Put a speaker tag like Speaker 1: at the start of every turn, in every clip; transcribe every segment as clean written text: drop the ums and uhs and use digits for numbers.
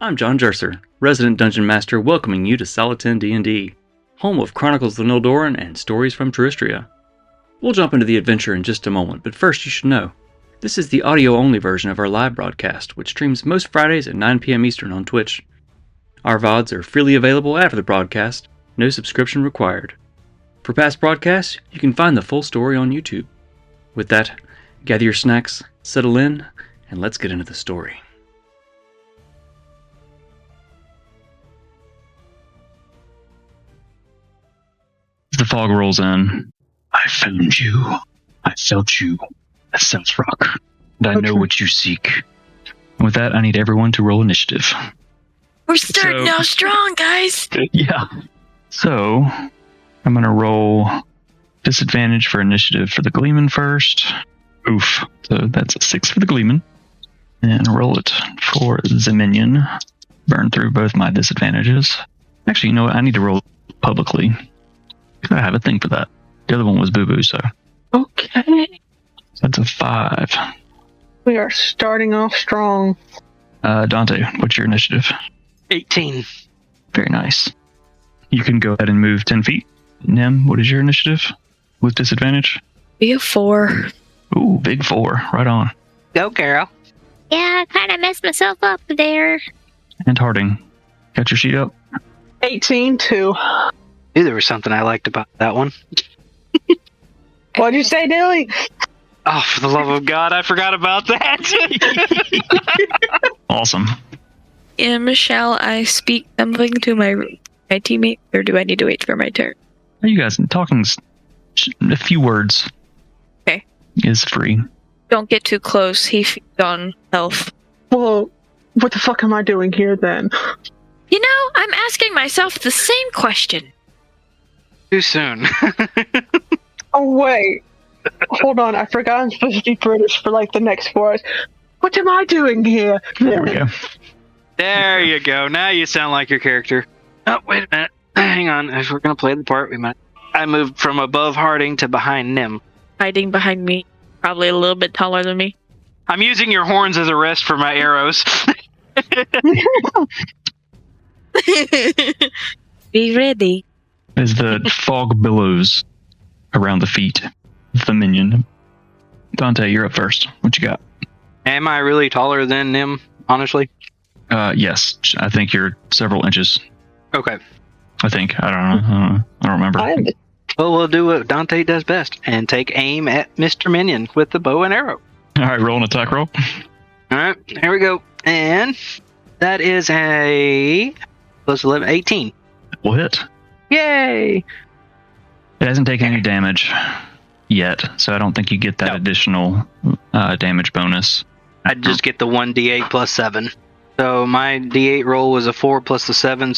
Speaker 1: I'm John Jerser, resident Dungeon Master, welcoming you to Soliton D&D, home of Chronicles of Nildorin and stories from Truistria. We'll jump into the adventure in just a moment, but first you should know, this is the audio-only version of our live broadcast, which streams most Fridays at 9 p.m. Eastern on Twitch. Our VODs are freely available after the broadcast, no subscription required. For past broadcasts, you can find the full story on YouTube. With that, gather your snacks, settle in, and let's get into the story. The fog rolls in. I found you. I felt you. That sounds rock. And I know what you seek. And with that, I need everyone to roll initiative.
Speaker 2: We're starting out strong, guys.
Speaker 1: Yeah. So, I'm going to roll disadvantage for initiative for the Gleeman first. Oof. So that's a 6 for the Gleeman. And roll it for the Minion. Burn through both my disadvantages. Actually, you know what? I need to roll publicly. I have a thing for that. The other one was boo-boo, so.
Speaker 3: Okay.
Speaker 1: That's a 5.
Speaker 3: We are starting off strong.
Speaker 1: Dante, what's your initiative?
Speaker 4: 18.
Speaker 1: Very nice. You can go ahead and move 10 feet. Nim, what is your initiative with disadvantage?
Speaker 2: Be a 4.
Speaker 1: Ooh, big 4. Right on.
Speaker 4: Go, Carol.
Speaker 2: Yeah, I kind of messed myself up there.
Speaker 1: And Harding, got your sheet up?
Speaker 3: 18 too.
Speaker 4: Knew there was something I liked about that one.
Speaker 3: What'd you say, Dilly?
Speaker 4: Oh, for the love of God, I forgot about that.
Speaker 1: Awesome.
Speaker 2: Shall I speak something to my teammate, or do I need to wait for my turn?
Speaker 1: You guys talking a few words.
Speaker 2: Okay.
Speaker 1: Is free.
Speaker 2: Don't get too close. He feeds on health.
Speaker 3: Well, what the fuck am I doing here then?
Speaker 2: You know, I'm asking myself the same question.
Speaker 4: Too soon.
Speaker 3: Oh, wait. Hold on, I forgot I'm supposed to be British for like the next 4 hours. What am I doing here?
Speaker 1: There we go.
Speaker 4: There you go. Now you sound like your character. Oh, wait a minute. Hang on. If we're going to play the part, we might. I moved from above Harding to behind Nim.
Speaker 2: Hiding behind me. Probably a little bit taller than me.
Speaker 4: I'm using your horns as a rest for my arrows.
Speaker 2: Be ready.
Speaker 1: As the fog billows around the feet of the Minion. Dante, you're up first. What you got?
Speaker 4: Am I really taller than Nim, honestly?
Speaker 1: Yes. I think you're several inches.
Speaker 4: Okay.
Speaker 1: I think. I don't know. I don't remember.
Speaker 4: Well, we'll do what Dante does best and take aim at Mr. Minion with the bow and arrow.
Speaker 1: All right, roll an attack roll.
Speaker 4: All right, here we go. And that is a plus 11, 18.
Speaker 1: We'll hit.
Speaker 4: Yay!
Speaker 1: It hasn't taken any damage yet, so I don't think you get that additional damage bonus.
Speaker 4: I just get the 1d8 plus 7. So my d8 roll was a 4 plus the 7,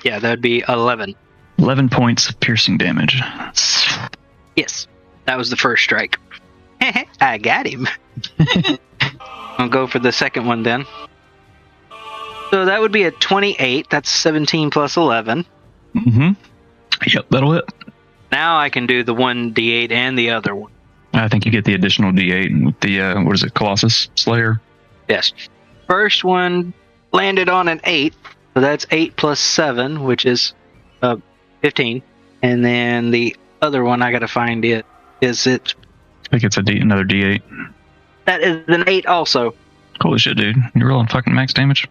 Speaker 4: that'd be 11.
Speaker 1: 11 points of piercing damage.
Speaker 4: Yes, that was the first strike. I got him. I'll go for the second one then. So that would be a 28. That's 17 plus 11.
Speaker 1: Mm-hmm. Yep, that'll hit.
Speaker 4: Now I can do the 1d8 and the other one.
Speaker 1: I think you get the additional d8 with the, Colossus Slayer?
Speaker 4: Yes. First one landed on an 8. So that's 8 plus 7, which is 15. And then the other one, I gotta find it. Is it?
Speaker 1: I think it's another d8.
Speaker 4: That is an 8 also.
Speaker 1: Holy shit, dude. You're rolling fucking max damage?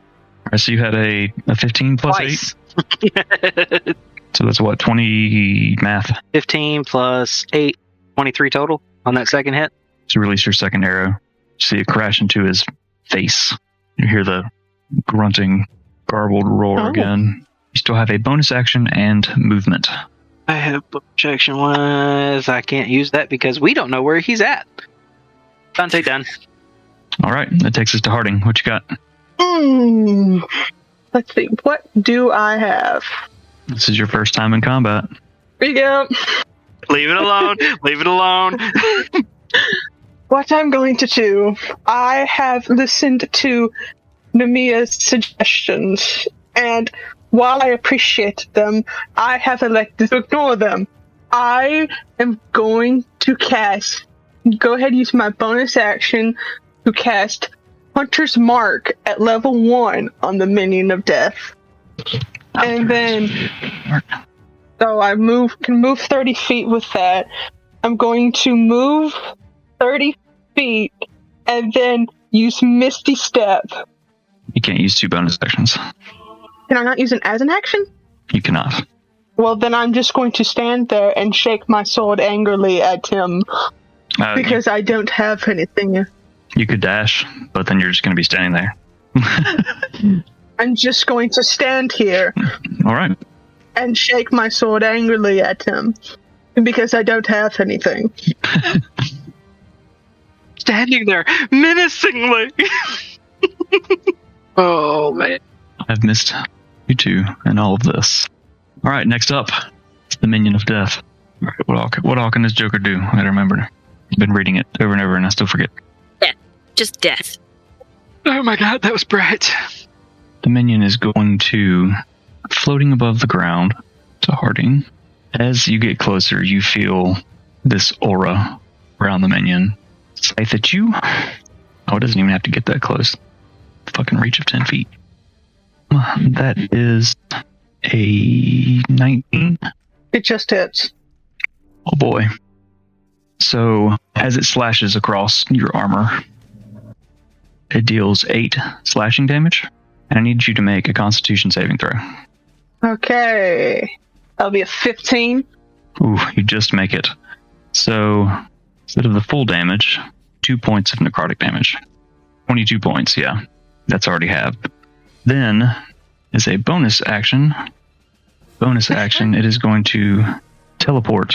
Speaker 1: Alright, so you had a 15 plus
Speaker 4: Twice.
Speaker 1: 8? So that's what, 20 math?
Speaker 4: 15 plus 8, 23 total on that second hit.
Speaker 1: So you release your second arrow. You see it crash into his face. You hear the grunting, garbled roar again. You still have a bonus action and movement.
Speaker 4: I have projection was. I can't use that because we don't know where he's at. Dante done.
Speaker 1: Alright, that takes us to Harding. What you got?
Speaker 3: Let's see. What do I have?
Speaker 1: This is your first time in combat.
Speaker 3: Yep.
Speaker 4: Leave it alone. Leave it alone.
Speaker 3: What I'm going to do, I have listened to Namia's suggestions, and while I appreciate them, I have elected to ignore them. I am going to go ahead and use my bonus action to cast Hunter's Mark at level 1 on the Minion of Death. And then, so I can move 30 feet with that. I'm going to move 30 feet and then use Misty Step.
Speaker 5: You can't use 2 bonus actions.
Speaker 3: Can I not use it as an action?
Speaker 5: You cannot.
Speaker 3: Well, then I'm just going to stand there and shake my sword angrily at him because I don't have anything.
Speaker 5: You could dash, but then you're just going to be standing there.
Speaker 3: I'm just going to stand here.
Speaker 5: All right.
Speaker 3: And shake my sword angrily at him because I don't have anything.
Speaker 4: Standing there menacingly. Oh, man.
Speaker 5: I've missed you two and all of this. All right, next up, it's the Minion of Death. All right, what all can this Joker do? I gotta remember. I've been reading it over and over and I still forget.
Speaker 2: Death. Just death.
Speaker 4: Oh my god, that was bright.
Speaker 5: The minion is going to, floating above the ground to Harding. As you get closer, you feel this aura around the minion. Scythe at you. Oh, it doesn't even have to get that close. Fucking reach of 10 feet. That is a 19.
Speaker 3: It just hits.
Speaker 5: Oh boy. So, as it slashes across your armor, it deals 8 slashing damage. And I need you to make a Constitution saving throw.
Speaker 3: Okay. That'll be a 15.
Speaker 5: Ooh, you just make it. So, instead of the full damage, 2 points of necrotic damage. 22 points, yeah. That's already halved. Then, as a bonus action, it is going to teleport.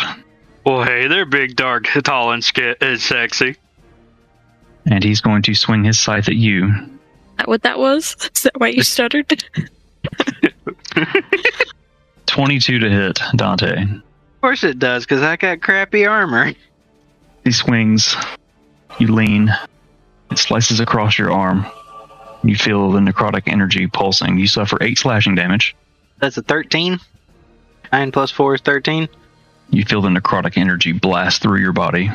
Speaker 4: Well, hey, they're big, dark, tall, and sexy.
Speaker 5: And he's going to swing his scythe at you.
Speaker 2: Is that what that was? Is that why you stuttered?
Speaker 5: 22 to hit, Dante.
Speaker 4: Of course it does, because I got crappy armor.
Speaker 5: He swings. You lean. It slices across your arm. You feel the necrotic energy pulsing. You suffer 8 slashing damage.
Speaker 4: That's a 13. 9 plus 4 is 13.
Speaker 5: You feel the necrotic energy blast through your body.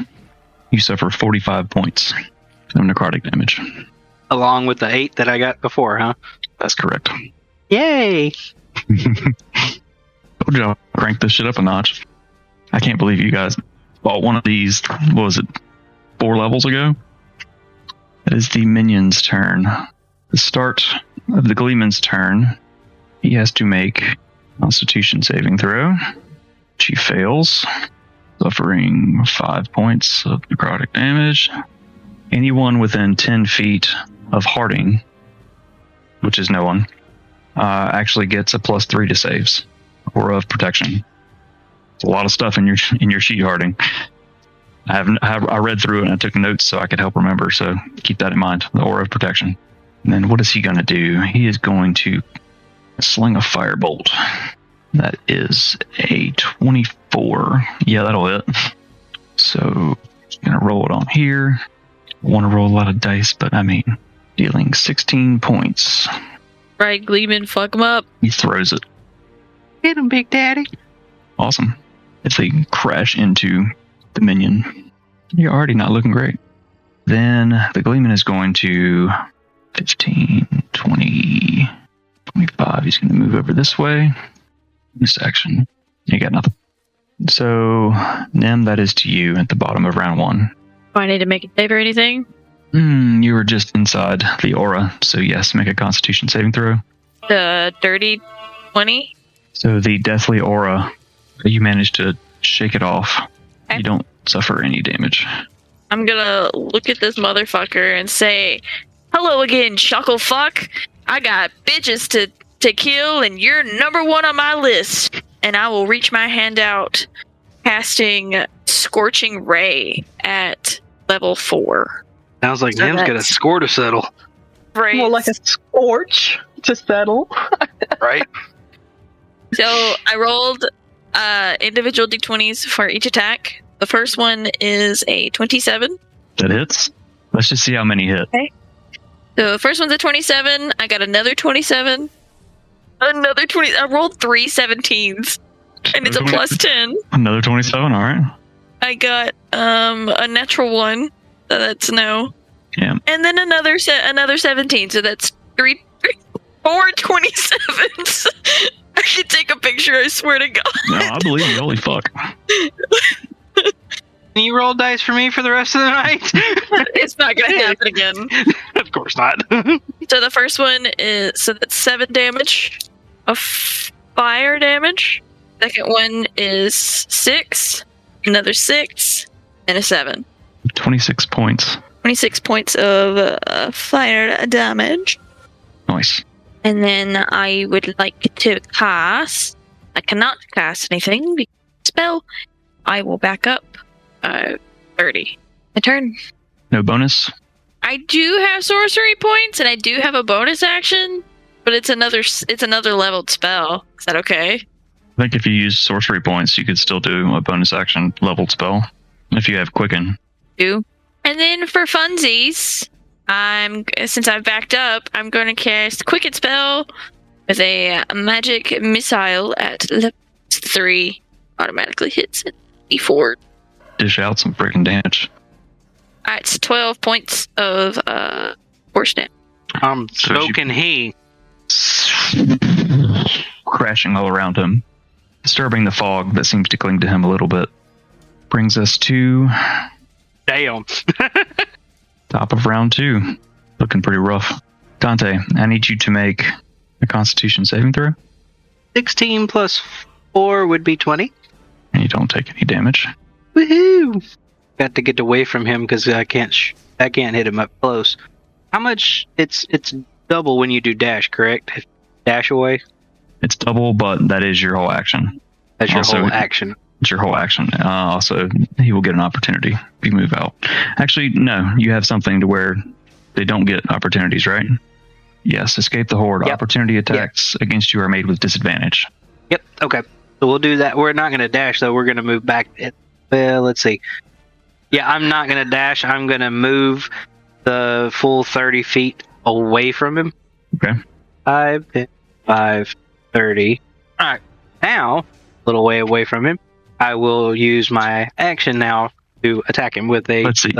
Speaker 5: You suffer 45 points of necrotic damage.
Speaker 4: Along with the 8 that I got before, huh?
Speaker 5: That's correct.
Speaker 4: Yay!
Speaker 5: Told you I'll crank this shit up a notch. I can't believe you guys bought one of these, what was it, 4 levels ago? That is the minion's turn. The start of the Gleeman's turn, he has to make Constitution saving throw, which he fails, suffering 5 points of necrotic damage. Anyone within 10 feet of Harding, which is no one, actually gets a +3 to saves, or of protection. It's a lot of stuff in your sheet, Harding. I read through it and I took notes so I could help remember, so keep that in mind, the aura of protection. And then what is he going to do? He is going to sling a firebolt. That is a 24. Yeah, that'll hit. So, going to roll it on here. I want to roll a lot of dice, but I mean, dealing 16 points.
Speaker 2: Right, Gleeman, fuck him up.
Speaker 5: He throws it.
Speaker 4: Get him, Big Daddy.
Speaker 5: Awesome. If they crash into the minion, you're already not looking great. Then the Gleeman is going to 15, 20, 25. He's going to move over this way. This action. You got nothing. So, Nem, that is to you at the bottom of round 1.
Speaker 2: Do I need to make a save or anything?
Speaker 5: You were just inside the aura, so yes, make a Constitution saving throw.
Speaker 2: The dirty 20?
Speaker 5: So the deathly aura, you managed to shake it off.
Speaker 2: Okay.
Speaker 5: You don't suffer any damage.
Speaker 2: I'm gonna look at this motherfucker and say, hello again, chuckle fuck. I got bitches to kill and you're number 1 on my list. And I will reach my hand out, casting Scorching Ray at level 4.
Speaker 4: Sounds like
Speaker 2: So
Speaker 4: Nem's got a score to settle.
Speaker 2: Right.
Speaker 3: More like a scorch to settle.
Speaker 4: Right?
Speaker 2: So I rolled individual d20s for each attack. The first one is a 27.
Speaker 5: That hits. Let's just see how many hit.
Speaker 2: So the first one's a 27. I got another 27. Another 20. I rolled 3 17s. And it's a +10.
Speaker 5: Another 27, alright.
Speaker 2: I got a natural 1. So that's no.
Speaker 5: Yeah.
Speaker 2: And then another 17, so that's 4 27s. I can take a picture, I swear to God.
Speaker 5: No, I believe you. Holy fuck.
Speaker 4: Can you roll dice for me for the rest of the night?
Speaker 2: It's not gonna happen again.
Speaker 4: Of course not.
Speaker 2: So the first one is, that's 7 damage of fire damage. Second one is 6, another 6, and a 7.
Speaker 5: 26 points.
Speaker 2: 26 points of fire damage.
Speaker 5: Nice.
Speaker 2: And then I would like to cast. I cannot cast anything because spell. I will back up 30. My turn.
Speaker 5: No bonus?
Speaker 2: I do have sorcery points and I do have a bonus action, but it's another leveled spell. Is that okay?
Speaker 5: I think if you use sorcery points, you could still do a bonus action leveled spell. If you have Quicken.
Speaker 2: Do. And then for funsies, since I've backed up, I'm going to cast Quicken spell with a magic missile at level 3. Automatically hits it. D4.
Speaker 5: Dish out some freaking damage.
Speaker 2: It's 12 points of force damage.
Speaker 4: So can he.
Speaker 5: Crashing all around him, disturbing the fog that seems to cling to him a little bit. Brings us to
Speaker 4: Damn.
Speaker 5: top of round 2. Looking pretty rough. Dante, I need you to make a Constitution saving throw.
Speaker 4: 16 plus 4 would be 20.
Speaker 5: And you don't take any damage.
Speaker 4: Woohoo! Got to get away from him because I can't hit him up close. How much? It's double when you do dash, correct? Dash away.
Speaker 5: It's double, but that is your whole action.
Speaker 4: That's your
Speaker 5: Also,
Speaker 4: whole action.
Speaker 5: It's your whole action. Also, he will get an opportunity if you move out. Actually, no. You have something to where they don't get opportunities, right? Yes. Escape the horde.
Speaker 4: Yep.
Speaker 5: Opportunity attacks against you are made with disadvantage.
Speaker 4: Yep. Okay. So we'll do that. We're not going to dash though. We're going to move back. Well, let's see. Yeah, I'm not going to dash. I'm going to move the full 30 feet away from him.
Speaker 5: Okay.
Speaker 4: 5, 30. All right. Now, a little way away from him, I will use my action now to attack him with a.
Speaker 5: Let's see.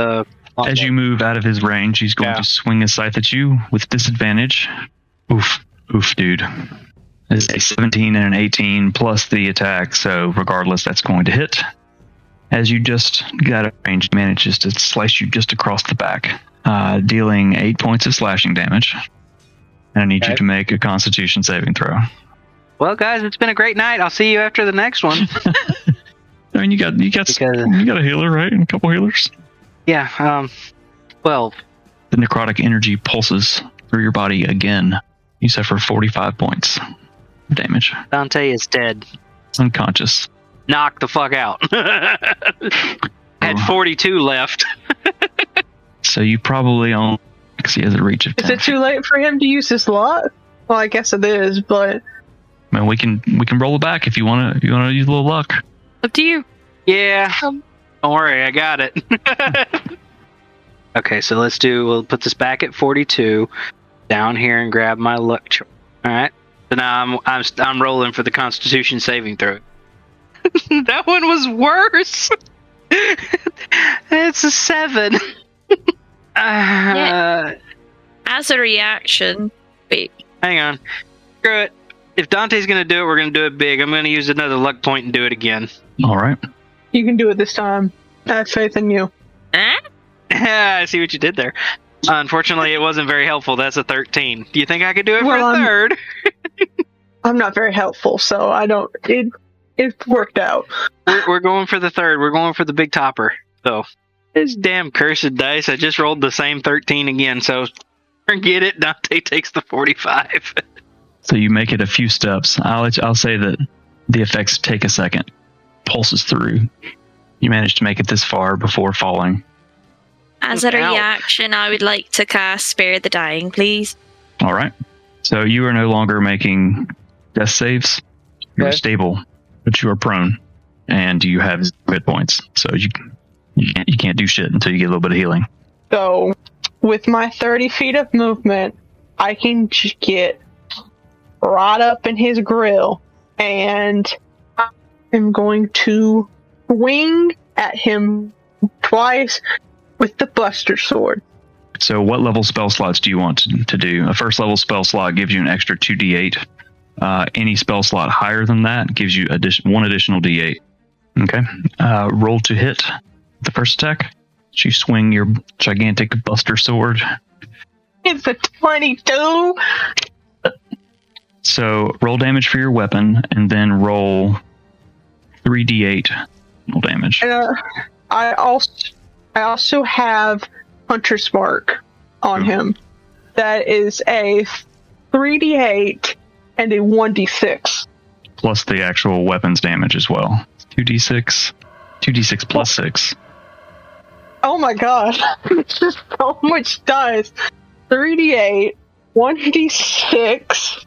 Speaker 5: As you move out of his range, he's going to swing his scythe at you with disadvantage. Oof, dude. It's a 17 and an 18 plus the attack, so regardless, that's going to hit. As you just got a range, he manages to slice you just across the back, dealing 8 points of slashing damage. And I need you to make a Constitution saving throw.
Speaker 4: Well, guys, it's been a great night. I'll see you after the next one.
Speaker 5: I mean, you got a healer, right? And a couple healers.
Speaker 4: Yeah. Well,
Speaker 5: the necrotic energy pulses through your body again. You suffer 45 points of damage.
Speaker 4: Dante is dead.
Speaker 5: Unconscious.
Speaker 4: Knock the fuck out. Had 42 left.
Speaker 5: So you probably only, because he has a reach of 10.
Speaker 3: Is it too late for him to use his lot? Well, I guess it is, but
Speaker 5: I mean, we can roll it back if you want to use a little luck.
Speaker 2: Up to you.
Speaker 4: Yeah. Don't worry, I got it. Okay, so we'll put this back at 42. Down here and grab my luck chart. All right. So now I'm rolling for the Constitution saving throw. That one was worse. It's a 7.
Speaker 2: Yeah. As a reaction, wait.
Speaker 4: Hang on. Screw it. If Dante's going to do it, we're going to do it big. I'm going to use another luck point and do it again.
Speaker 5: All right.
Speaker 3: you can do it this time. I have faith in you.
Speaker 4: I see what you did there. Unfortunately, it wasn't very helpful. That's a 13. Do you think I could do it for a third?
Speaker 3: I'm not very helpful, so I don't. It worked out.
Speaker 4: We're going for the third. We're going for the big topper. So, this damn cursed dice. I just rolled the same 13 again. So, forget it. Dante takes the 45.
Speaker 5: So you make it a few steps. I'll say that the effects take a second. Pulses through. You manage to make it this far before falling.
Speaker 2: As a reaction, I would like to cast Spare the Dying, please.
Speaker 5: All right. So you are no longer making death saves. You're stable, but you are prone, and you have hit points. So you can't do shit until you get a little bit of healing.
Speaker 3: So, with my 30 feet of movement, I can just get right up in his grill, and I'm going to swing at him twice with the Buster Sword.
Speaker 5: So what level spell slots do you want to do? A first level spell slot gives you an extra 2d8. Any spell slot higher than that gives you one additional d8. Okay. Roll to hit the first attack. You swing your gigantic buster sword.
Speaker 3: It's a 22.
Speaker 5: So roll damage for your weapon, and then roll 3d8 roll damage.
Speaker 3: I also have Hunter's Mark on him. That is a 3d8 and a 1d6.
Speaker 5: Plus the actual weapons damage as well. 2d6 plus 6.
Speaker 3: Oh my god. This is so much dice. 3d8, 1d6.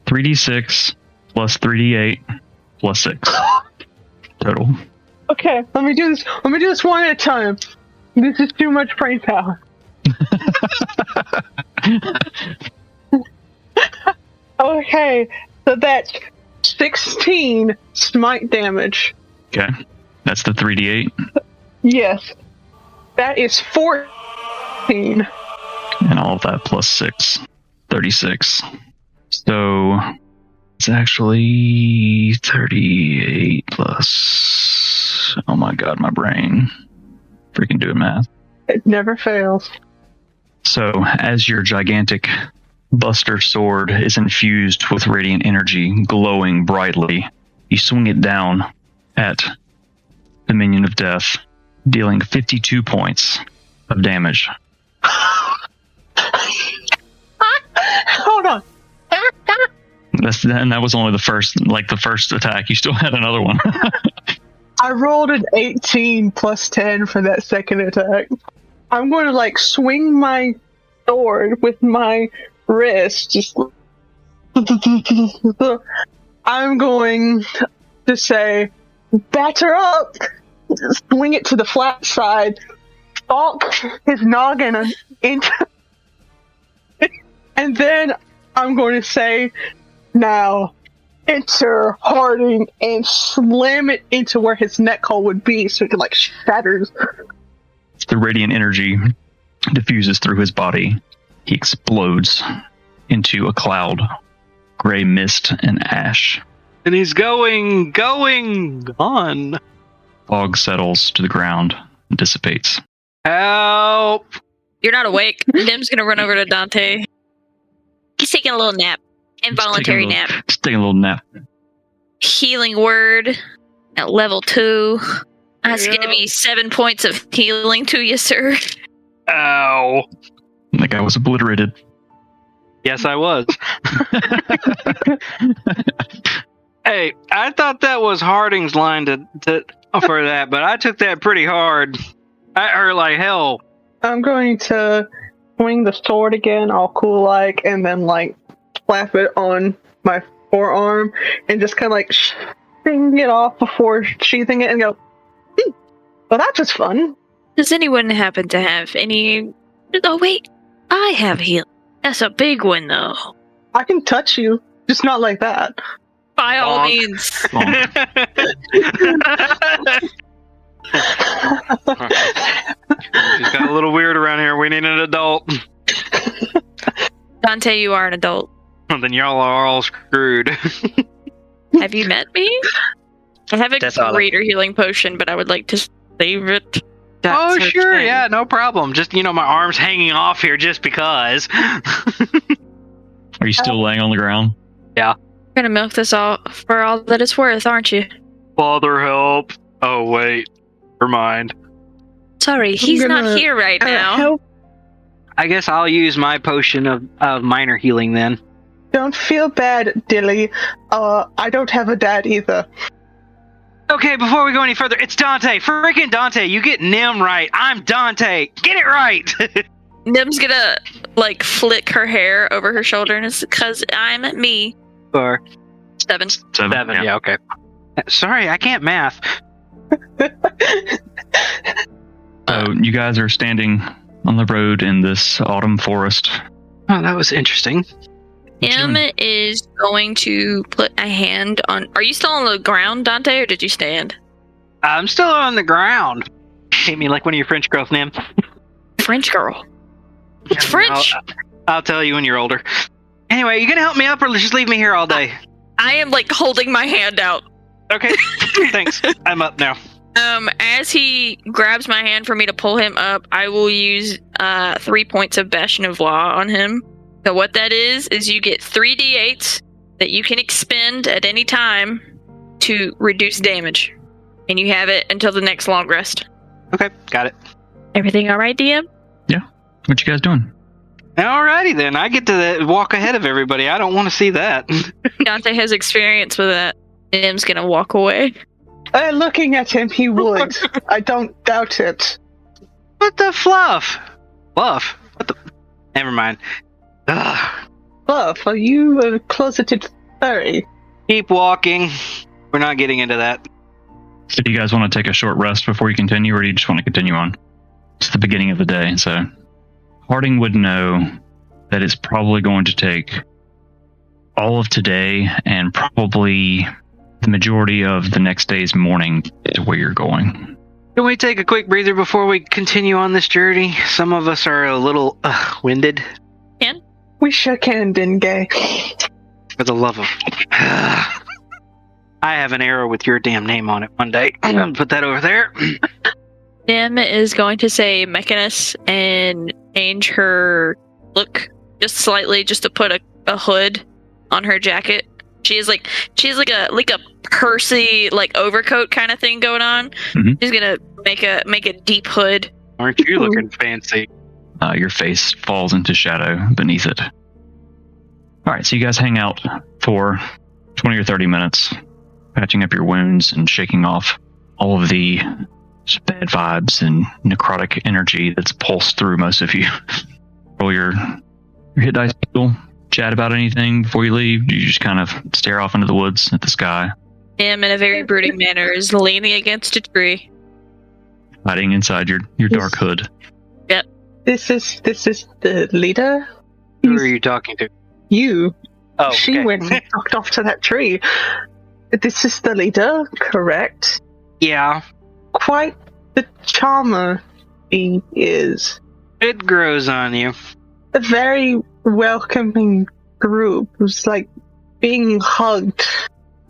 Speaker 5: 3d6 plus 3d8 plus 6. Total.
Speaker 3: Okay, let me do this one at a time. This is too much brain power. Okay, so that's 16 smite damage.
Speaker 5: Okay. That's the 3d8.
Speaker 3: Yes. That is 14.
Speaker 5: And all of that plus 6. 36. So it's actually 38 plus... Oh my god, my brain. Freaking doing math.
Speaker 3: It never fails.
Speaker 5: So as your gigantic buster sword is infused with radiant energy, glowing brightly, you swing it down at the Minion of Death, dealing 52 points of damage.
Speaker 3: Hold on.
Speaker 5: And that was only the first attack. You still had another one.
Speaker 3: I rolled an 18 plus 10 for that second attack. I'm going to swing my sword with my wrist. Just I'm going to say, batter up, swing it to the flat side, stalk his noggin into, and then I'm going to say, now enter Harding and slam it into where his neck hole would be so it shatters.
Speaker 5: The radiant energy diffuses through his body. He explodes into a cloud, gray mist and ash.
Speaker 4: And he's gone.
Speaker 5: Fog settles to the ground and dissipates.
Speaker 4: Help!
Speaker 2: You're not awake. Nim's gonna run over to Dante. He's taking a little nap. Involuntary nap.
Speaker 5: Just taking a little nap.
Speaker 2: Healing word at level 2. That's gonna be 7 points of healing to you, sir.
Speaker 4: Ow.
Speaker 5: That guy was obliterated.
Speaker 4: Yes, I was. Hey, I thought that was Harding's line for that, but I took that pretty hard. I hurt like hell.
Speaker 3: I'm going to swing the sword again, all cool and then slap it on my forearm and just kind of shing it off before sheathing it and go, well, that was fun.
Speaker 2: Does anyone happen to have any... Oh, wait. I have healing. That's a big one, though.
Speaker 3: I can touch you, just not like that.
Speaker 2: By all means.
Speaker 4: Just got a little weird around here. We need an adult.
Speaker 2: Dante, you are an adult.
Speaker 4: Well, then y'all are all screwed.
Speaker 2: Have you met me? I have a greater healing potion, but I would like to save it.
Speaker 4: Oh, sure. Yeah, no problem. Just, my arm's hanging off here just because.
Speaker 5: Are you still laying on the ground?
Speaker 4: Yeah.
Speaker 2: You're gonna milk this all for all that it's worth, aren't you?
Speaker 4: Father, help. Oh, wait. Never mind.
Speaker 2: Sorry, he's not here right now.
Speaker 3: Help.
Speaker 4: I guess I'll use my potion of minor healing then.
Speaker 3: Don't feel bad, Dilly. I don't have a dad either.
Speaker 4: Okay, before we go any further, it's Dante. Freaking Dante, you get Nim right. I'm Dante. Get it right.
Speaker 2: Nim's gonna flick her hair over her shoulder, and it's because I'm me.
Speaker 4: Or
Speaker 2: 7.
Speaker 4: 7. Yeah, okay. Sorry, I can't math.
Speaker 5: So you guys are standing on the road in this autumn forest.
Speaker 4: Oh, that was interesting.
Speaker 2: Nim is going to put a hand on... Are you still on the ground, Dante, or did you stand?
Speaker 4: I'm still on the ground. Hit me like one of your French girls, Nim.
Speaker 2: French girl. It's French.
Speaker 4: I'll tell you when you're older. Anyway, you gonna help me up or just leave me here all day?
Speaker 2: I am like holding my hand out.
Speaker 4: Okay, thanks. I'm up now.
Speaker 2: As he grabs my hand for me to pull him up, I will use 3 points of Bastionavois on him. So what that is you get 3 d8s that you can expend at any time to reduce damage. And you have it until the next long rest.
Speaker 4: Okay, got it.
Speaker 2: Everything alright, DM?
Speaker 5: Yeah. What you guys doing?
Speaker 4: Alrighty then, I get to walk ahead of everybody. I don't want to see that.
Speaker 2: Dante has experience with that. DM's gonna walk away.
Speaker 3: Looking at him, he would. I don't doubt it.
Speaker 4: What the fluff? Fluff? What the... Never mind. Ugh.
Speaker 3: Fluff, are you a closeted furry?
Speaker 4: Keep walking. We're not getting into that.
Speaker 5: So do you guys want to take a short rest before you continue, or do you just want to continue on? It's the beginning of the day, so Harding would know that it's probably going to take all of today and probably the majority of the next day's morning to where you're going.
Speaker 4: Can we take a quick breather before we continue on this journey? Some of us are a little winded.
Speaker 3: We sure can, Dengay.
Speaker 4: For the love of... I have an arrow with your damn name on it one day. I'm going to put that over there.
Speaker 2: Dim is going to say Mechanus and change her look just slightly, just to put a hood on her jacket. She has like a Percy like overcoat kind of thing going on.
Speaker 5: Mm-hmm.
Speaker 2: She's gonna make a deep hood.
Speaker 4: Aren't you looking fancy?
Speaker 5: Your face falls into shadow beneath it. All right, so you guys hang out for 20 or 30 minutes, patching up your wounds and shaking off all of the bad vibes and necrotic energy that's pulsed through most of you. Roll your hit dice. Chat about anything before you leave? Do you just kind of stare off into the woods at the sky?
Speaker 2: Dim, in a very brooding manner, is leaning against a tree,
Speaker 5: hiding inside your dark hood.
Speaker 2: Yep.
Speaker 3: This is the leader?
Speaker 4: Who are you talking to?
Speaker 3: You.
Speaker 4: Oh,
Speaker 3: She
Speaker 4: okay.
Speaker 3: went and knocked off to that tree. This is the leader, correct?
Speaker 4: Yeah.
Speaker 3: Quite the charmer he is.
Speaker 4: It grows on you.
Speaker 3: A very welcoming group. It was like being hugged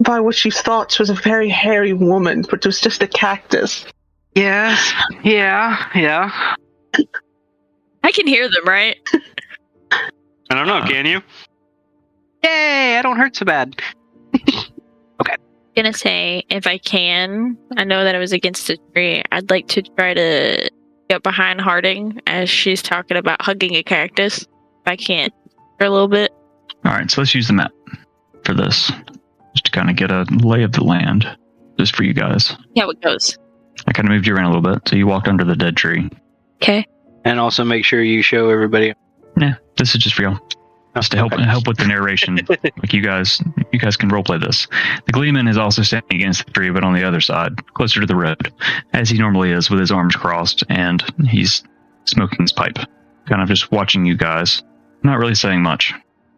Speaker 3: by what you thought was a very hairy woman, but it was just a cactus.
Speaker 4: Yes. Yeah.
Speaker 2: I can hear them, right?
Speaker 4: I don't know, can you? Yay, I don't hurt so bad.
Speaker 2: Gonna say, if I can, I know that I was against a tree. I'd like to try to get behind Harding as she's talking about hugging a cactus. If I can, for a little bit.
Speaker 5: All right, so let's use the map for this, just to kind of get a lay of the land, just for you guys.
Speaker 2: See how it goes.
Speaker 5: I kind of moved you around a little bit, so you walked under the dead tree.
Speaker 2: Okay.
Speaker 4: And also make sure you show everybody.
Speaker 5: Yeah, this is just for y'all. Just to help with the narration. Like you guys can roleplay this. The Gleeman is also standing against the tree, but on the other side, closer to the road, as he normally is, with his arms crossed, and he's smoking his pipe, kind of just watching you guys, not really saying much.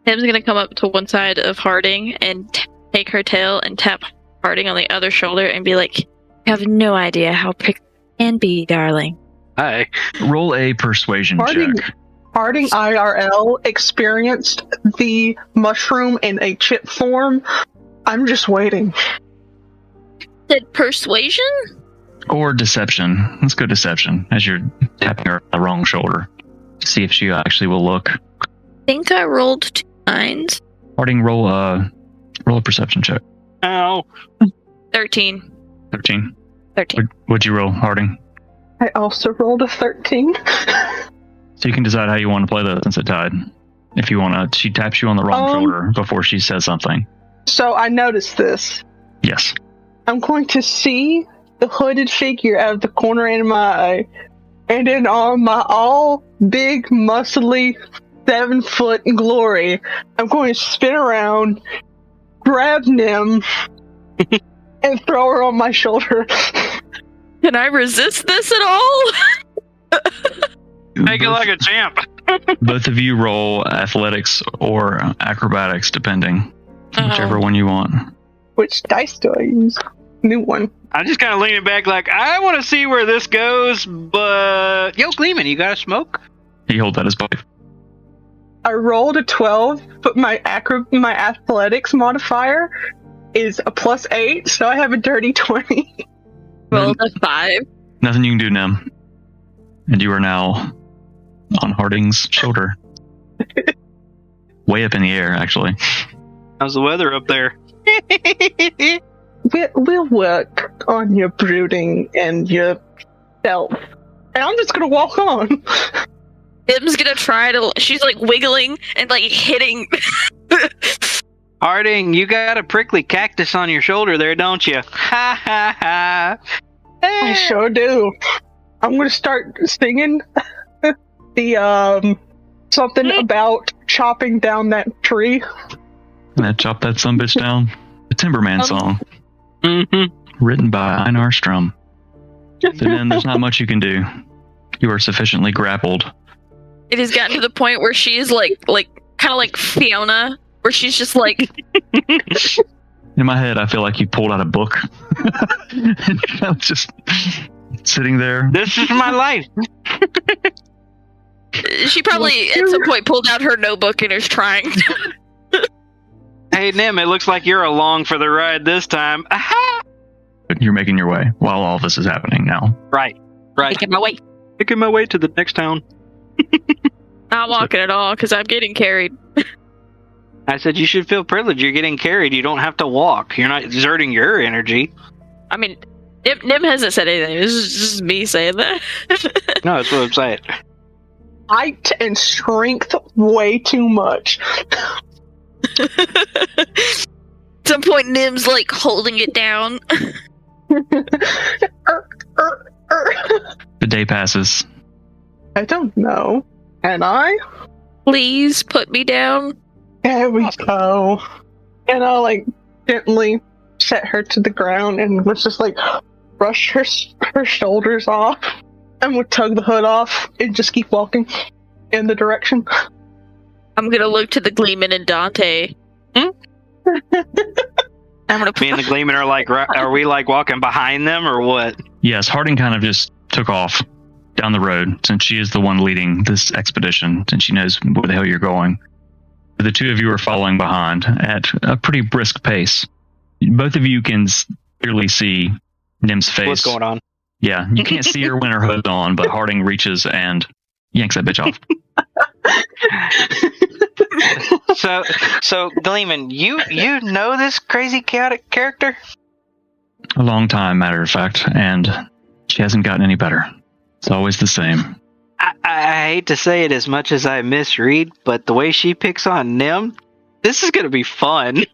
Speaker 2: Tim's gonna come up to one side of Harding and take her tail and tap Harding on the other shoulder and be like, "You have no idea how prickly it can be, darling."
Speaker 4: Hi.
Speaker 5: Roll a persuasion check.
Speaker 3: Harding IRL experienced the mushroom in a chip form. I'm just waiting.
Speaker 2: Said persuasion?
Speaker 5: Or deception. Let's go deception, as you're tapping her on the wrong shoulder. See if she actually will look.
Speaker 2: I think I rolled 2 9s.
Speaker 5: Harding, roll a perception check.
Speaker 4: Ow.
Speaker 2: 13.
Speaker 5: 13.
Speaker 2: 13.
Speaker 5: What'd you roll, Harding?
Speaker 3: I also rolled a 13.
Speaker 5: So you can decide how you want to play that since it tied. If you want to, she taps you on the wrong shoulder before she says something.
Speaker 3: So I noticed this.
Speaker 5: Yes.
Speaker 3: I'm going to see the hooded figure out of the corner of my eye, and in all my big, muscly, 7-foot glory, I'm going to spin around, grab Nim, and throw her on my shoulder.
Speaker 2: Can I resist this at all?
Speaker 4: Make it like a champ.
Speaker 5: Both of you roll athletics or acrobatics, depending. Whichever one you want.
Speaker 3: Which dice do I use? New one.
Speaker 4: I'm just kind of leaning back like, I want to see where this goes, but... Yo, Gleeman, you got a smoke?
Speaker 5: You hold that as both.
Speaker 3: I rolled a 12, but my athletics modifier is a +8, so I have a dirty 20.
Speaker 2: Rolled a 5.
Speaker 5: Nothing you can do, Nim. And you are now on Harding's shoulder. Way up in the air, actually.
Speaker 4: How's the weather up there?
Speaker 3: We'll work on your brooding and your stealth. And I'm just gonna walk on.
Speaker 2: Im's gonna try to. She's like wiggling and like hitting.
Speaker 4: Harding, you got a prickly cactus on your shoulder there, don't you? Ha ha ha.
Speaker 3: I sure do. I'm gonna start singing the something about chopping down that tree.
Speaker 5: And I chop that sumbitch down. The Timberman song.
Speaker 4: Mm-hmm.
Speaker 5: Written by Einar Strum. So then there's not much you can do. You are sufficiently grappled.
Speaker 2: It has gotten to the point where she is like kind of like Fiona, where she's just like.
Speaker 5: In my head, I feel like you pulled out a book. And you're kind of just sitting there.
Speaker 4: This is my life.
Speaker 2: She probably at some point pulled out her notebook and is trying.
Speaker 4: Hey, Nim, it looks like you're along for the ride this time. Aha!
Speaker 5: You're making your way while all this is happening now.
Speaker 4: Right.
Speaker 2: Making my way.
Speaker 4: Making my way to the next town.
Speaker 2: Not walking at all because I'm getting carried.
Speaker 4: I said you should feel privileged. You're getting carried. You don't have to walk. You're not exerting your energy.
Speaker 2: I mean, Nim hasn't said anything. This is just me saying that.
Speaker 4: No, that's what I'm saying.
Speaker 3: Height and strength way too much.
Speaker 2: At some point, Nim's like holding it down.
Speaker 5: The day passes.
Speaker 3: I don't know. And I?
Speaker 2: Please put me down.
Speaker 3: There we go. And I'll like gently set her to the ground and let's just like brush her shoulders off. And we'll tug the hood off and just keep walking in the direction.
Speaker 2: I'm gonna look to the Gleeman and Dante. I'm gonna.
Speaker 4: Me and the Gleeman are like, are we like walking behind them or what?
Speaker 5: Yes, Harding kind of just took off down the road since she is the one leading this expedition, since she knows where the hell you're going. The two of you are following behind at a pretty brisk pace. Both of you can clearly see Nim's face.
Speaker 4: What's going on?
Speaker 5: Yeah, you can't see her when her hood's on, but Harding reaches and yanks that bitch off.
Speaker 4: So Gleeman, you know this crazy chaotic character?
Speaker 5: A long time, matter of fact, and she hasn't gotten any better. It's always the same.
Speaker 4: I hate to say it as much as I miss Reed, but the way she picks on Nim, this is gonna be fun.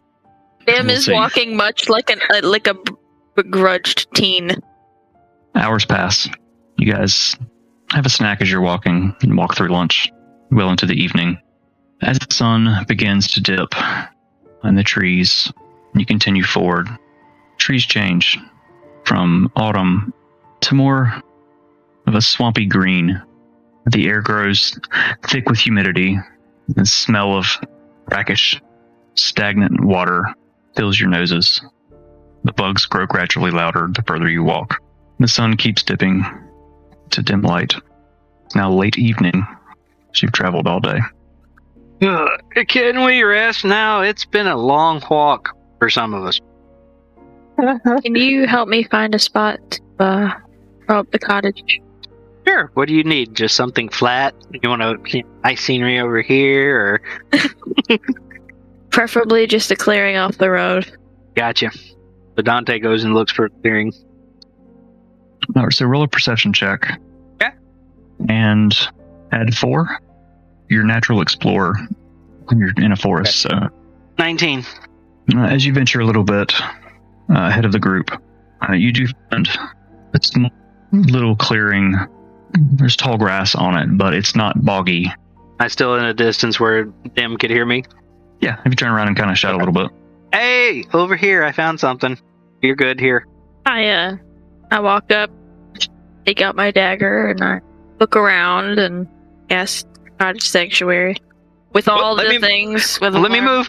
Speaker 2: Nim is walking much like a begrudged teen.
Speaker 5: Hours pass. You guys have a snack as you're walking and walk through lunch well into the evening. As the sun begins to dip in the trees, you continue forward. Trees change from autumn to more of a swampy green. The air grows thick with humidity. The smell of brackish, stagnant water fills your noses. The bugs grow gradually louder the further you walk. The sun keeps dipping to dim light. It's now late evening, as you've traveled all day.
Speaker 4: Can we rest now? It's been a long walk for some of us.
Speaker 2: Can you help me find a spot to rob the cottage?
Speaker 4: Sure. What do you need? Just something flat? You want a nice scenery over here, or?
Speaker 2: Preferably just a clearing off the road.
Speaker 4: Gotcha. So Dante goes and looks for a clearing.
Speaker 5: All right, so roll a perception check.
Speaker 4: Okay.
Speaker 5: And add 4. You're a natural explorer when you're in a forest.
Speaker 4: Okay.
Speaker 5: So
Speaker 4: 19.
Speaker 5: As you venture a little bit ahead of the group, you do find a small little clearing. There's tall grass on it, but it's not boggy.
Speaker 4: I'm still in a distance where Dim could hear me.
Speaker 5: Yeah, if you turn around and kind of shout a little bit.
Speaker 4: Hey, over here, I found something. You're good here.
Speaker 2: I walk up, take out my dagger, and I look around and cast Cottage Sanctuary. With all the things. With
Speaker 4: let me move.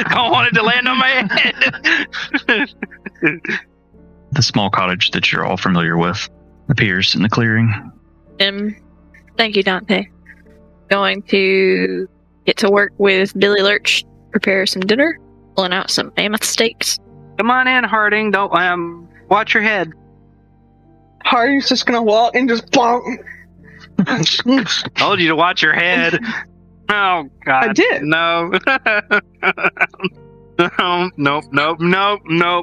Speaker 4: I wanted to land on my head.
Speaker 5: The small cottage that you're all familiar with appears in the clearing.
Speaker 2: Thank you, Dante. Going to get to work with Billy Lurch, prepare some dinner, pulling out some mammoth steaks.
Speaker 4: Come on in, Harding. Don't watch your head.
Speaker 3: Harding's just gonna walk and just bonk.
Speaker 4: Told you to watch your head. Oh God!
Speaker 3: I did.
Speaker 4: No.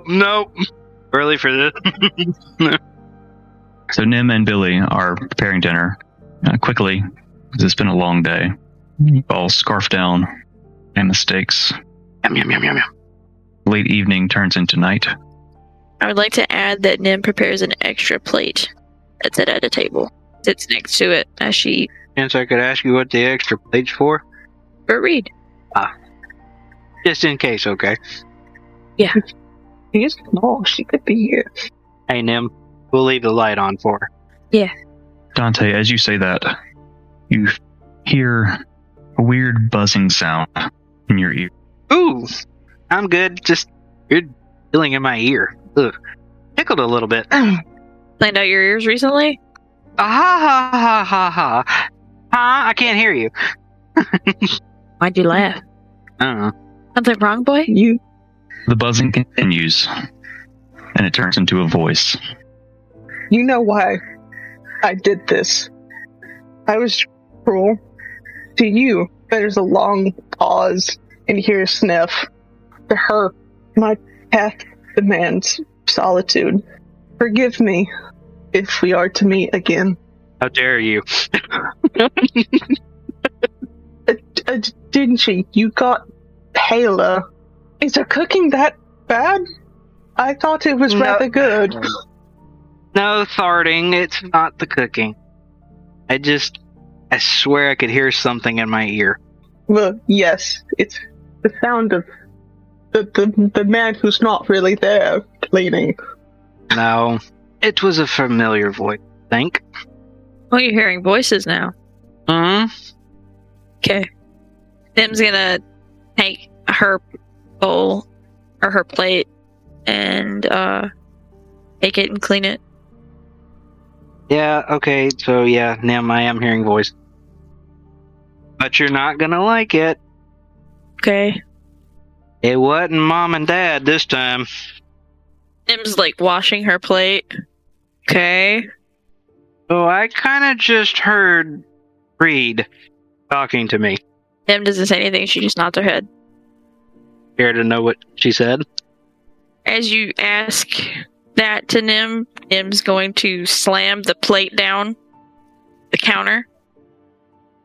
Speaker 4: Nope. Early for this.
Speaker 5: So Nim and Billy are preparing dinner quickly, because it's been a long day. All scarfed down, and the steaks.
Speaker 4: Yum.
Speaker 5: Late evening turns into night.
Speaker 2: I would like to add that Nim prepares an extra plate that's at a table. Sits next to it as she eats.
Speaker 4: Chance I could ask you what the extra plate's for?
Speaker 2: For Reed.
Speaker 4: Just in case, okay?
Speaker 2: Yeah.
Speaker 3: She's small. She could be here.
Speaker 4: Hey, Nim, we'll leave the light on for her.
Speaker 2: Yeah.
Speaker 5: Dante, as you say that, you hear a weird buzzing sound in your ear.
Speaker 4: Ooh, I'm good. Just weird feeling in my ear. Ugh. Tickled a little bit.
Speaker 2: Cleaned out your ears recently?
Speaker 4: Ha. I can't hear you.
Speaker 2: Why'd you laugh?
Speaker 4: I don't know.
Speaker 2: Something wrong, boy?
Speaker 5: The buzzing continues, and it turns into a voice.
Speaker 3: You know why I did this. I was cruel to you. There's a long pause, and you hear a sniff. To her, my path demands solitude. Forgive me if we are to meet again.
Speaker 4: How dare you?
Speaker 3: Didn't she? You got paler. Is her cooking that bad? I thought it was rather good.
Speaker 4: No, Tharding, it's not the cooking. I swear I could hear something in my ear.
Speaker 3: Well, yes, it's the sound of the man who's not really there cleaning.
Speaker 4: No, it was a familiar voice, I think.
Speaker 2: Well, you're hearing voices now. Okay. Nim's gonna take her bowl or her plate and take it and clean it.
Speaker 4: Yeah, okay, so yeah, Nim, I am hearing voice. But you're not gonna like it.
Speaker 2: Okay.
Speaker 4: It wasn't Mom and Dad this time.
Speaker 2: Nim's like washing her plate. Okay.
Speaker 4: So I kinda just heard Reed talking to me.
Speaker 2: Nim doesn't say anything, she just nods her head.
Speaker 4: Care to know what she said?
Speaker 2: As you ask that to Nim, Nim's going to slam the plate down the counter.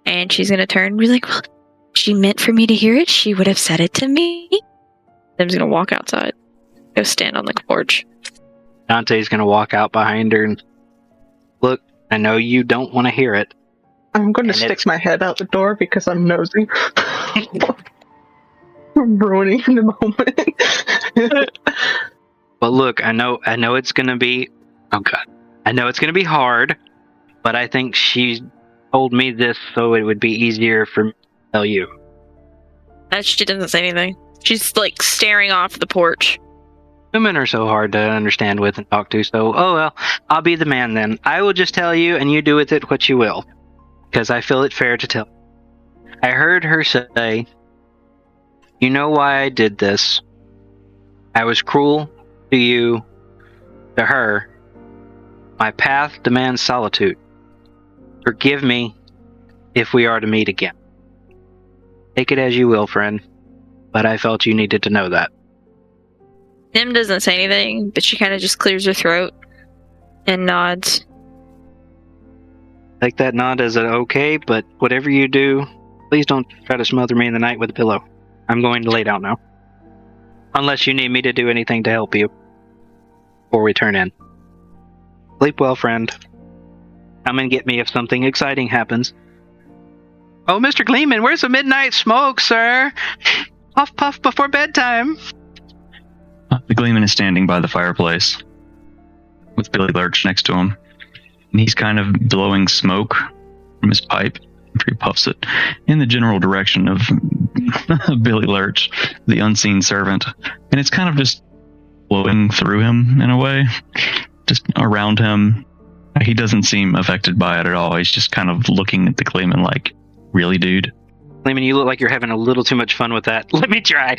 Speaker 2: And she's going to turn and be like, well, she meant for me to hear it. She would have said it to me. Nim's going to walk outside. Go stand on the porch.
Speaker 4: Dante's gonna walk out behind her and look, I know you don't want to hear it.
Speaker 3: I'm going to stick my head out the door because I'm nosy. Ruining the moment.
Speaker 4: But look, I know it's gonna be, oh God, I know it's gonna be hard, but I think she told me this so it would be easier for me to tell you.
Speaker 2: She doesn't say anything. She's like staring off the porch.
Speaker 4: Women are so hard to understand with and talk to, so, oh well, I'll be the man then. I will just tell you, and you do with it what you will, because I feel it fair to tell. I heard her say, you know why I did this. I was cruel to you, to her. My path demands solitude. Forgive me if we are to meet again. Take it as you will, friend, but I felt you needed to know that.
Speaker 2: Nim doesn't say anything, but she kind of just clears her throat and nods.
Speaker 4: Take that nod as an okay, but whatever you do, please don't try to smother me in the night with a pillow. I'm going to lay down now. Unless you need me to do anything to help you before we turn in. Sleep well, friend. Come and get me if something exciting happens. Oh, Mr. Gleeman, where's the midnight smoke, sir? Puff puff before bedtime.
Speaker 5: The Gleeman is standing by the fireplace with Billy Lurch next to him. And he's kind of blowing smoke from his pipe after he puffs it in the general direction of Billy Lurch, the unseen servant. And it's kind of just blowing through him in a way, just around him, He doesn't seem affected by it at all. He's just kind of looking at the Gleeman like, really, dude?
Speaker 4: Gleeman, you look like you're having a little too much fun with that. Let me try.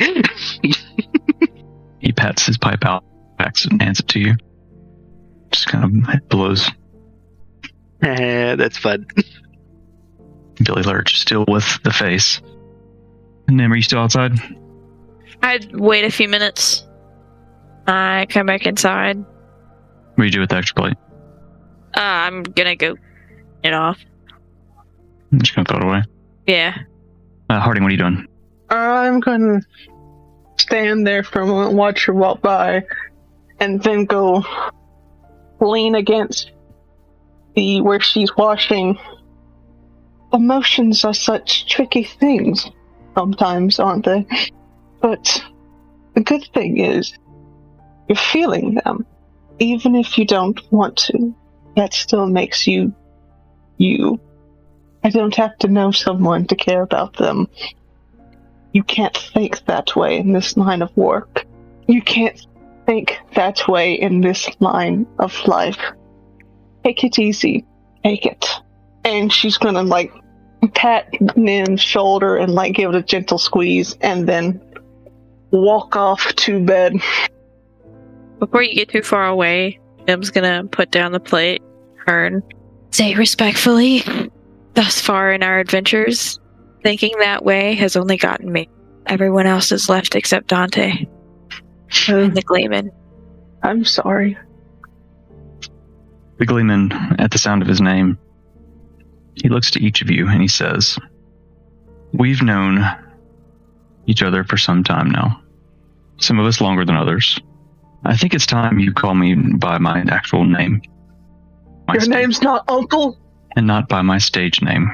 Speaker 5: He pats his pipe out, backs it, and hands it to you. Just kind of blows.
Speaker 4: That's fun.
Speaker 5: Billy Lurch still with the face. And then, are you still outside?
Speaker 2: I'd wait a few minutes. I come back inside.
Speaker 5: What do you do with the extra plate?
Speaker 2: I'm gonna go it off.
Speaker 5: I'm just gonna throw it away.
Speaker 2: Yeah.
Speaker 5: Harding, what are you doing?
Speaker 3: I'm gonna stand there for a moment, watch her walk by, and then go lean against the where she's washing. Emotions are such tricky things sometimes, aren't they? But the good thing is, you're feeling them. Even if you don't want to, that still makes you, you. I don't have to know someone to care about them. You can't think that way in this line of work. You can't think that way in this line of life. Take it easy. Take it. And she's gonna, like, pat Nim's shoulder and, like, give it a gentle squeeze, and then walk off to bed.
Speaker 2: Before you get too far away, Nim's gonna put down the plate, turn, say respectfully, thus far in our adventures, thinking that way has only gotten me. Everyone else is left except Dante. And the Gleeman.
Speaker 3: I'm sorry.
Speaker 5: The Gleeman, at the sound of his name, he looks to each of you and he says, "We've known each other for some time now. Some of us longer than others. I think it's time you call me by my actual name.
Speaker 3: Your name's not Uncle?
Speaker 5: And not by my stage name.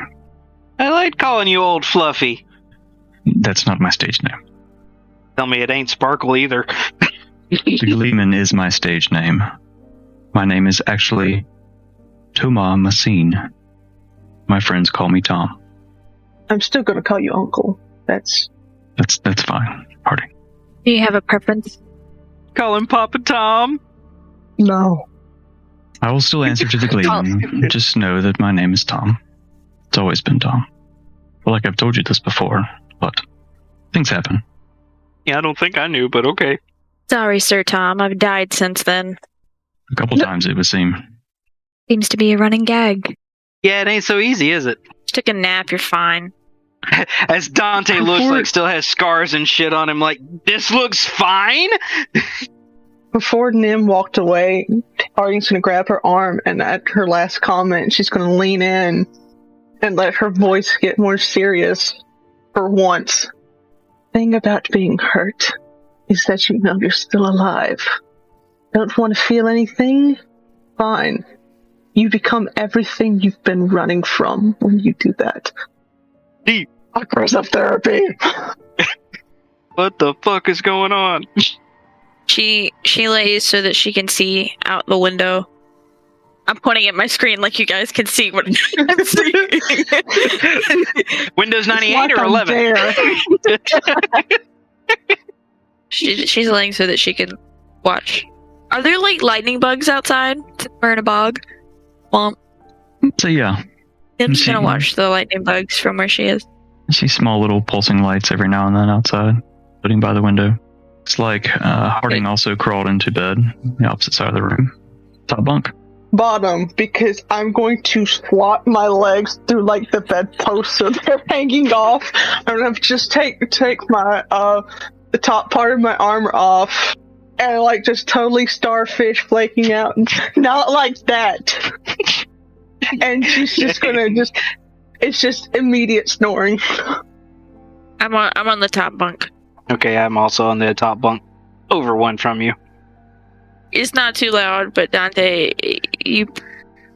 Speaker 4: I like calling you Old Fluffy.
Speaker 5: That's not my stage name.
Speaker 4: Tell me it ain't Sparkle either.
Speaker 5: The Gleeman is my stage name. My name is actually Thomas Massine. My friends call me Tom.
Speaker 3: I'm still gonna call you Uncle. That's
Speaker 5: fine, Harding.
Speaker 2: Do you have a preference?
Speaker 4: Call him Papa Tom.
Speaker 3: No.
Speaker 5: I will still answer to the Gleeman. Just know that my name is Tom. It's always been Tom. Well, like I've told you this before, but things happen.
Speaker 4: Yeah, I don't think I knew, but okay.
Speaker 2: Sorry, Sir Tom. I've died since then.
Speaker 5: A couple times, it would seem.
Speaker 2: Seems to be a running gag.
Speaker 4: Yeah, it ain't so easy, is it?
Speaker 2: Just took a nap, you're fine.
Speaker 4: As Dante looks like still has scars and shit on him, like, this looks fine?
Speaker 3: Before Nim walked away, Harding's gonna grab her arm, and at her last comment, she's gonna lean in and let her voice get more serious for once. The thing about being hurt is that you know you're still alive. Don't want to feel anything? Fine. You become everything you've been running from when you do that.
Speaker 4: Deep.
Speaker 3: Aggressive therapy.
Speaker 4: What the fuck is going on?
Speaker 2: She lays so that she can see out the window. I'm pointing at my screen like you guys can see what I'm seeing.
Speaker 4: Windows 98
Speaker 3: like
Speaker 4: or 11?
Speaker 2: She's laying so that she can watch. Are there like lightning bugs outside? We're in a bog. Well,
Speaker 5: So yeah,
Speaker 2: I'm just gonna watch the lightning bugs from where she is.
Speaker 5: I see small little pulsing lights every now and then outside, floating by the window. It's like Harding also crawled into bed, the opposite side of the room. Top bunk.
Speaker 3: Bottom, because I'm going to slot my legs through like the bedpost so they're hanging off. I'm gonna just take my the top part of my armor off and like just totally starfish flaking out. Not like that. And she's just gonna it's just immediate snoring.
Speaker 2: I'm on the top bunk.
Speaker 4: Okay, I'm also on the top bunk. Over one from you.
Speaker 2: It's not too loud, but Dante,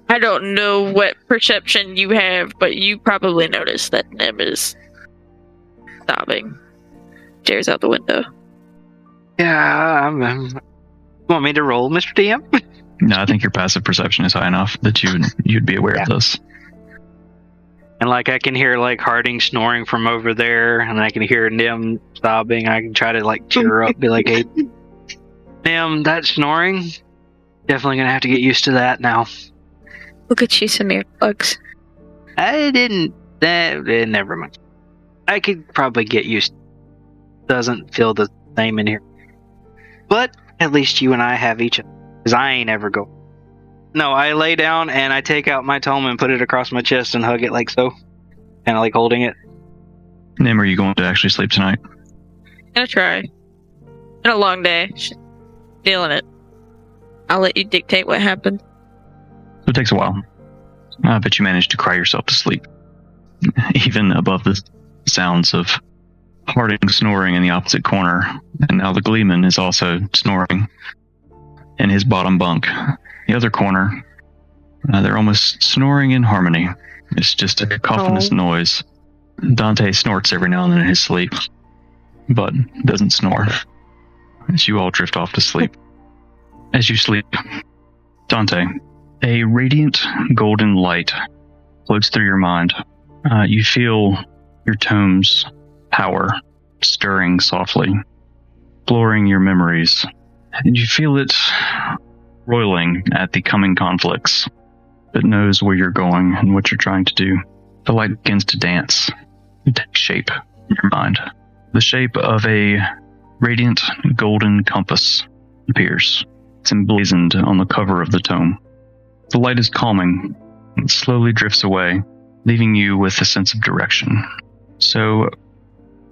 Speaker 2: I don't know what perception you have, but you probably noticed that Nim is sobbing. Stares out the window.
Speaker 4: Yeah, you want me to roll, Mr. DM?
Speaker 5: No, I think your passive perception is high enough that you'd be aware of this.
Speaker 4: And like I can hear like Harding snoring from over there, and I can hear Nim sobbing. I can try to like cheer her up, be like, "Hey, Nim, that snoring, definitely gonna have to get used to that now."
Speaker 2: Look at you, some earplugs.
Speaker 4: I didn't. Never mind. I could probably get used. Doesn't feel the same in here. But at least you and I have each other. Because I ain't ever go. No, I lay down and I take out my tome and put it across my chest and hug it like so. Kind of like holding it.
Speaker 5: Nim, are you going to actually sleep tonight?
Speaker 2: Gonna try. Been a long day. Feeling it. I'll let you dictate what happened.
Speaker 5: So it takes a while. I bet you managed to cry yourself to sleep. Even above the sounds of Harding snoring in the opposite corner. And now the Gleeman is also snoring in his bottom bunk. The other corner, they're almost snoring in harmony. It's just a cacophonous noise. Dante snorts every now and then in his sleep, but doesn't snore. As you all drift off to sleep. As you sleep, Dante, a radiant golden light floats through your mind. You feel your tome's power stirring softly, exploring your memories. And you feel it roiling at the coming conflicts. It knows where you're going and what you're trying to do. The light begins to dance. It takes shape in your mind. The shape of a radiant golden compass appears. It's emblazoned on the cover of the tome. The light is calming. It slowly drifts away, leaving you with a sense of direction. So,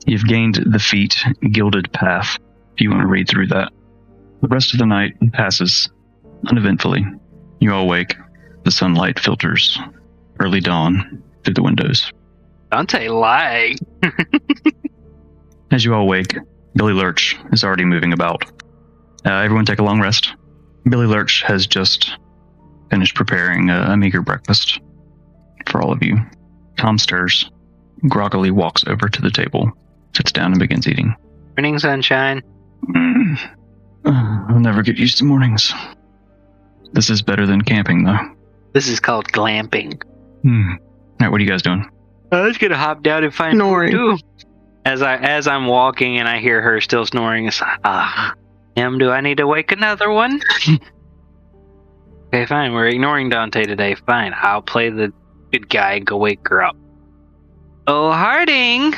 Speaker 5: you've gained the feat Gilded Path, if you want to read through that. The rest of the night passes uneventfully. You all wake. The sunlight filters early dawn through the windows.
Speaker 4: Dante lied.
Speaker 5: As you all wake, Billy Lurch is already moving about. Everyone take a long rest. Billy Lurch has just finished preparing a meager breakfast for all of you. Tom stirs, groggily walks over to the table, sits down and begins eating.
Speaker 4: Morning, sunshine.
Speaker 5: I'll never get used to mornings. This is better than camping, though.
Speaker 4: This is called glamping.
Speaker 5: Alright, what are you guys doing?
Speaker 4: I was gonna hop down and find
Speaker 3: Snoring.
Speaker 4: food, too. As I'm walking and I hear her still snoring, it's like, do I need to wake another one? Okay, fine. We're ignoring Dante today. Fine. I'll play the good guy and go wake her up. Oh, Harding!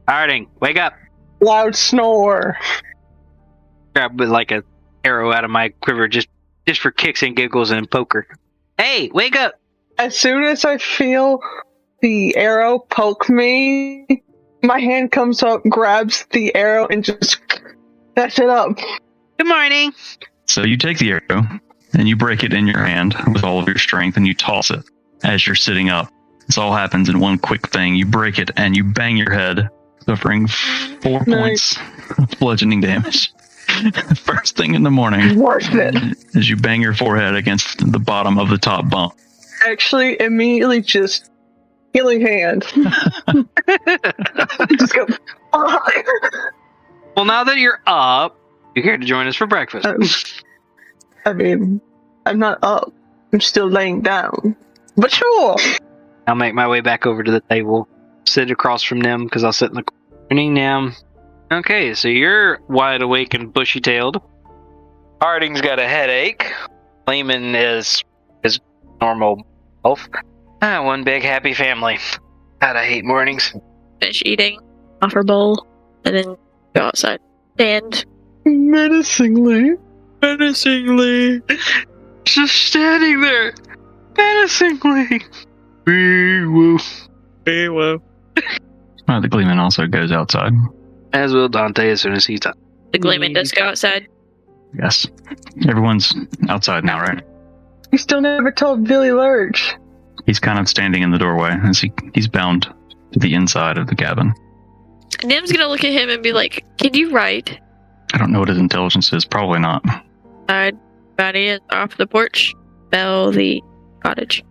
Speaker 4: Harding, wake up!
Speaker 3: Loud snore.
Speaker 4: Grab like a arrow out of my quiver just for kicks and giggles and poker. Hey, wake up!
Speaker 3: As soon as I feel the arrow poke me, my hand comes up, grabs the arrow, and just sets it up.
Speaker 4: Good morning!
Speaker 5: So you take the arrow, and you break it in your hand with all of your strength, and you toss it as you're sitting up. This all happens in one quick thing. You break it, and you bang your head, suffering 4 points of bludgeoning damage. First thing in the morning,
Speaker 3: Worth it.
Speaker 5: as you bang your forehead against the bottom of the top bunk.
Speaker 3: Actually, immediately just healing hand. Just go.
Speaker 4: Well, now that you're up, you're here to join us for breakfast.
Speaker 3: I mean, I'm not up. I'm still laying down. But sure.
Speaker 4: I'll make my way back over to the table, sit across from them because I'll sit in the corner. Nim. Okay, so you're wide awake and bushy-tailed. Harding's got a headache. Lehman is his normal health. One big happy family. God, I hate mornings.
Speaker 2: Finish eating off her bowl, and then go outside. And
Speaker 3: Menacingly.
Speaker 4: Just standing there. Menacingly. Woo.
Speaker 5: The Gleeman also goes outside.
Speaker 4: As will Dante as soon as he's done.
Speaker 2: the Gleeman does go outside.
Speaker 5: Yes. Everyone's outside now, right?
Speaker 3: You still never told Billy Lurch.
Speaker 5: He's kind of standing in the doorway as he's bound to the inside of the cabin.
Speaker 2: Nim's gonna look at him and be like, "Can you write?"
Speaker 5: I don't know what his intelligence is. Probably not.
Speaker 2: Body is off the porch. Bell the cottage.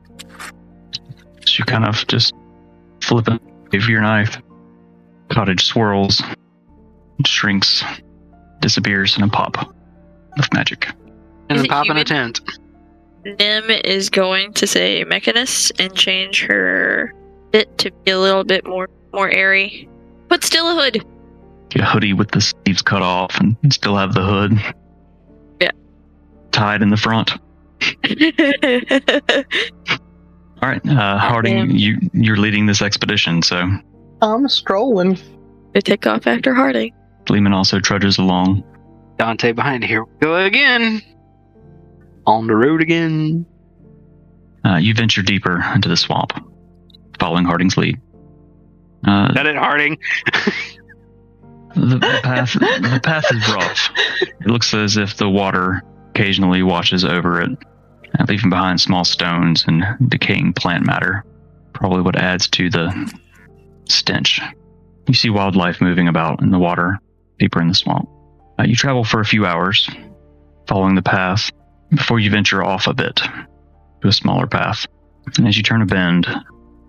Speaker 5: So you kind of just flip it with your knife. Cottage swirls, shrinks, disappears in a pop of magic.
Speaker 4: And
Speaker 2: Is
Speaker 4: then
Speaker 2: it
Speaker 4: pop in a
Speaker 2: human?
Speaker 4: tent.
Speaker 2: Nim is going to say mechanist and change her bit to be a little bit more airy. But still a hood.
Speaker 5: Get a hoodie with the sleeves cut off and still have the hood.
Speaker 2: Yeah.
Speaker 5: Tied in the front. All right, Harding, you're leading this expedition, so
Speaker 3: I'm strolling.
Speaker 2: To take off after Harding.
Speaker 5: Gleeman also trudges along.
Speaker 4: Dante behind. Here we go again. On the road again.
Speaker 5: You venture deeper into the swamp, following Harding's lead.
Speaker 4: Got it, Harding.
Speaker 5: The path is rough. It looks as if the water occasionally washes over it, leaving behind small stones and decaying plant matter, probably what adds to the stench. You see wildlife moving about in the water deeper in the swamp. You travel for a few hours, following the path, before you venture off a bit to a smaller path. And as you turn a bend,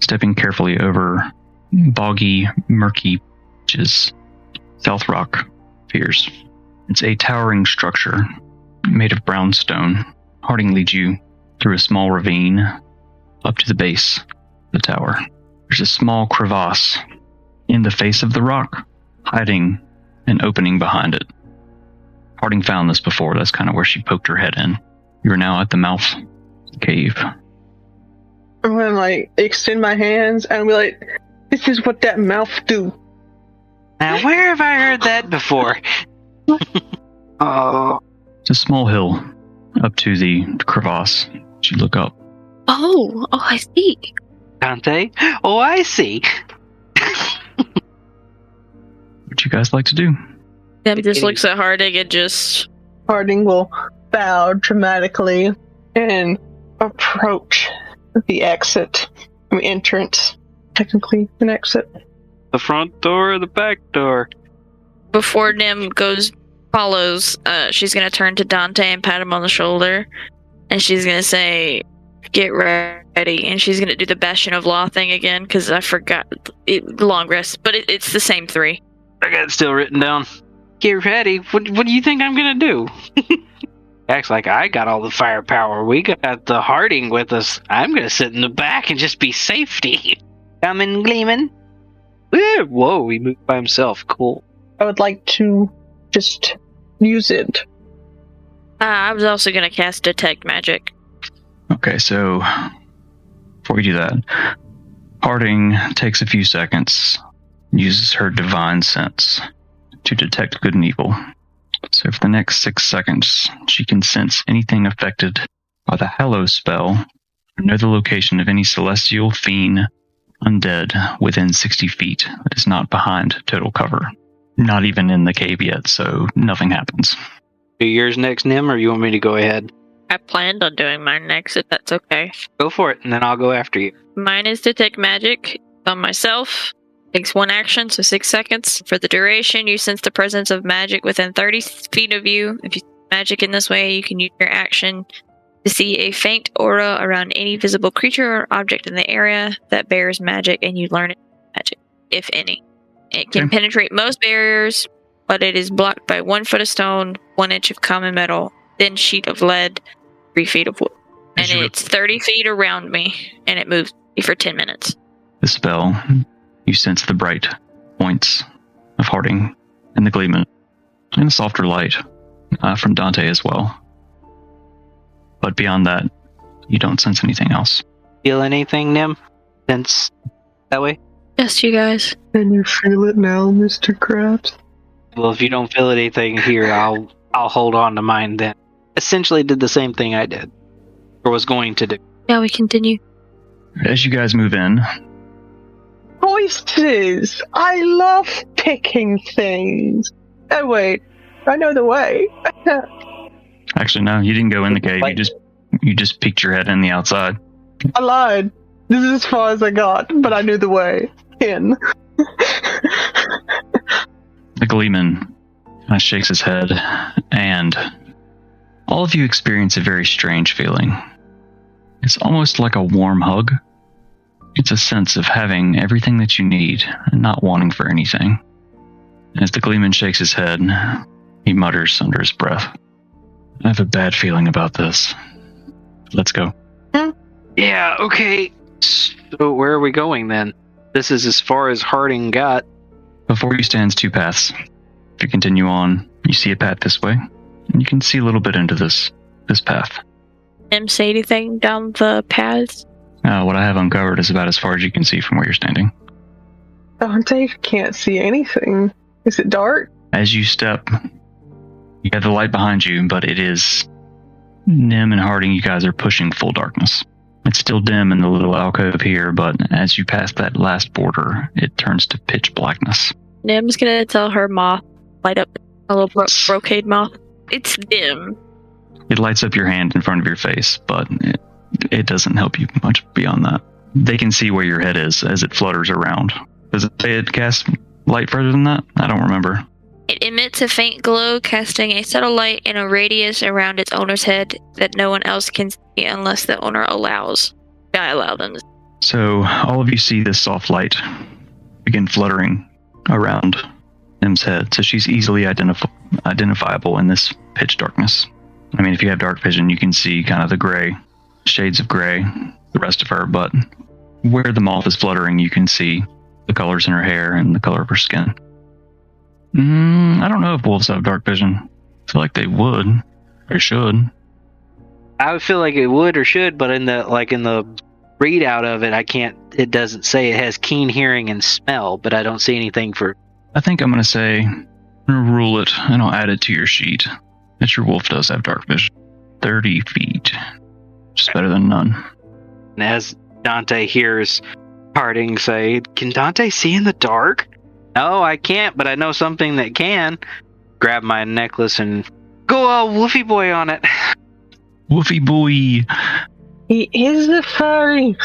Speaker 5: stepping carefully over boggy, murky beaches, South Rock appears. It's a towering structure made of brown stone. Harding leads you through a small ravine up to the base of the tower. There's a small crevasse in the face of the rock, hiding an opening behind it. Harding found this before. That's kind of where she poked her head in. You're now at the mouth cave.
Speaker 3: I'm gonna extend my hands and be like, this is what that mouth do.
Speaker 4: Now, where have I heard that before? Oh.
Speaker 5: It's a small hill up to the crevasse. You look up.
Speaker 2: Oh, I see.
Speaker 4: Dante? Oh, I see.
Speaker 5: What you guys like to do?
Speaker 2: Deb just looks at Harding and just...
Speaker 3: Harding will bow dramatically and approach the exit. Entrance. Technically, an exit.
Speaker 4: The front door or the back door?
Speaker 2: Before Nim follows, she's gonna turn to Dante and pat him on the shoulder. And she's gonna say, get ready. And she's gonna do the Bastion of Law thing again, because I forgot. Long rest, but it's the same three.
Speaker 4: I got it still written down. Get ready? What do you think I'm gonna do? Acts like I got all the firepower. We got the Harding with us. I'm gonna sit in the back and just be safety. Coming, Gleeman. Whoa, he moved by himself. Cool.
Speaker 3: I would like to just use it.
Speaker 2: I was also gonna cast Detect Magic.
Speaker 5: Okay, so before we do that, Harding takes a few seconds, uses her divine sense to detect good and evil. So for the next 6 seconds, she can sense anything affected by the Hallow spell or know the location of any celestial, fiend, undead within 60 feet that is not behind total cover. Not even in the cave yet, so nothing happens.
Speaker 4: Do yours next, Nim, or you want me to go ahead?
Speaker 2: I planned on doing mine next, if that's okay.
Speaker 4: Go for it, and then I'll go after you.
Speaker 2: Mine is Detect Magic on myself. Takes 1 action, so 6 seconds. For the duration, you sense the presence of magic within 30 feet of you. If you see magic in this way, you can use your action to see a faint aura around any visible creature or object in the area that bears magic, and you learn it magic, if any. It can penetrate most barriers, but it is blocked by 1 foot of stone, 1 inch of common metal, thin sheet of lead, 3 feet of wood. And it's 30 feet around me, and it moves me for 10 minutes.
Speaker 5: The spell, you sense the bright points of Harding and the Gleeman, and a softer light from Dante as well. But beyond that, you don't sense anything else.
Speaker 4: Feel anything, Nim? Sense that way?
Speaker 2: Yes, you guys.
Speaker 3: Can you feel it now, Mr. Krabs?
Speaker 4: Well, if you don't feel anything here, I'll hold on to mine then. Essentially did the same thing I did, or was going to do.
Speaker 2: Now we continue.
Speaker 5: As you guys move in,
Speaker 3: Voices! I love picking things. Oh wait, I know the way.
Speaker 5: actually no, you didn't go in the cave. You just peeked your head in the outside.
Speaker 3: I lied. This is as far as I got, but I knew the way in.
Speaker 5: The Gleeman kind of shakes his head, and all of you experience a very strange feeling. It's almost like a warm hug. It's a sense of having everything that you need and not wanting for anything. As the Gleeman shakes his head, he mutters under his breath, I have a bad feeling about this. Let's go.
Speaker 4: Yeah, okay. So where are we going then? This is as far as Harding got.
Speaker 5: Before you stands 2 paths. If you continue on, you see a path this way, and you can see a little bit into this path.
Speaker 2: Say anything down the paths?
Speaker 5: What I have uncovered is about as far as you can see from where you're standing.
Speaker 3: Dante can't see anything. Is it dark?
Speaker 5: As you step, you have the light behind you, but it is Nim and Harding. You guys are pushing full darkness. It's still dim in the little alcove here, but as you pass that last border, it turns to pitch blackness.
Speaker 2: Nim's gonna tell her moth, light up a little brocade moth. It's dim.
Speaker 5: It lights up your hand in front of your face, but it doesn't help you much beyond that. They can see where your head is as it flutters around. Does it say it casts light further than that? I don't remember.
Speaker 2: It emits a faint glow, casting a subtle light in a radius around its owner's head that no one else can see unless the owner allows. I allow them.
Speaker 5: So all of you see this soft light begin fluttering around Nim's head, so she's easily identifiable in this pitch darkness. I mean, if you have dark vision, you can see kind of the gray, shades of gray, the rest of her, but where the moth is fluttering, you can see the colors in her hair and the color of her skin. I don't know if wolves have dark vision. I feel like they would, or should.
Speaker 4: I would feel like it would or should, but in the readout of it, I can't. It doesn't say it has keen hearing and smell, but I don't see anything for.
Speaker 5: I think I'm gonna rule it, and I'll add it to your sheet. That your wolf does have dark vision. 30 feet. Just better than none.
Speaker 4: And as Dante hears Harding say, "Can Dante see in the dark?" No, I can't, but I know something that can. Grab my necklace and go all woofy boy on it.
Speaker 5: Woofy boy.
Speaker 3: He is a furry.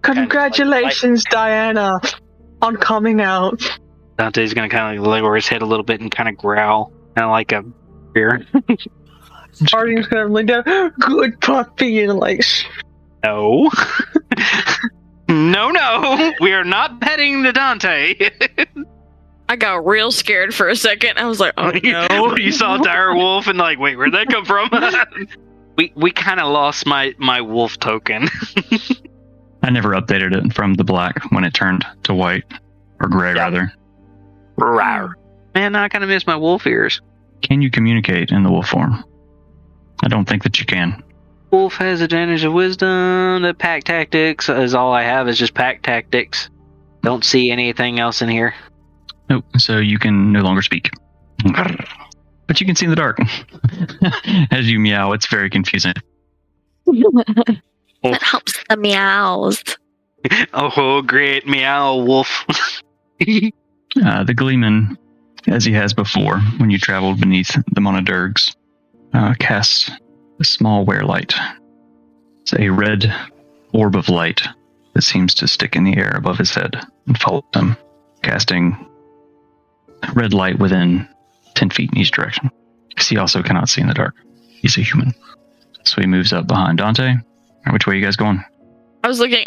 Speaker 3: Congratulations, Diana, on coming out.
Speaker 4: Dante's gonna kind of lower his head a little bit and kind of growl, kind of like a bear.
Speaker 3: Harding's gonna lean down. Good puppy, and like.
Speaker 4: No. No, we are not petting the Dante.
Speaker 2: I got real scared for a second. I was like, oh no.
Speaker 4: You saw a dire wolf and like, wait, where'd that come from? we kind of lost my wolf token.
Speaker 5: I never updated it from the black when it turned to white, or gray rather.
Speaker 4: Rawr. Man, I kind of miss my wolf ears.
Speaker 5: Can you communicate in the wolf form? I don't think that you can.
Speaker 4: Wolf has advantage of wisdom. The pack tactics is all I have is just pack tactics. Don't see anything else in here.
Speaker 5: Nope. So you can no longer speak. But you can see in the dark. As you meow, it's very confusing.
Speaker 2: That helps the meows.
Speaker 4: Oh, great meow, wolf.
Speaker 5: The Gleeman, as he has before, when you traveled beneath the Monodurgs, casts a small wear-light. It's a red orb of light that seems to stick in the air above his head and follows him, casting red light within 10 feet in each direction. Because he also cannot see in the dark. He's a human. So he moves up behind Dante. Which way are you guys going?
Speaker 2: I was looking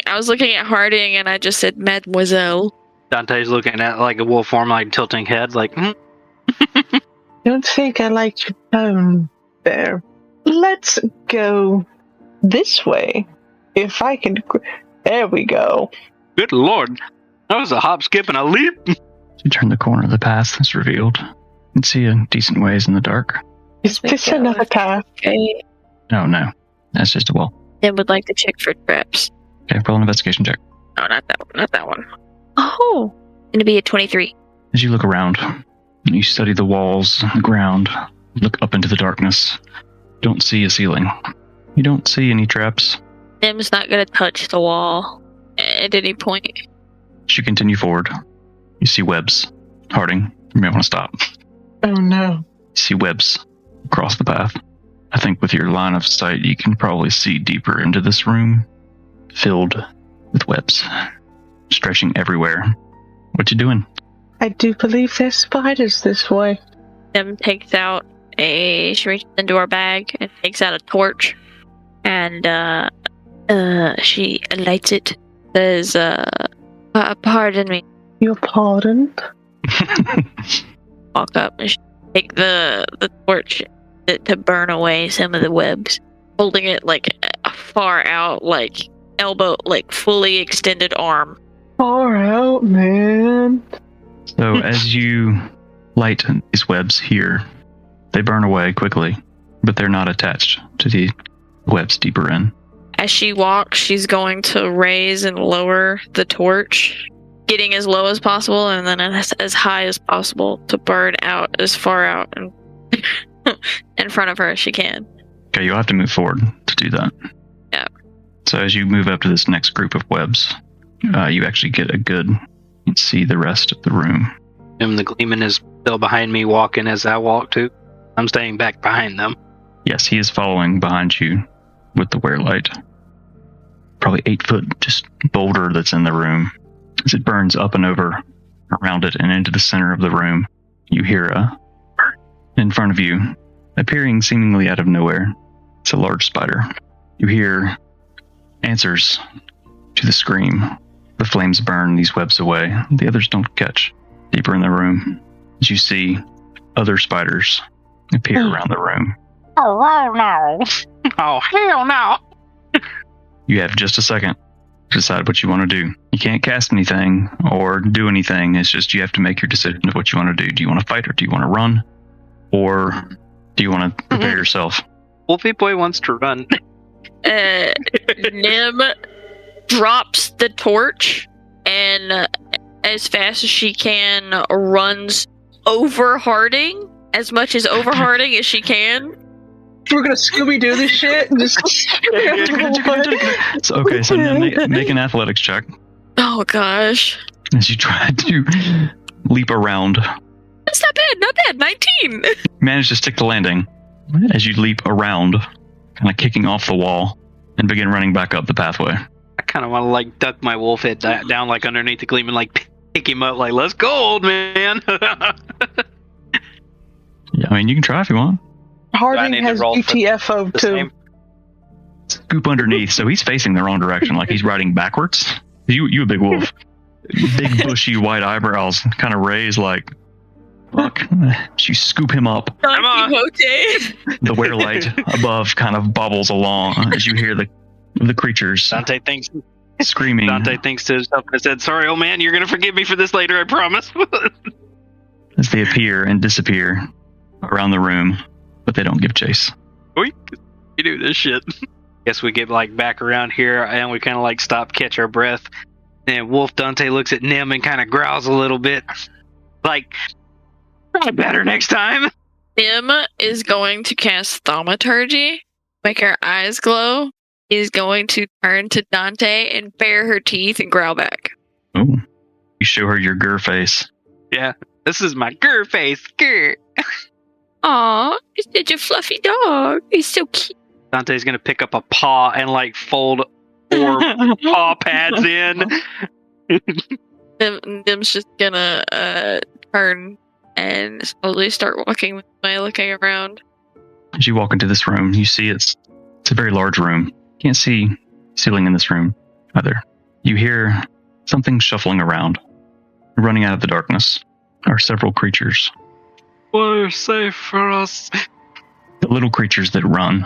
Speaker 2: at Harding and I just said, Mademoiselle.
Speaker 4: Dante's looking at like a wolf form, like tilting head, like,
Speaker 3: Don't think I like your tone there. Let's go this way. If I can... There we go.
Speaker 4: Good lord. That was a hop, skip, and a leap.
Speaker 5: You turn the corner of the path that's revealed. You can see a decent ways in the dark.
Speaker 3: Is this another path?
Speaker 2: Okay.
Speaker 5: Oh, no. That's just a wall.
Speaker 2: Then would like to check for traps.
Speaker 5: Okay, roll an investigation check.
Speaker 2: No, not that one. Oh! Gonna be a 23.
Speaker 5: As you look around, you study the walls, the ground, look up into the darkness. Don't see a ceiling. You don't see any traps.
Speaker 2: Nim's not gonna touch the wall at any point.
Speaker 5: As you continue forward, you see webs. Harding, you may want to stop.
Speaker 3: Oh no.
Speaker 5: You see webs across the path. I think with your line of sight, you can probably see deeper into this room, filled with webs, stretching everywhere. What you doing?
Speaker 3: I do believe there's spiders this way.
Speaker 2: Nim takes out she reaches into her bag and takes out a torch, and she lights it. Says, "Pardon me."
Speaker 3: Your pardon?
Speaker 2: Walk up and she take the torch to burn away some of the webs, holding it like far out, like elbow, like fully extended arm.
Speaker 3: Far out, man.
Speaker 5: So as you light these webs here, they burn away quickly, but they're not attached to the webs deeper in.
Speaker 2: as she walks, she's going to raise and lower the torch, getting as low as possible and then as high as possible to burn out as far out and in front of her as she can.
Speaker 5: Okay, you'll have to move forward to do that.
Speaker 2: Yeah.
Speaker 5: So as you move up to this next group of webs, you actually get a good see the rest of the room.
Speaker 4: And the Gleeman is still behind me, walking as I walk too. I'm staying back behind them.
Speaker 5: Yes, he is following behind you with the wear-light. Probably 8 foot just boulder that's in the room. As it burns up and over around it and into the center of the room, you hear a in front of you, appearing seemingly out of nowhere. It's a large spider. You hear answers to the scream. The flames burn these webs away. The others don't catch. Deeper in the room, as you see other spiders appear around the room.
Speaker 4: Oh no! Oh hell no!
Speaker 5: You have just a second to decide what you want to do. You can't cast anything or do anything. It's just you have to make your decision of what you want to do. Do you want to fight or do you want to run? Or do you want to prepare yourself?
Speaker 4: Wolfie Boy wants to run.
Speaker 2: Nim drops the torch and as fast as she can runs over Harding, as much as over Harding as she can.
Speaker 3: We're gonna Scooby-Doo this shit and just...
Speaker 5: So Nim, make an athletics check
Speaker 2: Oh gosh.
Speaker 5: as you try to leap around.
Speaker 2: That's not bad, 19!
Speaker 5: Manage to stick the landing as you leap around, kind of kicking off the wall, and begin running back up the pathway.
Speaker 4: I kind of want to like duck my wolf head down like underneath the Gleeman, like pick him up, like let's go, old man.
Speaker 5: Yeah, I mean, you can try if you want.
Speaker 3: Harding has GTFO too.
Speaker 5: Scoop underneath, so he's facing the wrong direction, like he's riding backwards. You a big wolf. Big bushy white eyebrows kind of raised like, fuck. You scoop him up.
Speaker 2: Come on.
Speaker 5: The wear-light above kind of bobbles along as you hear the creatures
Speaker 4: Dante thinks
Speaker 5: screaming.
Speaker 4: Dante thinks to himself, I said, sorry, old man, you're going to forgive me for this later, I promise.
Speaker 5: As they appear and disappear around the room, but they don't give chase.
Speaker 4: We do this shit. Guess we get like back around here and we kind of like stop, catch our breath. And Wolf Dante looks at Nim and kind of growls a little bit. Like, try better next time.
Speaker 2: Nim is going to cast Thaumaturgy, make her eyes glow. Is going to turn to Dante and bare her teeth and growl back.
Speaker 5: Oh, you show her your gur face.
Speaker 4: Yeah, this is my gur face. Gur.
Speaker 2: Aw, it's such a fluffy dog. He's so cute.
Speaker 4: Dante's gonna pick up a paw and like fold 4 paw pads in.
Speaker 2: Nim's just gonna turn and slowly start walking with my looking around.
Speaker 5: As you walk into this room, you see it's a very large room. You can't see ceiling in this room either. You hear something shuffling around. Running out of the darkness are several creatures.
Speaker 4: We're safe for us.
Speaker 5: The little creatures that run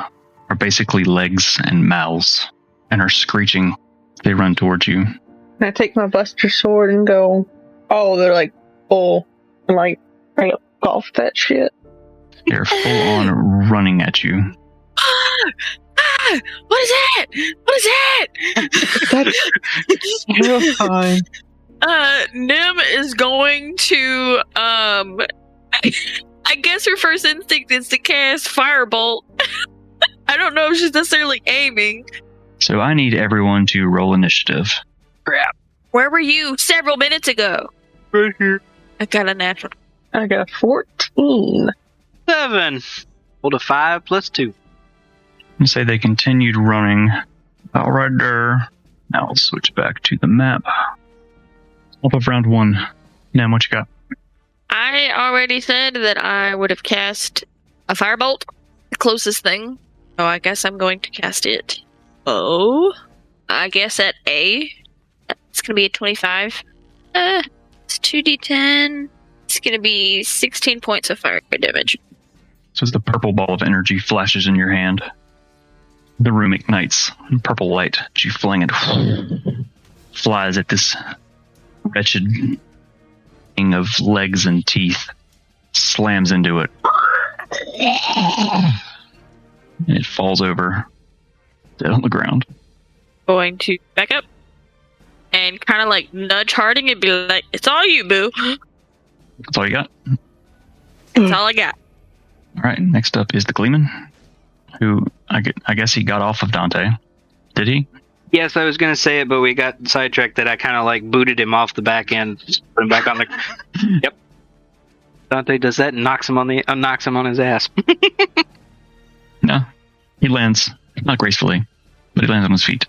Speaker 5: are basically legs and mouths and are screeching. They run towards you.
Speaker 3: And I take my Buster Sword and go, oh, they're like full, and like right up golf that shit.
Speaker 5: They're full on running at you.
Speaker 2: What is that? What is that?
Speaker 3: That's terrifying.
Speaker 2: Nim is going to, I guess her first instinct is to cast Firebolt. I don't know if she's necessarily aiming.
Speaker 5: So I need everyone to roll initiative.
Speaker 4: Crap.
Speaker 2: Where were you several minutes ago?
Speaker 4: Right here.
Speaker 2: I got a natural.
Speaker 3: I got 14.
Speaker 4: 7. Hold a 5 plus 2.
Speaker 5: And say they continued running. All right there. Now I'll switch back to the map. Up of round 1. Now what you got?
Speaker 2: I already said that I would have cast a Firebolt, the closest thing. So I guess I'm going to cast it. Oh, I guess at A. It's going to be a 25. It's 2d10. It's going to be 16 points of fire damage.
Speaker 5: So as the purple ball of energy flashes in your hand, the room ignites. Purple light as you fling it flies at this wretched thing of legs and teeth, slams into it, and it falls over dead on the ground.
Speaker 2: going to back up and kind of like nudge Harding and be like, "It's all you, boo.
Speaker 5: That's all you got?
Speaker 2: That's all I got."
Speaker 5: All right, next up is the Gleeman, who I guess he got off of Dante. Did he?
Speaker 4: Yes, I was going to say it, but we got sidetracked that I kind of like booted him off the back end, just put him back on the... Yep. Dante does that and knocks him on his ass.
Speaker 5: No. He lands, not gracefully, but he lands on his feet.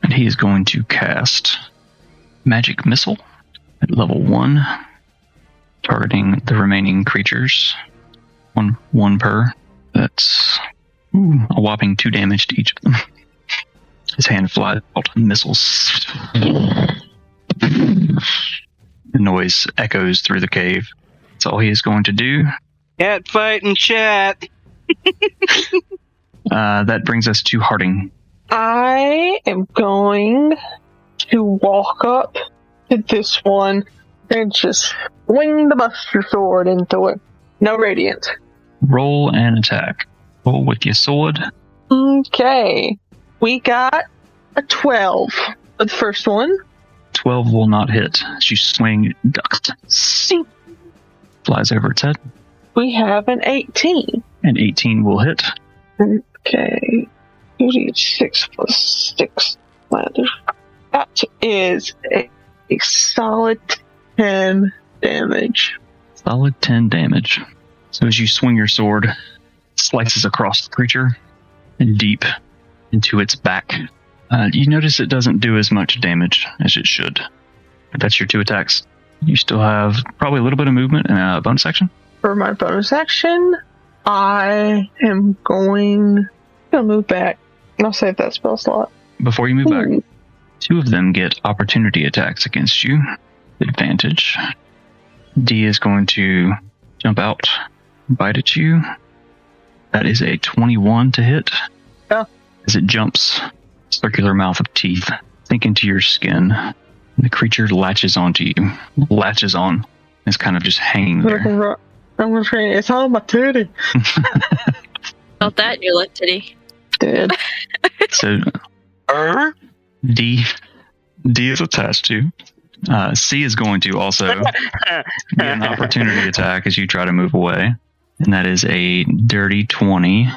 Speaker 5: And he is going to cast Magic Missile at level 1, targeting the remaining creatures. One per. That's a whopping 2 damage to each of them. His hand flies out, missiles. The noise echoes through the cave. That's all he is going to do.
Speaker 4: Cat fight and chat.
Speaker 5: That brings us to Harding.
Speaker 3: I am going to walk up to this one and just swing the Buster Sword into it. No radiant.
Speaker 5: Roll and attack. Roll with your sword.
Speaker 3: Okay. We got a 12 for the first one.
Speaker 5: 12 will not hit. As you swing, ducks. Sing. Flies over its head.
Speaker 3: We have an 18.
Speaker 5: And 18 will hit.
Speaker 3: Okay. 6 plus 6. That is a solid 10 damage.
Speaker 5: Solid 10 damage. So as you swing your sword, it slices across the creature and deep into its back. You notice it doesn't do as much damage as it should. But that's your 2 attacks. You still have probably a little bit of movement and a bonus action.
Speaker 3: For my bonus action, I am going to move back. And I'll save that spell slot.
Speaker 5: Before you move back, 2 of them get opportunity attacks against you. Advantage. D is going to jump out, bite at you. That is a 21 to hit.
Speaker 3: Yeah.
Speaker 5: As it jumps, circular mouth of teeth sink into your skin. The creature latches onto you. Latches on. It's kind of just hanging there.
Speaker 3: I'm afraid it's on my titty.
Speaker 2: Felt that in your left titty.
Speaker 3: Dead.
Speaker 5: So, D is attached to. C is going to also get an opportunity attack as you try to move away. And that is a dirty 20.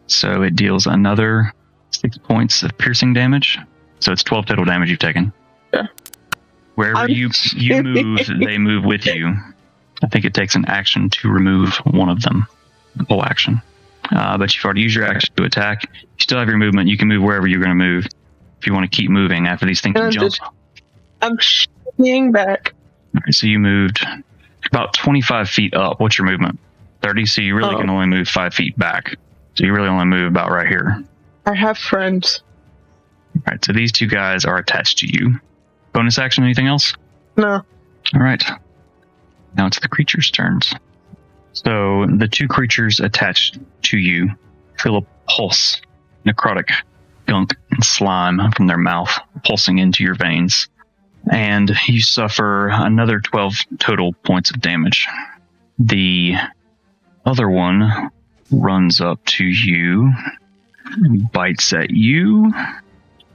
Speaker 5: So it deals another 6 points of piercing damage. So it's 12 total damage you've taken.
Speaker 3: Yeah.
Speaker 5: Wherever you move, they move with you. I think it takes an action to remove one of them. A full action. But you've already used your action to attack. You still have your movement. You can move wherever you're going to move. If you want to keep moving after these things jump.
Speaker 3: I'm shooting back.
Speaker 5: All right, so you moved about 25 feet up. What's your movement? 30, so you really can only move 5 feet back. So you really only move about right here.
Speaker 3: I have friends.
Speaker 5: All right, so these 2 guys are attached to you. Bonus action, anything else?
Speaker 3: No.
Speaker 5: All right. Now it's the creature's turns. So the 2 creatures attached to you feel a pulse, necrotic gunk and slime from their mouth pulsing into your veins. And you suffer another 12 total points of damage. The other one runs up to you and bites at you.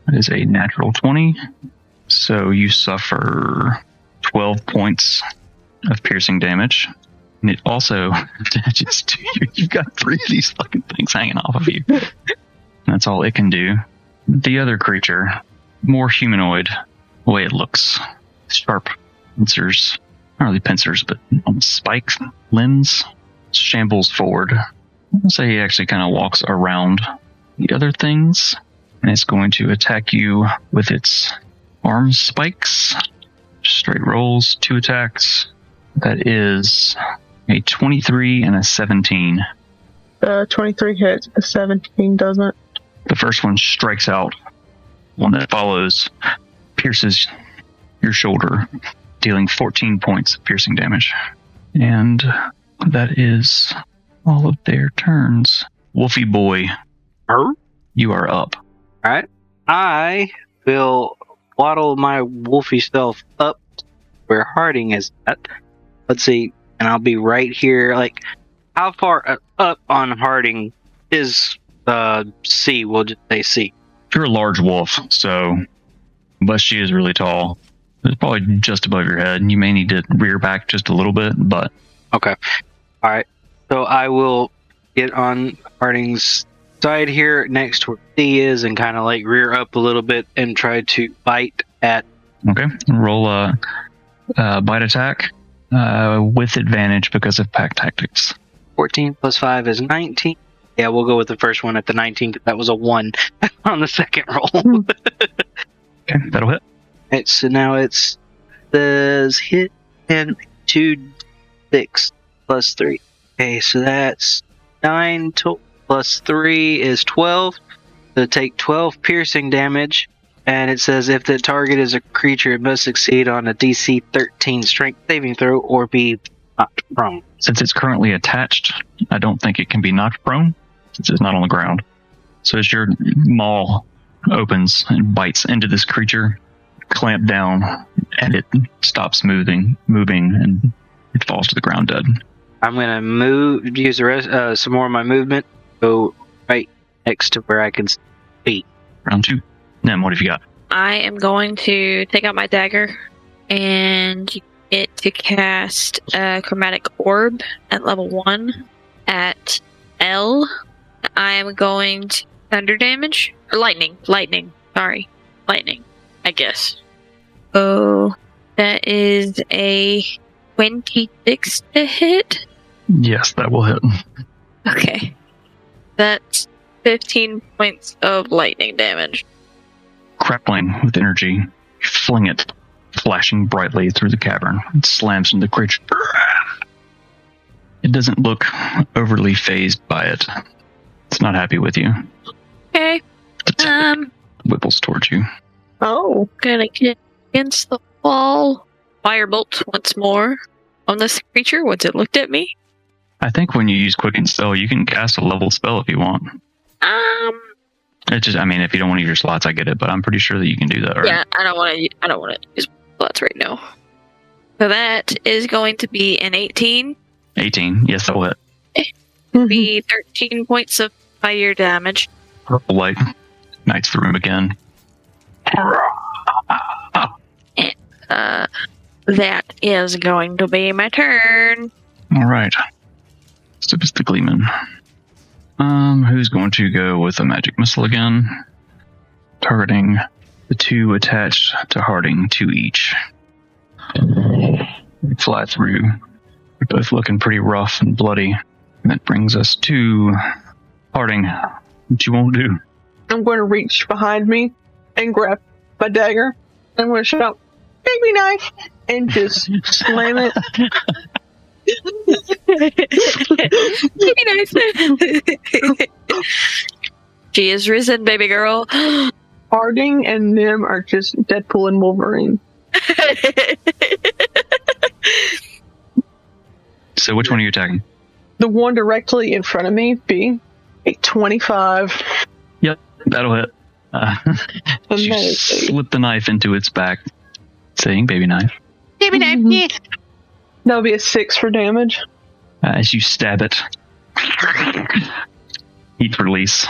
Speaker 5: That is a natural 20. So you suffer 12 points of piercing damage. And it also attaches to you. You've got 3 of these fucking things hanging off of you. That's all it can do. The other creature, more humanoid, the way it looks. Sharp pincers. Not really pincers, but almost spikes, limbs. Shambles forward. I'll say he actually kind of walks around the other things. And it's going to attack you with its arm spikes. Straight rolls, 2 attacks. That is a 23 and a 17.
Speaker 3: 23 hits, a 17 doesn't.
Speaker 5: The first one strikes out. One that follows pierces your shoulder, dealing 14 points of piercing damage. And that is all of their turns. Wolfie boy, you are up.
Speaker 4: All right. I will waddle my wolfy self up where Harding is at. Let's see. And I'll be right here. Like, how far up on Harding is C? We'll just say C.
Speaker 5: You're a large wolf, so unless she is really tall, it's probably just above your head. You may need to rear back just a little bit, but
Speaker 4: Okay. All right. So I will get on Harding's side here next to where D is and kind of like rear up a little bit and try to bite at.
Speaker 5: okay. Roll a bite attack with advantage because of pack tactics.
Speaker 4: 14 plus 5 is 19. Yeah, we'll go with the first one at the 19 because that was a 1 on the second roll.
Speaker 5: Okay, that'll hit.
Speaker 4: Right, so now it's says hit and 2d6 plus 3. Okay, so that's 9 plus 3 is 12. So take 12 piercing damage. And it says if the target is a creature, it must succeed on a DC 13 strength saving throw or be knocked prone.
Speaker 5: Since it's currently attached, I don't think it can be knocked prone, since it's not on the ground. So as your maw opens and bites into this creature, clamp down, and it stops moving, and it falls to the ground dead.
Speaker 4: I'm gonna use the rest, some more of my movement, go right next to where I can see.
Speaker 5: Round 2. Nem, what have you got?
Speaker 2: I am going to take out my dagger and use it to cast a chromatic orb at level 1 at L. I am going to thunder damage or lightning, I guess. Oh, that is a 26 to hit.
Speaker 5: Yes, that will hit.
Speaker 2: Okay, that's 15 points of lightning damage.
Speaker 5: Crackling with energy, you fling it, flashing brightly through the cavern. It slams into the creature. It doesn't look overly phased by it. It's not happy with you.
Speaker 2: Okay.
Speaker 5: Whipples towards you.
Speaker 3: Oh.
Speaker 2: Gonna get against the wall. Firebolt once more on this creature once it looked at me.
Speaker 5: I think when you use Quicken Spell, you can cast a level spell if you want. It's just, I mean, if you don't want to use your slots, I get it, but I'm pretty sure that you can do that, right?
Speaker 2: Yeah, I don't want to use slots right now. So that is going to be an 18.
Speaker 5: 18, yes, that will hit.
Speaker 2: Be 13 points of fire damage.
Speaker 5: Purple light ignites the room again.
Speaker 2: That is going to be my turn.
Speaker 5: All right. So it's the Gleeman. Who's going to go with a magic missile again? Targeting the 2 attached to Harding, 2 each. They fly through. They're both looking pretty rough and bloody. And that brings us to Harding. What you won't do?
Speaker 3: I'm going to reach behind me and grab my dagger. I'm going to shout, "Baby knife!" and just slam it.
Speaker 2: Baby knife. She is risen, baby girl.
Speaker 3: Harding and Nim are just Deadpool and Wolverine.
Speaker 5: So which one are you attacking?
Speaker 3: The one directly in front of me being a 25.
Speaker 5: Yep, that'll hit. You
Speaker 3: Amazing.
Speaker 5: slip the knife into its back, saying baby knife.
Speaker 2: Baby knife, yeah.
Speaker 3: That'll be a 6 for damage.
Speaker 5: As you stab it, heat release,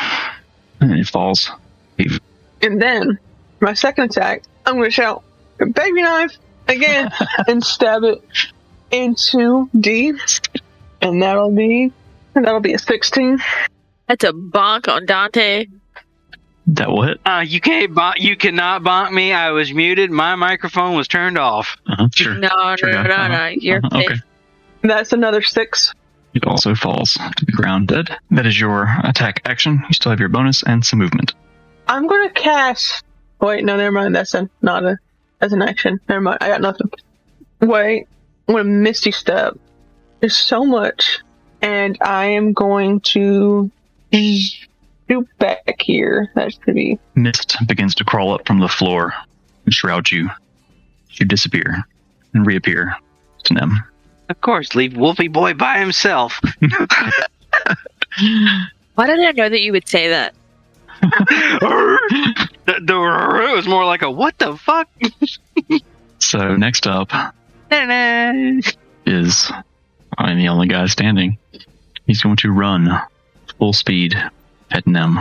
Speaker 5: and it falls.
Speaker 3: And then, my second attack, I'm going to shout, "Baby knife!" again, and stab it into D. And that'll be a 16.
Speaker 2: That's a bonk on Dante.
Speaker 5: That will hit.
Speaker 4: You cannot bonk me. I was muted. My microphone was turned off.
Speaker 5: Sure.
Speaker 2: No. You're
Speaker 5: okay.
Speaker 3: That's another 6.
Speaker 5: It also falls to the ground dead. That is your attack action. You still have your bonus and some movement.
Speaker 3: I'm going to cast... Wait, no, never mind. That's an action. Never mind. I got nothing. Wait. I'm going to Misty Step. There's so much. And I am going to shoot back here. That's going to be...
Speaker 5: Mist begins to crawl up from the floor and shroud you. You disappear and reappear to Nem.
Speaker 4: Of course, leave Wolfie Boy by himself.
Speaker 2: Why did I know that you would say that?
Speaker 4: It was more like a what the fuck?
Speaker 5: So next up is I'm the only guy standing. He's going to run full speed at Nem.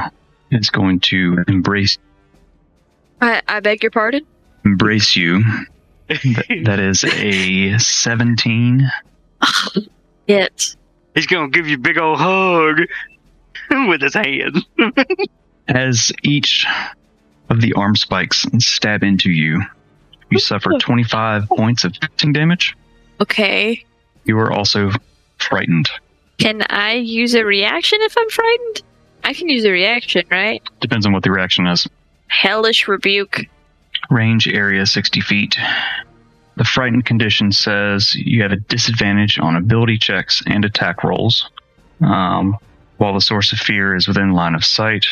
Speaker 5: He's going to embrace
Speaker 2: I beg your pardon?
Speaker 5: Embrace you. That is a 17.
Speaker 2: It.
Speaker 4: He's gonna give you a big old hug with his hand.
Speaker 5: As each of the arm spikes stab into you, you suffer 25 points of piercing damage.
Speaker 2: Okay.
Speaker 5: You are also frightened.
Speaker 2: Can I use a reaction if I'm frightened? I can use a reaction, right?
Speaker 5: Depends on what the reaction is.
Speaker 2: Hellish Rebuke.
Speaker 5: Range area 60 feet. The frightened condition says you have a disadvantage on ability checks and attack rolls. While the source of fear is within line of sight,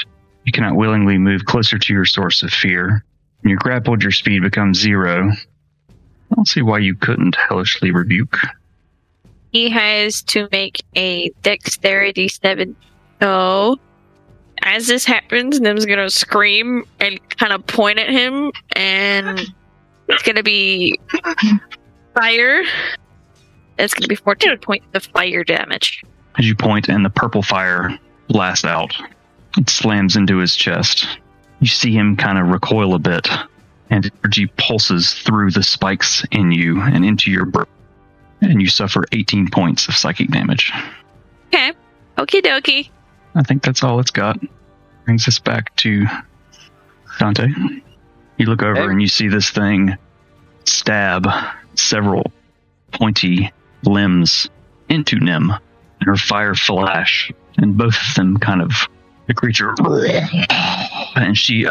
Speaker 5: you cannot willingly move closer to your source of fear. When you're grappled, your speed becomes 0. I don't see why you couldn't hellishly rebuke.
Speaker 2: He has to make a dexterity 7. So, as this happens, Nim's gonna scream and kind of point at him, and it's gonna be fire. It's gonna be 14 points of fire damage.
Speaker 5: As you point and the purple fire blasts out, it slams into his chest. You see him kind of recoil a bit, and energy pulses through the spikes in you and into your brain, and you suffer 18 points of psychic damage.
Speaker 2: Okay. Okie dokie.
Speaker 5: I think that's all it's got. Brings us back to Dante. You look over and you see this thing stab several pointy limbs into Nim, and her fire flash, and both of them kind of, the creature, and she,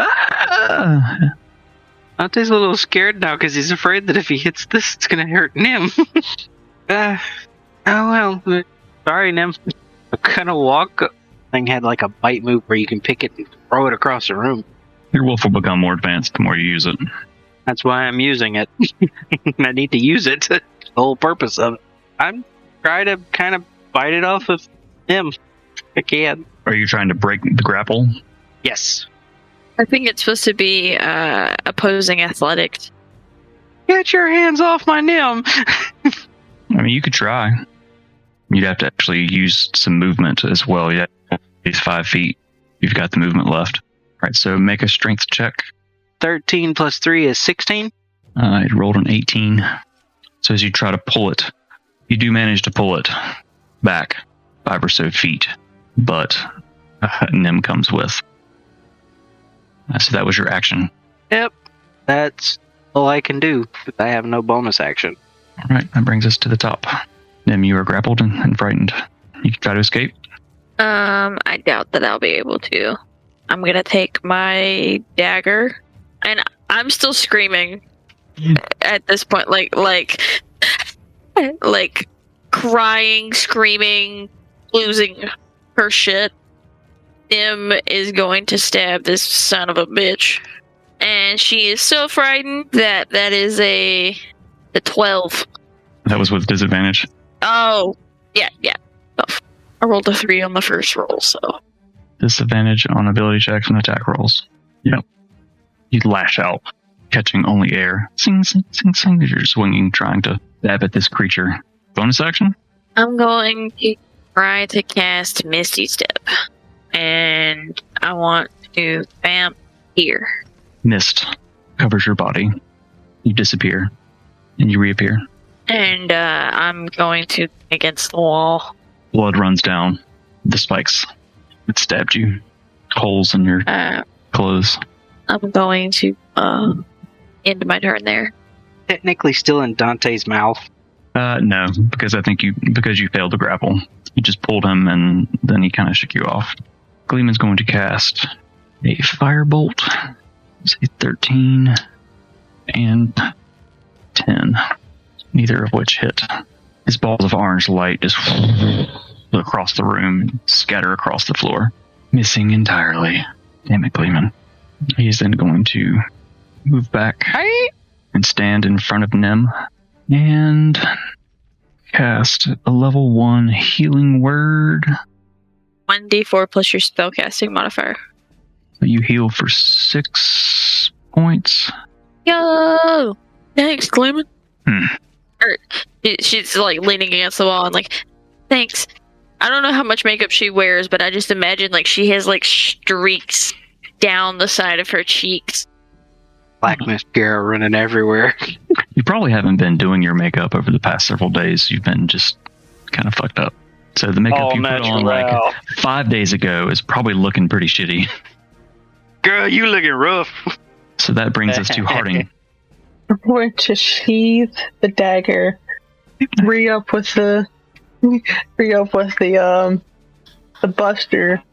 Speaker 4: Dante's a little scared now because he's afraid that if he hits this, it's gonna hurt Nim. Oh well, sorry, Nim. I kind of walk. Thing had like a bite move where you can pick it and throw it across the room.
Speaker 5: Your wolf will become more advanced the more you use it.
Speaker 4: That's why I'm using it. I need to use it. The whole purpose of it. I'm trying to kind of bite it off of him. I can.
Speaker 5: Are you trying to break the grapple?
Speaker 4: Yes.
Speaker 2: I think it's supposed to be opposing athletics.
Speaker 4: Get your hands off my Nim.
Speaker 5: I mean, you could try. You'd have to actually use some movement as well. Yeah, at least 5 feet. You've got the movement left. All right, so make a strength check.
Speaker 4: 13 plus 3 is 16.
Speaker 5: It rolled an 18. So as you try to pull it, you do manage to pull it back 5 or so feet, but Nim comes with. So that was your action.
Speaker 4: Yep. That's all I can do. I have no bonus action.
Speaker 5: All right, that brings us to the top. Nim, you are grappled and frightened. You can try to escape.
Speaker 2: I doubt that I'll be able to. I'm gonna take my dagger, and I'm still screaming at this point, like crying, screaming, losing her shit. Nim is going to stab this son of a bitch, and she is so frightened that is a 12.
Speaker 5: That was with disadvantage.
Speaker 2: Oh, yeah. Oh, I rolled a 3 on the first roll, so.
Speaker 5: Disadvantage on ability checks and attack rolls. Yep. You lash out, catching only air. Sing, sing, sing, sing, as you're swinging, trying to stab at this creature. Bonus action?
Speaker 2: I'm going to try to cast Misty Step. And I want to vamp here.
Speaker 5: Mist covers your body. You disappear, and you reappear.
Speaker 2: And I'm going to against the wall.
Speaker 5: Blood runs down the spikes. It stabbed you. Holes in your clothes.
Speaker 2: I'm going to end my turn there.
Speaker 4: Technically still in Dante's mouth.
Speaker 5: No, because I think because you failed to grapple. You just pulled him, and then he kind of shook you off. Gleeman's going to cast a firebolt. Say 13 and 10. Neither of which hit. His balls of orange light just across the room and scatter across the floor, missing entirely. Damn it, Gleeman. He's then going to move back and stand in front of Nim and cast a level 1 healing word.
Speaker 2: 1d4 plus your spellcasting modifier.
Speaker 5: You heal for 6 points.
Speaker 2: Yo! Thanks, Gleeman.
Speaker 5: Hmm.
Speaker 2: She's like leaning against the wall and like, thanks. I don't know how much makeup she wears, but I just imagine like she has like streaks down the side of her cheeks.
Speaker 4: Black mascara running everywhere.
Speaker 5: You probably haven't been doing your makeup over the past several days. You've been just kind of fucked up. So the makeup you put on like 5 days ago is probably looking pretty shitty.
Speaker 4: Girl, you looking rough.
Speaker 5: So that brings us to Harding.
Speaker 3: I'm going to sheathe the dagger, re-up with the buster,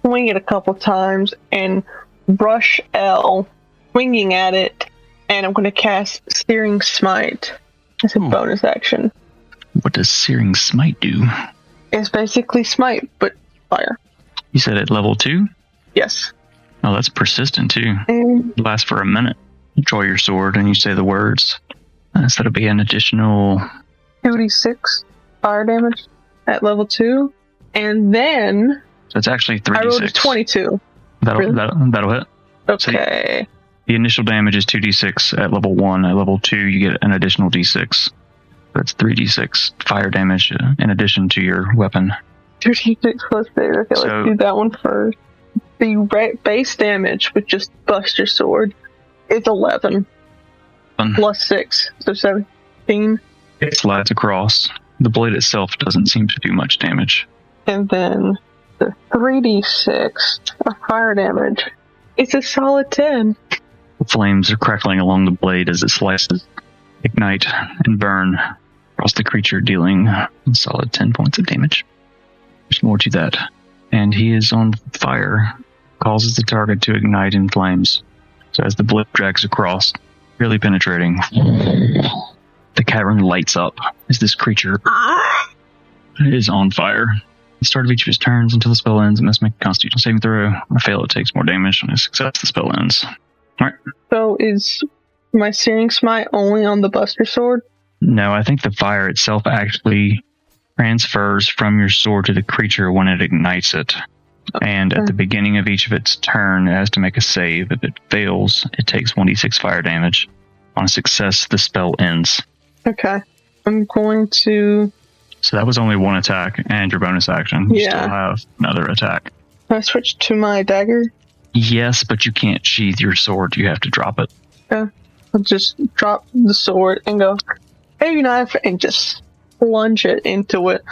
Speaker 3: swing it a couple times, and rush L, swinging at it, and I'm going to cast Searing Smite as a bonus action.
Speaker 5: What does Searing Smite do?
Speaker 3: It's basically Smite, but fire.
Speaker 5: You said at level 2?
Speaker 3: Yes.
Speaker 5: Oh, that's persistent too. It lasts for a minute. You draw your sword and you say the words. So that'll be an additional
Speaker 3: 2d6 fire damage at level 2. And then
Speaker 5: so it's actually 3d6.
Speaker 3: I rolled a 22.
Speaker 5: That'll hit.
Speaker 3: Okay.
Speaker 5: So the initial damage is 2d6 at level 1. At level 2, you get an additional d6. That's 3d6 fire damage in addition to your weapon.
Speaker 3: 2d6 plus 3. Okay, let's do that one first. The base damage with just Buster Sword is 11. Plus 6, so 17.
Speaker 5: It slides across. The blade itself doesn't seem to do much damage.
Speaker 3: And then the 3d6 of fire damage. It's a solid 10.
Speaker 5: The flames are crackling along the blade as it slices, ignite, and burn across the creature, dealing a solid 10 points of damage. There's more to that. And he is on fire, causes the target to ignite in flames. So as the blade drags across, really penetrating, the cavern lights up as this creature is on fire. At the start of each of his turns until the spell ends, it must make a Constitution saving throw. On a fail, it takes more damage. On a success, the spell ends. Alright.
Speaker 3: So is my Searing Smite only on the Buster Sword?
Speaker 5: No, I think the fire itself actually transfers from your sword to the creature when it ignites it. And at the beginning of each of its turn, it has to make a save. If it fails, it takes 1d6 fire damage. On a success, the spell ends.
Speaker 3: Okay. I'm going to...
Speaker 5: So that was only one attack and your bonus action. You still have another attack.
Speaker 3: Can I switch to my dagger?
Speaker 5: Yes, but you can't sheath your sword. You have to drop it.
Speaker 3: Okay. I'll just drop the sword and go, hey, knife, and just plunge it into it.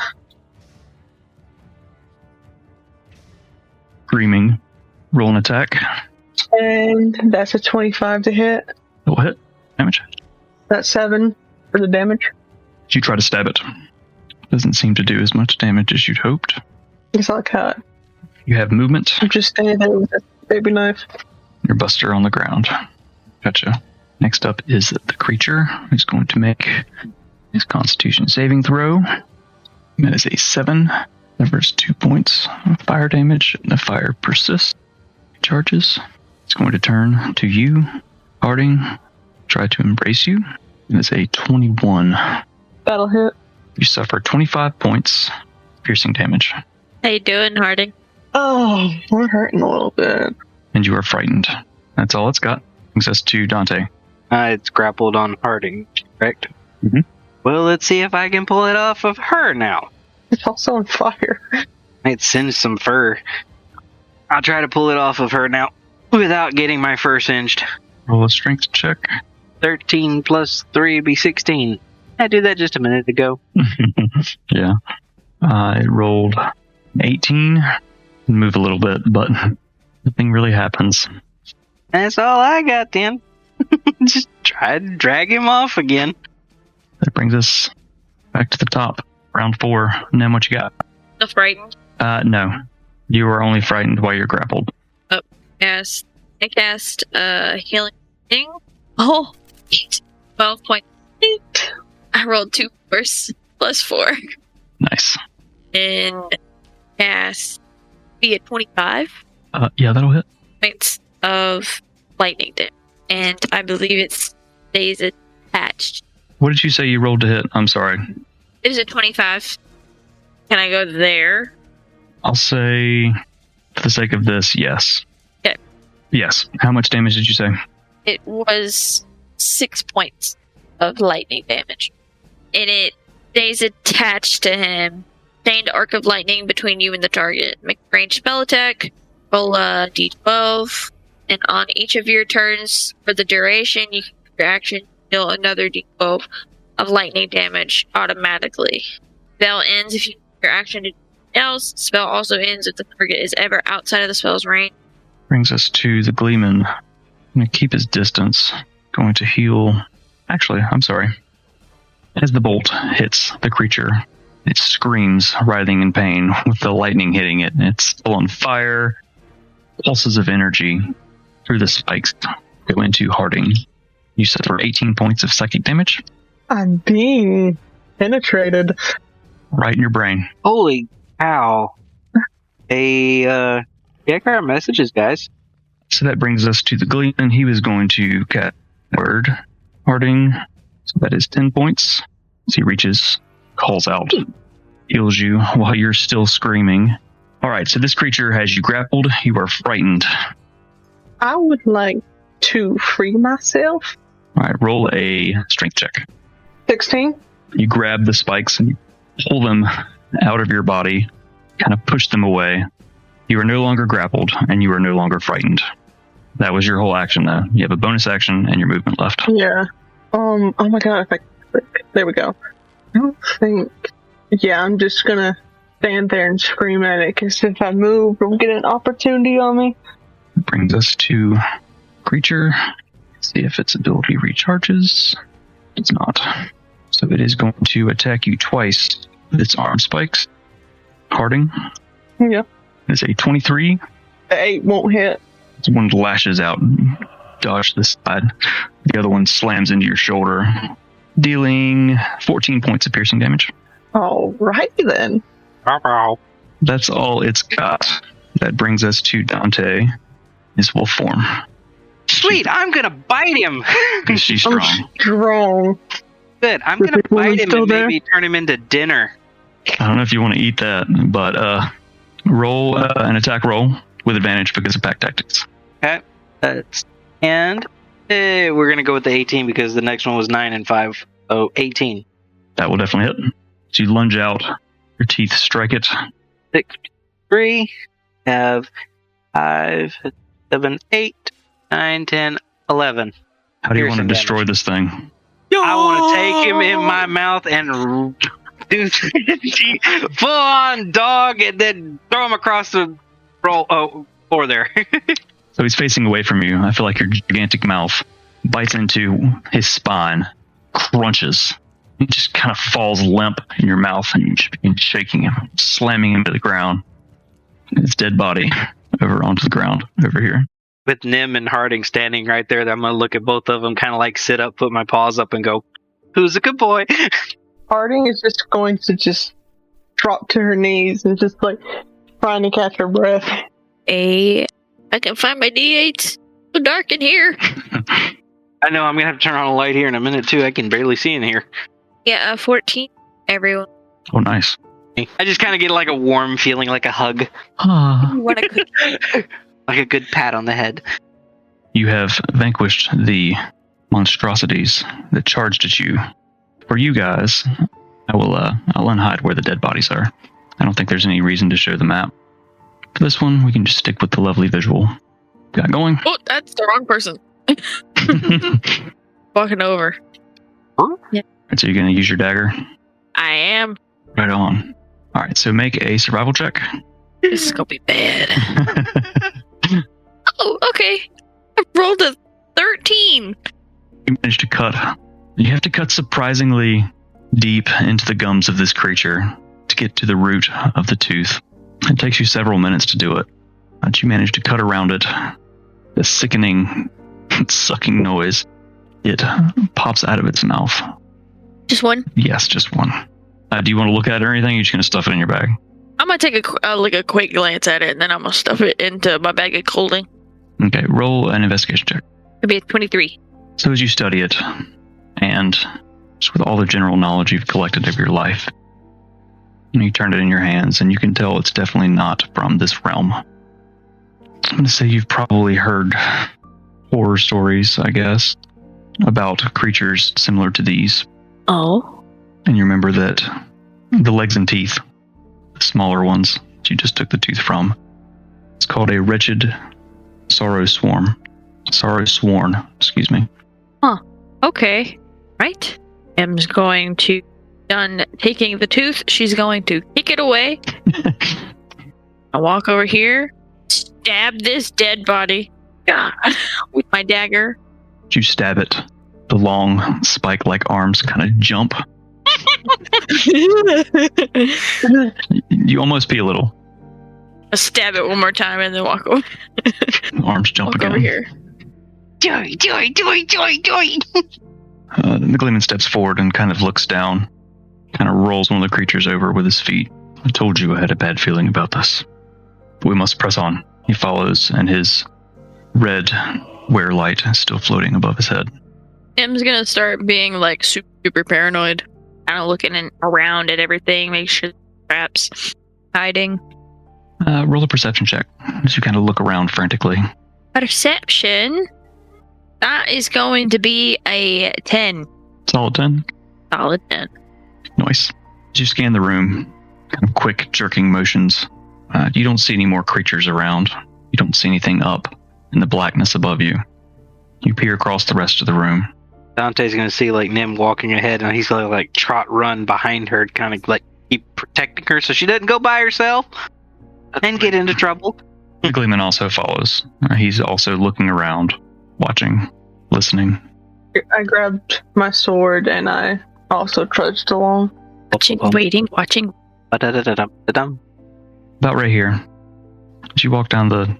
Speaker 5: Screaming. Roll an attack.
Speaker 3: And that's a 25 to hit.
Speaker 5: It'll hit. Damage.
Speaker 3: That's 7 for the damage.
Speaker 5: You try to stab it. Doesn't seem to do as much damage as you'd hoped.
Speaker 3: It's like cut.
Speaker 5: You have movement.
Speaker 3: I'm just standing there with a baby knife.
Speaker 5: Your buster on the ground. Gotcha. Next up is the creature, who's going to make his Constitution saving throw. That is a 7. Numbers 2 points of fire damage, and the fire persists. Charges. It's going to turn to you, Harding. Try to embrace you. It is a 21.
Speaker 3: That'll hit.
Speaker 5: You suffer 25 points piercing damage.
Speaker 2: How you doing, Harding?
Speaker 3: Oh, we're hurting a little bit.
Speaker 5: And you are frightened. That's all it's got. Brings us to Dante.
Speaker 4: It's grappled on Harding, correct?
Speaker 5: Mm-hmm.
Speaker 4: Well, let's see if I can pull it off of her now.
Speaker 3: It's also on fire.
Speaker 4: It sends some fur. I'll try to pull it off of her now without getting my fur singed.
Speaker 5: Roll a strength check.
Speaker 4: 13 plus 3 would be 16. I did that just a minute ago.
Speaker 5: Yeah. It rolled 18. Move a little bit, but nothing really happens.
Speaker 4: That's all I got then. Just try to drag him off again.
Speaker 5: That brings us back to the top. Round 4. And then what you got?
Speaker 2: The frightened.
Speaker 5: No. You are only frightened while you're grappled.
Speaker 2: Oh, yes. I cast healing thing. Oh, 12.8. I rolled 2 4s plus 4.
Speaker 5: Nice.
Speaker 2: And cast be at 25
Speaker 5: Yeah, that'll hit.
Speaker 2: points of lightning damage. And I believe it stays attached.
Speaker 5: What did you say you rolled to hit? I'm sorry.
Speaker 2: It is a 25. Can I go there?
Speaker 5: I'll say, for the sake of this, yes.
Speaker 2: Okay.
Speaker 5: Yes. How much damage did you say?
Speaker 2: It was 6 points of lightning damage. And it stays attached to him. Chained arc of lightning between you and the target. Make a ranged spell attack. Roll a d12. And on each of your turns for the duration, you can use your action deal another d12 of lightning damage automatically. Spell ends if you use your action to do something else. Spell also ends if the target is ever outside of the spell's range.
Speaker 5: Brings us to the Gleeman. Going to keep his distance. Going to heal. Actually, I'm sorry. As the bolt hits the creature, it screams, writhing in pain, with the lightning hitting it. It's still on fire. Pulses of energy through the spikes go into Harding. You suffer 18 points of psychic damage.
Speaker 3: I'm being penetrated.
Speaker 5: Right in your brain.
Speaker 4: Holy cow. Check our messages, guys.
Speaker 5: So that brings us to the Gleeman. He was going to cast Word Harding. So that is 10 points. As he reaches, calls out, heals you while you're still screaming. Alright, so this creature has you grappled. You are frightened.
Speaker 3: I would like to free myself.
Speaker 5: Alright, roll a strength check.
Speaker 3: 16.
Speaker 5: You grab the spikes and you pull them out of your body, kind of push them away. You are no longer grappled, and you are no longer frightened. That was your whole action, though. You have a bonus action and your movement left.
Speaker 3: Yeah. Oh my god, if I click. There we go. I don't think... Yeah, I'm just gonna stand there and scream at it, because if I move, it'll get an opportunity on me.
Speaker 5: Brings us to creature. See if its ability recharges. It's not. So it is going to attack you twice with its arm spikes. Harding.
Speaker 3: Yeah.
Speaker 5: It's a 23.
Speaker 3: The 8 won't hit.
Speaker 5: One lashes out and dodge this side. The other one slams into your shoulder, dealing 14 points of piercing damage.
Speaker 3: Alright then.
Speaker 5: That's all it's got. That brings us to Dante, his wolf form.
Speaker 4: Sweet, I'm gonna bite him!
Speaker 5: She's strong.
Speaker 3: I'm strong.
Speaker 4: Good, I'm gonna
Speaker 3: Perfect woman's
Speaker 4: bite him
Speaker 3: still
Speaker 4: and
Speaker 3: there?
Speaker 4: maybe turn him into dinner.
Speaker 5: I don't know if you want to eat that, but roll an attack roll with advantage because of pack tactics.
Speaker 4: Okay, and we're gonna go with the 18 because the next one was 9 and 5. So 18.
Speaker 5: That will definitely hit. So you lunge out, your teeth strike it.
Speaker 4: 6, 3, have 5, 7, 8, 9, 10, 11.
Speaker 5: How do you want to
Speaker 4: Piercing
Speaker 5: destroy this thing?
Speaker 4: I want to take him in my mouth and do full on dog and then throw him across the floor there.
Speaker 5: So he's facing away from you. I feel like your gigantic mouth bites into his spine, crunches. He just kind of falls limp in your mouth, and you just begin shaking him, slamming him to the ground. His dead body over onto the ground over here.
Speaker 4: With Nim and Harding standing right there, I'm going to look at both of them, kind of like sit up, put my paws up, and go, "Who's a good boy?"
Speaker 3: Harding is just going to just drop to her knees and just like trying to catch her breath.
Speaker 2: I can find my D8s. It's so dark in here.
Speaker 4: I know I'm going to have to turn on a light here in a minute, too. I can barely see in here.
Speaker 2: Yeah, 14. Everyone.
Speaker 5: Oh, nice.
Speaker 4: I just kind of get like a warm feeling, like a hug.
Speaker 2: You want a cookie?
Speaker 4: Like a good pat on the head.
Speaker 5: You have vanquished the monstrosities that charged at you. For you guys, I'll unhide where the dead bodies are. I don't think there's any reason to show the map. For this one, we can just stick with the lovely visual. Got going.
Speaker 2: Oh, that's the wrong person. Walking over. Yeah.
Speaker 5: So you're going to use your dagger?
Speaker 2: I am.
Speaker 5: Right on. All right, so make a survival check.
Speaker 2: This is gonna be bad. Oh, okay. I rolled a 13.
Speaker 5: You managed to cut. You have to cut surprisingly deep into the gums of this creature to get to the root of the tooth. It takes you several minutes to do it, but you manage to cut around it. The sickening, sucking noise. It pops out of its mouth.
Speaker 2: Just one?
Speaker 5: Yes, just one. Do you want to look at it or anything? Or you're just going to stuff it in your bag?
Speaker 2: I'm gonna take a quick glance at it, and then I'm gonna stuff it into my bag of clothing.
Speaker 5: Okay, roll an investigation check.
Speaker 2: It'll be a 23.
Speaker 5: So as you study it, and just with all the general knowledge you've collected of your life, you turn it in your hands, and you can tell it's definitely not from this realm. I'm going to say you've probably heard horror stories, I guess, about creatures similar to these.
Speaker 2: Oh.
Speaker 5: And you remember that the legs and teeth, the smaller ones that you just took the tooth from, it's called a wretched Sorrow Sworn, excuse me.
Speaker 2: Okay. Right. M's going to, done taking the tooth, she's going to kick it away. I walk over here, stab this dead body with my dagger.
Speaker 5: You stab it. The long, spike-like arms kind of jump. You almost pee a little.
Speaker 2: I stab it one more time and then walk over.
Speaker 5: Arms jump
Speaker 2: Walk
Speaker 5: again.
Speaker 2: over here.
Speaker 4: Joy.
Speaker 5: The Gleeman steps forward and kind of looks down. Kind of rolls one of the creatures over with his feet. I told you I had a bad feeling about this. But we must press on. He follows, and his red wear light is still floating above his head.
Speaker 2: M's gonna start being like super paranoid. Kind of looking around at everything, make sure traps hiding.
Speaker 5: Roll a perception check as you kind of look around frantically.
Speaker 2: Perception. That is going to be a 10.
Speaker 5: Solid 10.
Speaker 2: Solid 10.
Speaker 5: Nice. As you scan the room, kind of quick jerking motions, you don't see any more creatures around. You don't see anything up in the blackness above you. You peer across the rest of the room.
Speaker 4: Dante's gonna see like Nim walking ahead, and he's gonna like trot run behind her, kind of like keep protecting her so she doesn't go by herself and get into trouble.
Speaker 5: The Gleeman also follows. He's also looking around, watching, listening.
Speaker 3: I grabbed my sword and I also trudged along.
Speaker 2: Watching, waiting, watching.
Speaker 4: Ba-da-da-da-dum.
Speaker 5: About right here, as you walk down the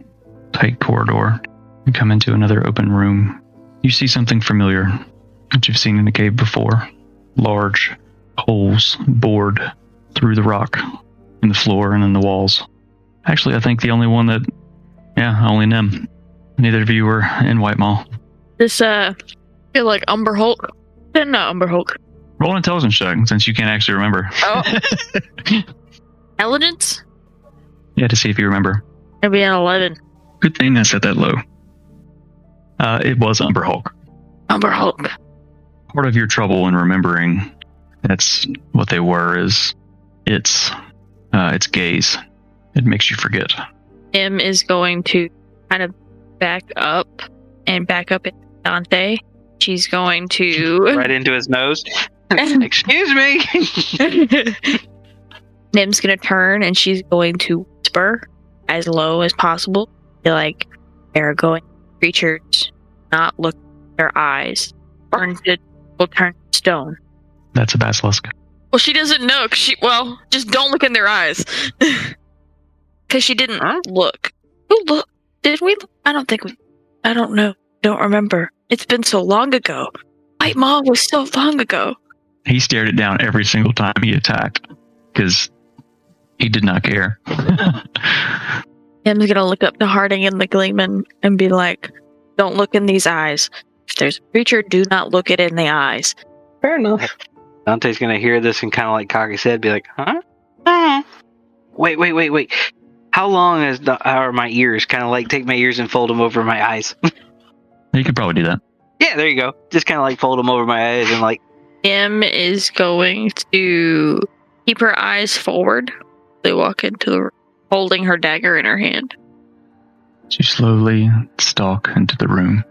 Speaker 5: tight corridor and come into another open room, you see something familiar that you've seen in the cave before. Large holes bored through the rock in the floor and in the walls. Actually, I think the only one that, only Nim. Neither of you were in White Maw.
Speaker 2: This, feel like Umber Hulk. Not Umber Hulk.
Speaker 5: Roll an intelligence check, since you can't actually remember.
Speaker 2: Oh. Intelligence?
Speaker 5: Yeah, to see if you remember.
Speaker 2: It'd be an 11.
Speaker 5: Good thing I set that low. It was Umber Hulk.
Speaker 2: Umber Hulk.
Speaker 5: Part of your trouble in remembering that's what they were is its gaze. It makes you forget.
Speaker 2: M is going to kind of back up into Dante. She's going to...
Speaker 4: Right into his nose. Excuse me.
Speaker 2: Nim's going to turn and she's going to whisper as low as possible. Be like, there are going creatures, not look at their eyes. Will turn to stone.
Speaker 5: That's a basilisk.
Speaker 2: Well, she doesn't know. Just don't look in their eyes. Because she didn't look. Who looked? Did we? I don't know. Don't remember. It's been so long ago. White Maw was so long ago.
Speaker 5: He stared it down every single time he attacked. Because he did not care.
Speaker 2: Tim's gonna look up to Harding and the Gleeman and be like, don't look in these eyes. If there's a creature, do not look it in the eyes.
Speaker 3: Fair enough.
Speaker 4: Dante's gonna hear this and kind of like cock his head, be like, huh? Wait. How long are my ears? Kind of like take my ears and fold them over my eyes.
Speaker 5: You could probably do that.
Speaker 4: Yeah, there you go. Just kind of like fold them over my eyes and like...
Speaker 2: M is going to keep her eyes forward. They walk into the room, holding her dagger in her hand.
Speaker 5: You slowly stalk into the room.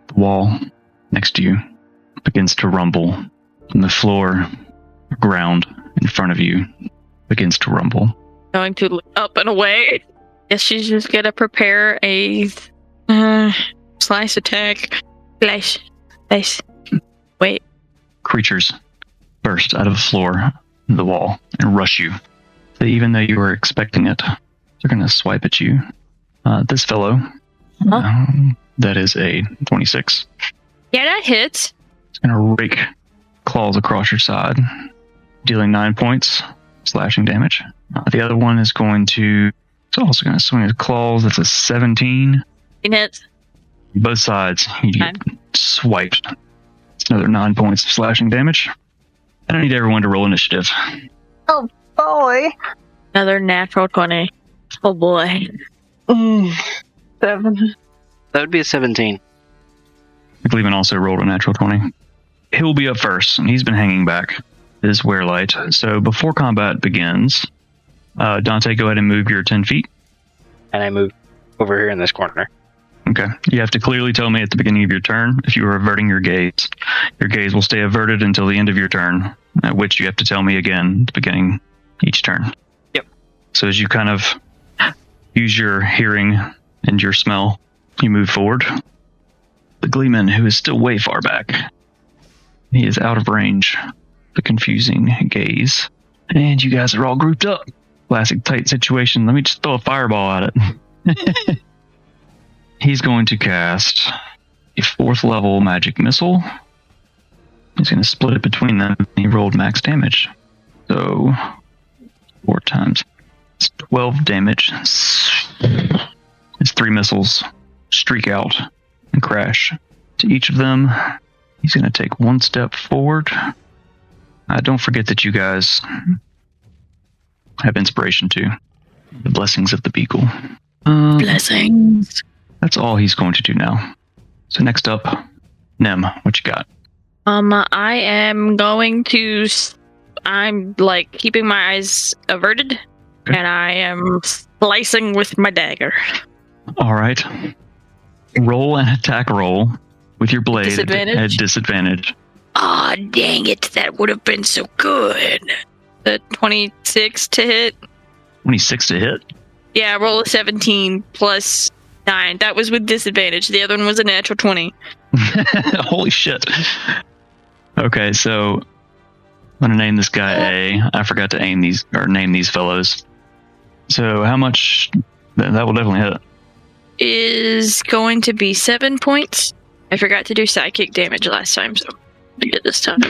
Speaker 5: The wall next to you begins to rumble, and the floor, ground in front of you begins to rumble.
Speaker 2: Going to look up and away. Guess she's just gonna prepare a slice attack. Slice. Wait.
Speaker 5: Creatures burst out of the floor, the wall, and rush you. So even though you were expecting it, they're going to swipe at you. This fellow, that is a 26.
Speaker 2: Yeah, that hits.
Speaker 5: It's going to rake claws across your side, dealing 9 points slashing damage. The other one is it's also going to swing his claws. That's a 17.
Speaker 2: It hits.
Speaker 5: Both sides, you get swiped. It's another 9 points of slashing damage. I don't need everyone to roll initiative.
Speaker 3: Oh boy.
Speaker 2: Another natural 20. Oh boy.
Speaker 3: 7.
Speaker 4: That would be a 17.
Speaker 5: Gleeman also rolled a natural 20. He'll be up first, and he's been hanging back his wear light. So before combat begins, Dante, go ahead and move your 10 feet.
Speaker 4: And I move over here in this corner.
Speaker 5: Okay. You have to clearly tell me at the beginning of your turn if you are averting your gaze. Your gaze will stay averted until the end of your turn, at which you have to tell me again at the beginning each turn.
Speaker 4: Yep.
Speaker 5: So as you kind of use your hearing and your smell, you move forward. The Gleeman, who is still way far back, he is out of range. The confusing gaze. And you guys are all grouped up. Classic tight situation. Let me just throw a fireball at it. He's going to cast a 4th level magic missile. He's going to split it between them. He rolled max damage. So 4 times. It's 12 damage. His 3 missiles streak out and crash. To each of them, he's going to take 1 step forward. Don't forget that you guys have inspiration too. The blessings of the beagle.
Speaker 2: Blessings.
Speaker 5: That's all he's going to do now. So next up, Nem, what you got?
Speaker 2: I am going to. I'm like keeping my eyes averted,
Speaker 5: Okay.
Speaker 2: and I am slicing with my dagger.
Speaker 5: All right. Roll an attack roll with your blade
Speaker 2: Disadvantage?
Speaker 5: at disadvantage.
Speaker 2: Aw, dang it! That would have been so good. The 26 to hit.
Speaker 5: 26 to hit.
Speaker 2: Yeah, roll a 17 plus 9. That was with disadvantage. The other one was a natural 20.
Speaker 5: Holy shit. Okay, so I'm gonna name this guy A. I forgot to name these fellows. So how much? That will definitely hit.
Speaker 2: Is going to be 7 points. I forgot to do psychic damage last time, so I did this time.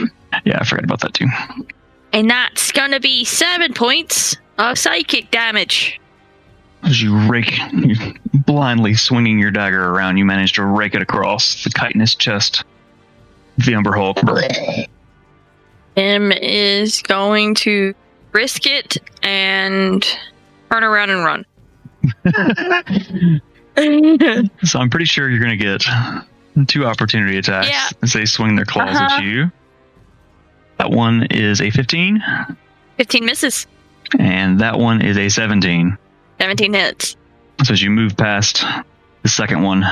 Speaker 5: Yeah, I forgot about that too.
Speaker 2: And that's gonna be 7 points of psychic damage.
Speaker 5: As you blindly swinging your dagger around, you manage to rake it across the chitinous chest of the Umber Hulk.
Speaker 2: Him is going to risk it and turn around and run.
Speaker 5: So I'm pretty sure you're going to get 2 opportunity attacks as they swing their claws at you. That one is a 15.
Speaker 2: 15 misses.
Speaker 5: And that one is a 17.
Speaker 2: 17 hits.
Speaker 5: So as you move past the second one,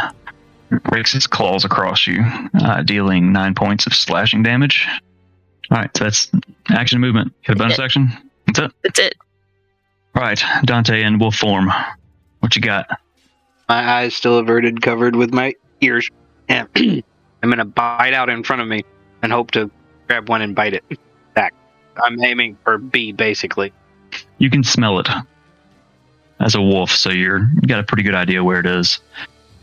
Speaker 5: rakes its claws across you, dealing 9 points of slashing damage. All right, so that's action movement. Get a bonus action? That's it?
Speaker 2: That's it.
Speaker 5: All right, Dante in wolf form. What you got?
Speaker 4: My eyes still averted, covered with my ears. And I'm going to bite out in front of me and hope to grab one and bite it back. I'm aiming for B, basically.
Speaker 5: You can smell it as a wolf, so you got a pretty good idea where it is.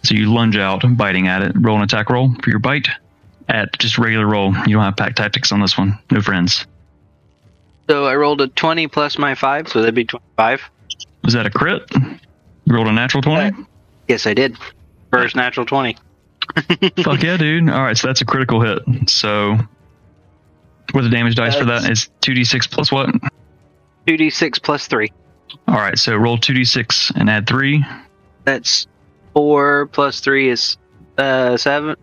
Speaker 5: So you lunge out, biting at it. Roll an attack roll for your bite. At just regular roll. You don't have pack tactics on this one. No friends.
Speaker 4: So I rolled a 20 plus my 5, so that'd be 25.
Speaker 5: Was that a crit? You rolled a natural 20?
Speaker 4: Yes, I did. First natural 20.
Speaker 5: Fuck yeah, dude. All right, so that's a critical hit. So what the damage dice for that is 2d6 plus what?
Speaker 4: 2d6 plus 3.
Speaker 5: All right, so roll 2d6 and add 3.
Speaker 4: That's 4 plus 3 is 7.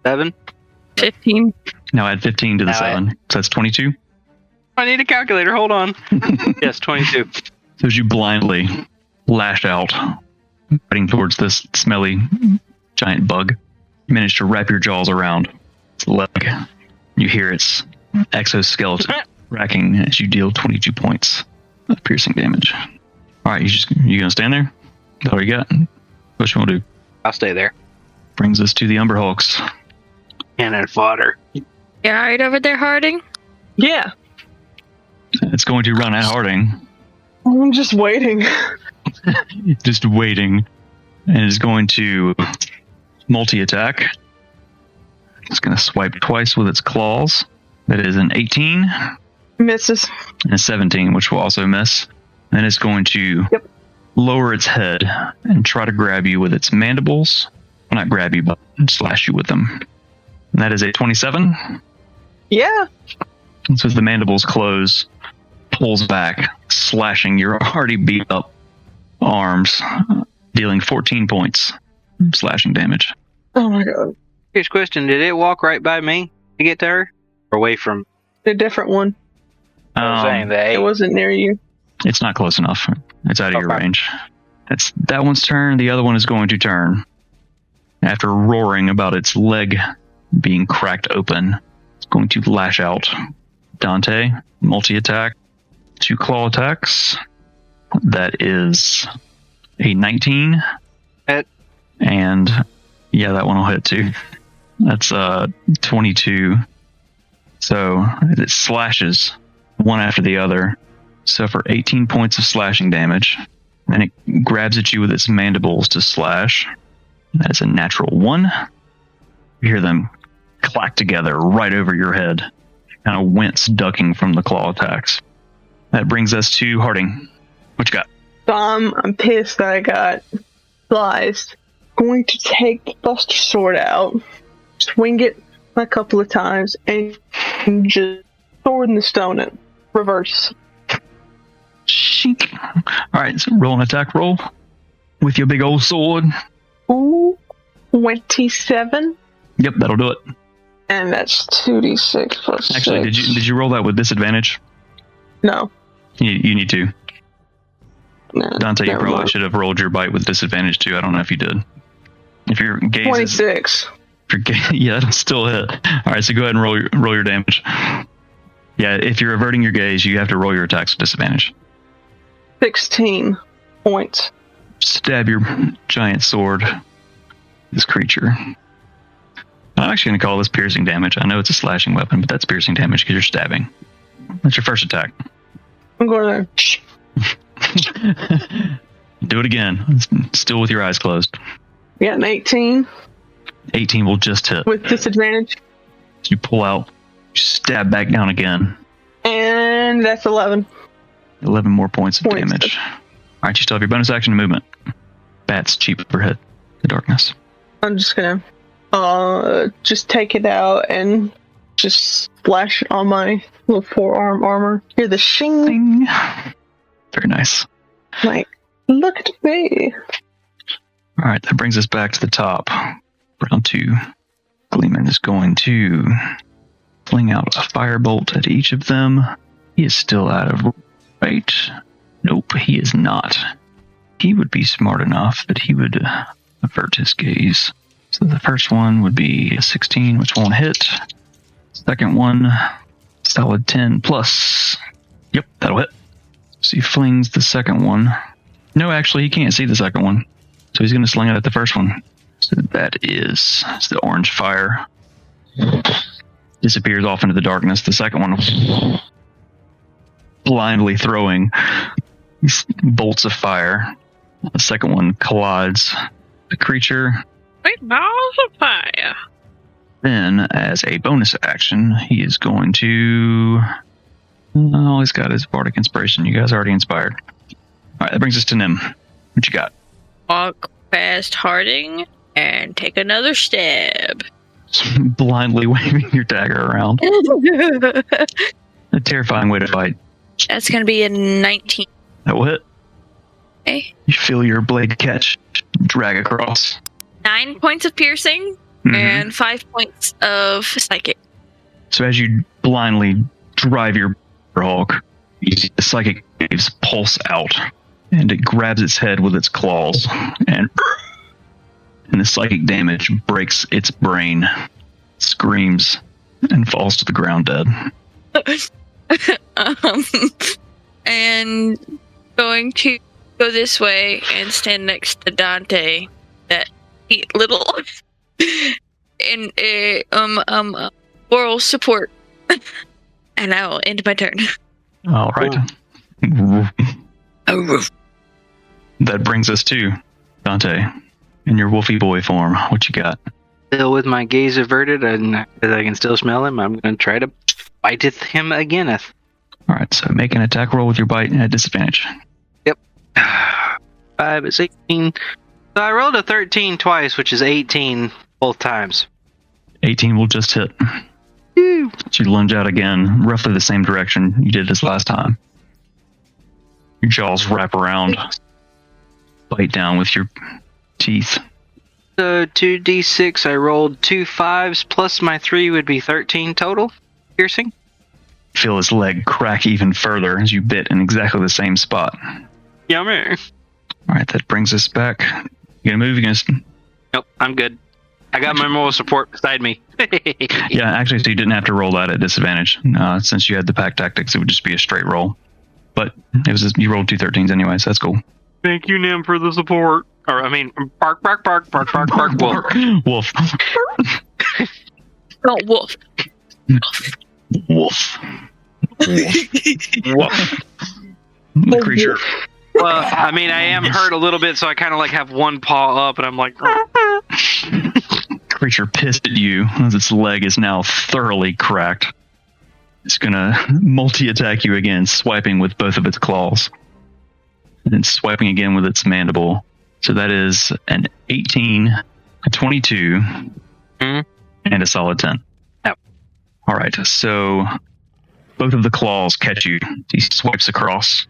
Speaker 4: 7.
Speaker 2: 15.
Speaker 5: Now add 15 to the 7. So that's 22.
Speaker 4: I need a calculator. Hold on. Yes, 22.
Speaker 5: So as you blindly lash out, heading towards this smelly giant bug, you manage to wrap your jaws around its leg. You hear its exoskeleton racking as you deal 22 points of piercing damage. All right, you gonna stand there? Is that all you got? What you want to do?
Speaker 4: I'll stay there.
Speaker 5: Brings us to the Umber Hulks.
Speaker 4: Cannon fodder.
Speaker 2: You alright over there, Harding?
Speaker 3: Yeah,
Speaker 5: It's going to run at Harding.
Speaker 3: I'm just waiting.
Speaker 5: Just waiting. And it's going to multi-attack. It's going to swipe twice with its claws. That is an 18
Speaker 3: Misses.
Speaker 5: and a 17, which will also miss. Then it's going to lower its head and try to grab you with its mandibles. Well, not grab you, but slash you with them. And that is a 27.
Speaker 3: Yeah.
Speaker 5: And so as the mandibles close, pulls back, slashing your already beat up arms, dealing 14 points of slashing damage.
Speaker 3: Oh my god.
Speaker 4: Here's a question. Did it walk right by me to get to her? Or away from...
Speaker 3: A different one.
Speaker 4: I was saying that.
Speaker 3: It wasn't near you.
Speaker 5: It's not close enough. It's out of your range. That's that one's turn. The other one is going to turn. After roaring about its leg being cracked open, it's going to lash out. Dante, multi-attack, 2 claw attacks. That is a 19.
Speaker 4: Hit.
Speaker 5: And yeah, that one will hit too. That's 22. So it slashes one after the other. Suffer 18 points of slashing damage. And it grabs at you with its mandibles to slash. That's a natural 1. You hear them clack together right over your head. Kind of wince, ducking from the claw attacks. That brings us to Harding. What you got?
Speaker 3: I'm pissed that I got sliced. Going to take the Buster Sword out, swing it a couple of times, and just sword in the stone it. Reverse.
Speaker 5: Shink. Alright, so roll an attack roll with your big old sword.
Speaker 3: Ooh, 27.
Speaker 5: Yep, that'll do it.
Speaker 3: And that's 2d6 plus
Speaker 5: Actually,
Speaker 3: 6.
Speaker 5: did you roll that with disadvantage?
Speaker 3: No.
Speaker 5: You need to.
Speaker 3: No,
Speaker 5: Dante, you
Speaker 3: never
Speaker 5: probably
Speaker 3: mind.
Speaker 5: should have rolled your bite with disadvantage too. I don't know if you did. If your gaze
Speaker 3: 26.
Speaker 5: yeah, that'll still hit. Alright, so go ahead and roll your damage. Yeah, if you're averting your gaze, you have to roll your attacks with disadvantage.
Speaker 3: 16 points.
Speaker 5: Stab your giant sword. This creature. I'm actually going to call this piercing damage. I know it's a slashing weapon, but that's piercing damage because you're stabbing. That's your first attack.
Speaker 3: I'm going
Speaker 5: to do it again. Still with your eyes closed.
Speaker 3: to get an 18
Speaker 5: 18 will just hit.
Speaker 3: with disadvantage.
Speaker 5: You pull out, you stab back down again.
Speaker 3: And that's 11.
Speaker 5: 11 more points of damage. Alright, you still have your bonus action and movement. Bats cheap per hit. The darkness.
Speaker 3: I'm just gonna just take it out and just splash it on my little forearm armor. Hear the shing.
Speaker 5: Ding. Very nice.
Speaker 3: Like, look at me.
Speaker 5: Alright, that brings us back to the top. Round 2. Gleeman is going to fling out a firebolt at each of them. He is still out of right. Nope, he is not. He would be smart enough that he would avert his gaze. So the first one would be a 16, which won't hit. Second one, solid 10 plus. Yep, that'll hit. So he flings the second one. No, actually, he can't see the second one. So he's going to sling it at the first one. So that is the orange fire. Disappears off into the darkness. The second one, blindly throwing these bolts of fire. The second one collides the creature.
Speaker 2: Wait, balls of fire.
Speaker 5: Then, as a bonus action, he is going to... Oh, he's got his bardic inspiration. You guys are already inspired. Alright, that brings us to Nim. What you got?
Speaker 2: Walk past Harding and take another stab.
Speaker 5: Blindly waving your dagger around. A terrifying way to fight.
Speaker 2: That's going to be a 19.
Speaker 5: That will hit.
Speaker 2: Okay.
Speaker 5: You feel your blade catch, drag across.
Speaker 2: 9 points of piercing and 5 points of psychic.
Speaker 5: So as you blindly drive your hawk, you see the psychic waves pulse out, and it grabs its head with its claws, and the psychic damage breaks its brain, screams, and falls to the ground dead.
Speaker 2: And going to go this way and stand next to Dante, that little in moral support, and I will end my turn.
Speaker 5: All right. That brings us to Dante in your wolfy boy form. What you got?
Speaker 4: Still with my gaze averted, and as I can still smell him, I'm going to try to biteth him againeth.
Speaker 5: All right, so make an attack roll with your bite at disadvantage.
Speaker 4: Yep. 5 is 18. So I rolled a 13 twice, which is 18 both times.
Speaker 5: 18 will just hit.
Speaker 4: Woo.
Speaker 5: So you lunge out again, roughly the same direction you did this last time. Your jaws wrap around, bite down with your teeth.
Speaker 4: So 2d6, I rolled 2 5s, plus my 3 would be 13 total. Piercing.
Speaker 5: Feel his leg crack even further as you bit in exactly the same spot.
Speaker 4: Yummy.
Speaker 5: All right, that brings us back. You gonna move against?
Speaker 4: Nope, I'm good. I got my moral support beside me.
Speaker 5: Yeah, actually, so you didn't have to roll that at disadvantage. Since you had the pack tactics, it would just be a straight roll. But it was you rolled 2 13s anyway, so that's cool.
Speaker 4: Thank you, Nim, for the support. Or, I mean, bark, bark, bark, bark, bark, bark, wolf.
Speaker 5: Wolf.
Speaker 2: Oh, wolf.
Speaker 5: Wolf. Wolf. The creature.
Speaker 4: Well, I mean, I am hurt a little bit, so I kind of like have one paw up, and I'm like...
Speaker 5: Creature pissed at you as its leg is now thoroughly cracked. It's gonna multi-attack you again, swiping with both of its claws. And then swiping again with its mandible. So that is an 18, a 22, and a solid 10.
Speaker 4: Yep.
Speaker 5: Alright, so both of the claws catch you. He swipes across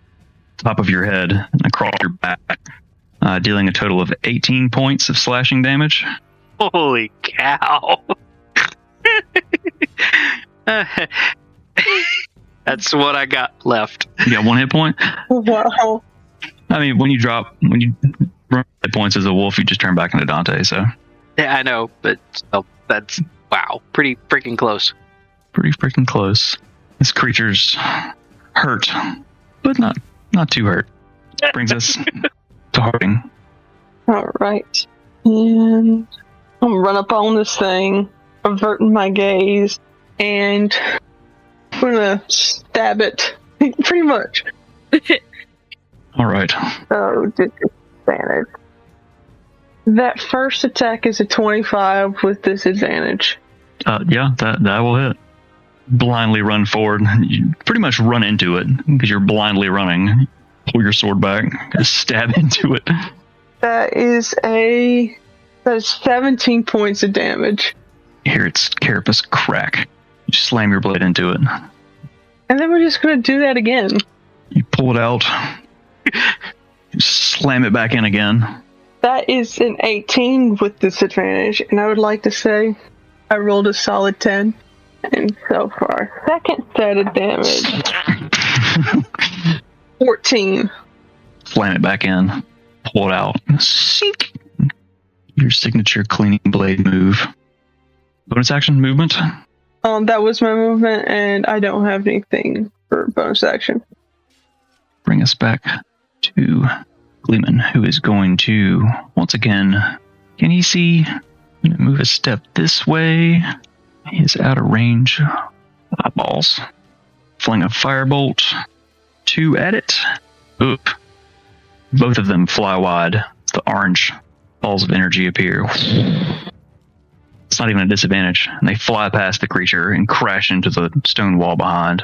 Speaker 5: the top of your head and across your back, dealing a total of 18 points of slashing damage.
Speaker 4: Holy cow. That's what I got left.
Speaker 5: You got 1 hit point?
Speaker 3: Wow.
Speaker 5: I mean, when you run hit points as a wolf, you just turn back into Dante, so.
Speaker 4: Yeah, I know, but still, that's, wow, pretty freaking close.
Speaker 5: Pretty freaking close. This creature's hurt, but not too hurt. Brings us to Harding.
Speaker 3: Alright. And I'm gonna run up on this thing, averting my gaze, and I'm gonna stab it. Pretty much.
Speaker 5: Alright.
Speaker 3: So, disadvantage. That first attack is a 25 with disadvantage.
Speaker 5: Yeah, that will hit. Blindly run forward. You pretty much run into it because you're blindly running. Pull your sword back, just stab into it.
Speaker 3: That is 17 points of damage.
Speaker 5: You hear its carapace crack. You slam your blade into it.
Speaker 3: And then we're just gonna do that again.
Speaker 5: You pull it out. You slam it back in again.
Speaker 3: That is an 18 with disadvantage, and I would like to say I rolled a solid 10. And so far, second set of damage. 14.
Speaker 5: Slam it back in. Pull it out. Sink. Your signature cleaning blade move. Bonus action movement?
Speaker 3: That was my movement, and I don't have anything for bonus action.
Speaker 5: Bring us back to Gleeman, who is going to, once again, can he see? Move a step this way. He is out of range. Eyeballs. Fling a firebolt. 2 at it. Oop. Both of them fly wide. The orange balls of energy appear. It's not even a disadvantage. And they fly past the creature and crash into the stone wall behind.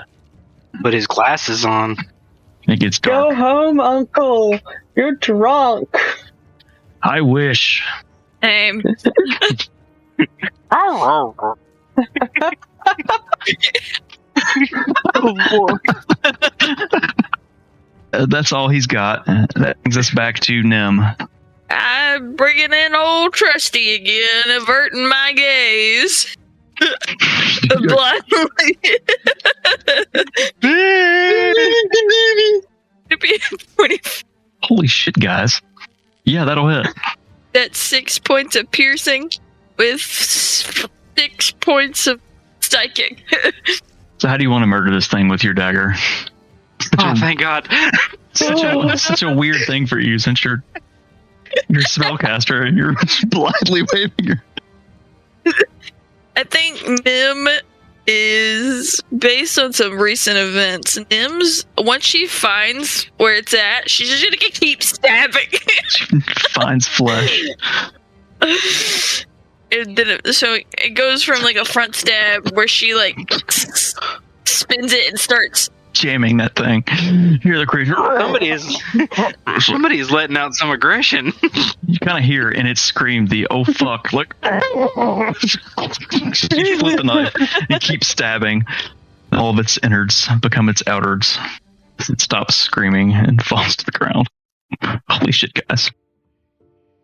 Speaker 4: Put his glasses on.
Speaker 5: It gets dark.
Speaker 3: Go home, Uncle. You're drunk.
Speaker 5: I wish.
Speaker 3: Oh.
Speaker 5: That's all he's got. That brings us back to Nim.
Speaker 2: I'm bringing in old Trusty again, averting my gaze. Blindly.
Speaker 5: Holy shit, guys. Yeah, that'll hit.
Speaker 2: That's 6 points of piercing with 6 points of striking.
Speaker 5: So how do you want to murder this thing with your dagger?
Speaker 4: Thank God.
Speaker 5: Such a weird thing for you since you're spellcaster and you're blindly waving your...
Speaker 2: I think Nim is based on some recent events. Nim's, once she finds where it's at, she's just gonna keep stabbing.
Speaker 5: Finds flesh.
Speaker 2: And then so it goes from like a front stab where she like spins it and starts
Speaker 5: jamming that thing. You hear the creature.
Speaker 4: Somebody is letting out some aggression.
Speaker 5: You kind of hear in its scream the "oh fuck!" Like you flip the knife and keep stabbing. All of its innards become its outards. It stops screaming and falls to the ground. Holy shit, guys!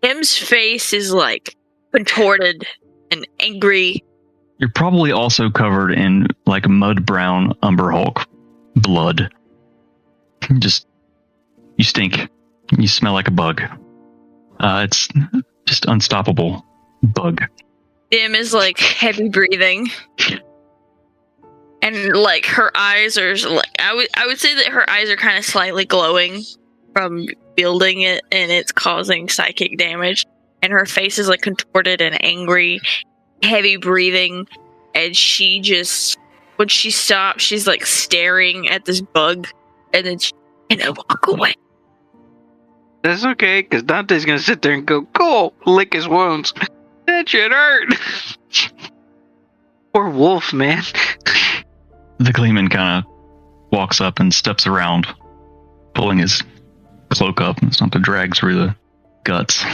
Speaker 2: Nim's face is like contorted and angry.
Speaker 5: You're probably also covered in like mud brown Umber Hulk blood. You stink. You smell like a bug. It's just unstoppable bug.
Speaker 2: Dim is like heavy breathing. And like her eyes are like I would say that her eyes are kind of slightly glowing from building it, and it's causing psychic damage. And her face is like contorted and angry, heavy breathing, and she just when she stops, she's like staring at this bug, and then walk away.
Speaker 4: That's okay, because Dante's gonna sit there and go, cool, lick his wounds. That shit hurt. Poor wolf, man.
Speaker 5: The Gleeman kind of walks up and steps around, pulling his cloak up and something drags through the guts.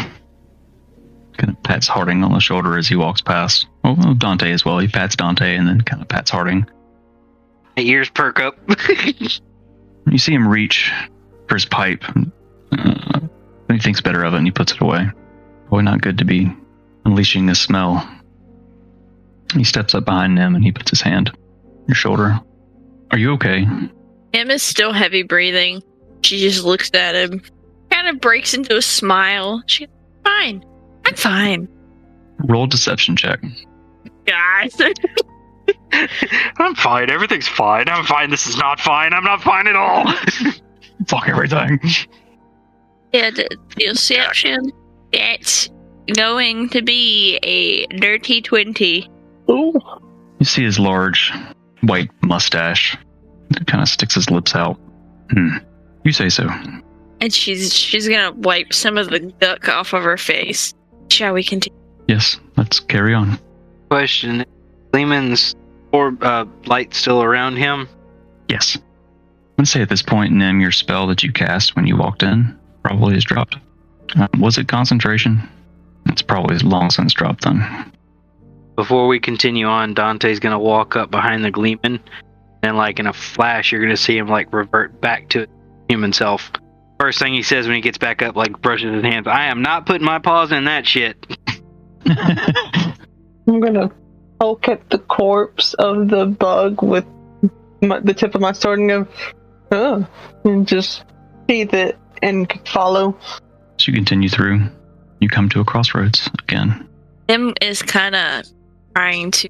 Speaker 5: Kind of pats Harding on the shoulder as he walks past. Oh, Dante as well. He pats Dante and then kind of pats Harding.
Speaker 4: My ears perk up.
Speaker 5: You see him reach for his pipe. Then he thinks better of it and he puts it away. Boy, not good to be unleashing this smell. He steps up behind him and he puts his hand on your shoulder. Are you okay?
Speaker 2: Em is still heavy breathing. She just looks at him, kind of breaks into a smile. She's fine. I'm fine.
Speaker 5: Roll a deception check.
Speaker 2: Guys.
Speaker 6: I'm fine. Everything's fine. I'm fine. This is not fine. I'm not fine at all.
Speaker 5: Fuck everything.
Speaker 2: Yeah, the deception. It's going to be a dirty 20.
Speaker 3: Ooh.
Speaker 5: You see his large white mustache. It kind of sticks his lips out. You say so.
Speaker 2: And she's gonna wipe some of the duck off of her face. Shall we continue?
Speaker 5: Yes, let's carry on.
Speaker 4: Question. Lehman's orb light still around him?
Speaker 5: Yes. I'm going to say at this point, Nim, your spell that you cast when you walked in probably has dropped. Was it concentration? It's probably long since dropped then.
Speaker 4: Before we continue on, Dante's going to walk up behind the Gleeman, and like in a flash, you're going to see him like revert back to human self. First thing he says when he gets back up, like brushes his hands, I am not putting my paws in that shit.
Speaker 3: I'm gonna poke at the corpse of the bug with the tip of my sword and go, and just sheath it and follow.
Speaker 5: As you continue through, you come to a crossroads again.
Speaker 2: Em is kind of trying to,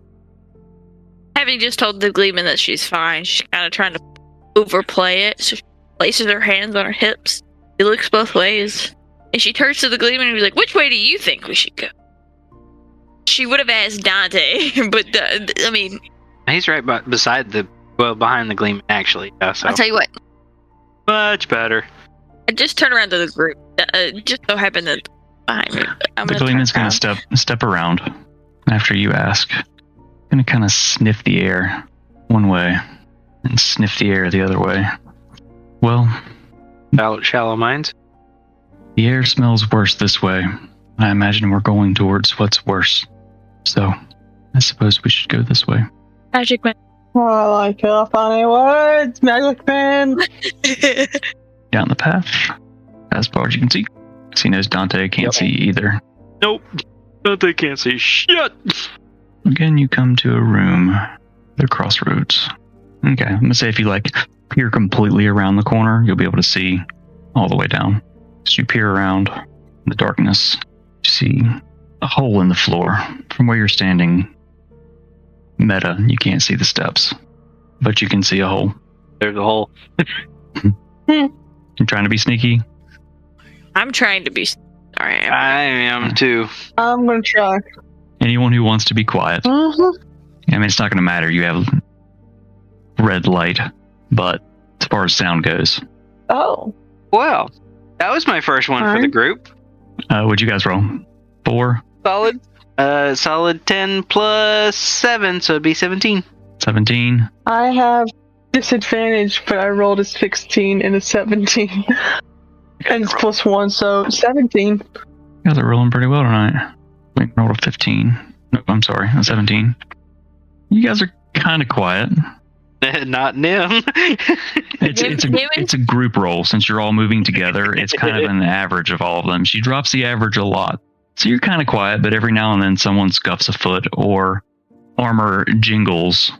Speaker 2: having just told the Gleeman that she's fine, she's kind of trying to overplay it. So she places her hands on her hips. She looks both ways. And she turns to the Gleeman and be like, which way do you think we should go? She would have asked Dante, but I mean...
Speaker 4: He's right behind the Gleeman, actually. Yeah, so.
Speaker 2: I'll tell you what.
Speaker 4: Much better.
Speaker 2: I just turn around to the group. Just so happened that behind me.
Speaker 5: The Gleeman's going to step around after you ask. Going to kind of sniff the air one way and sniff the air the other way. Well...
Speaker 4: Shallow minds?
Speaker 5: The air smells worse this way. I imagine we're going towards what's worse. So, I suppose we should go this way.
Speaker 2: Magic man.
Speaker 3: Oh, I like it. Funny words, magic man.
Speaker 5: Down the path, as far as you can see. He knows Dante can't see either.
Speaker 6: Nope. Dante can't see shit.
Speaker 5: Again, you come to a room. The crossroads. Okay, I'm gonna say if you peer completely around the corner, you'll be able to see all the way down. As you peer around in the darkness, you see a hole in the floor. From where you're standing, meta, you can't see the steps, but you can see a hole.
Speaker 4: There's a hole.
Speaker 5: You're trying to be sneaky?
Speaker 2: I'm trying to be... Sorry.
Speaker 4: I am too.
Speaker 3: I'm gonna try.
Speaker 5: Anyone who wants to be quiet.
Speaker 3: Mm-hmm.
Speaker 5: I mean, it's not going to matter. You have red light, but as far as sound goes.
Speaker 3: Oh.
Speaker 4: Well, that was my first one for the group.
Speaker 5: What'd you guys roll? 4?
Speaker 4: Solid. Solid 10 plus 7, so it'd be 17.
Speaker 5: 17.
Speaker 3: I have disadvantage, but I rolled a 16 and a 17. And it's plus 1, so 17.
Speaker 5: You guys are rolling pretty well tonight. We rolled a 15. No, I'm sorry, a 17. You guys are kind of quiet.
Speaker 4: Not Nim.
Speaker 5: It's a group roll. Since you're all moving together, it's kind of an average of all of them. She drops the average a lot. So you're kind of quiet, but every now and then someone scuffs a foot or armor jingles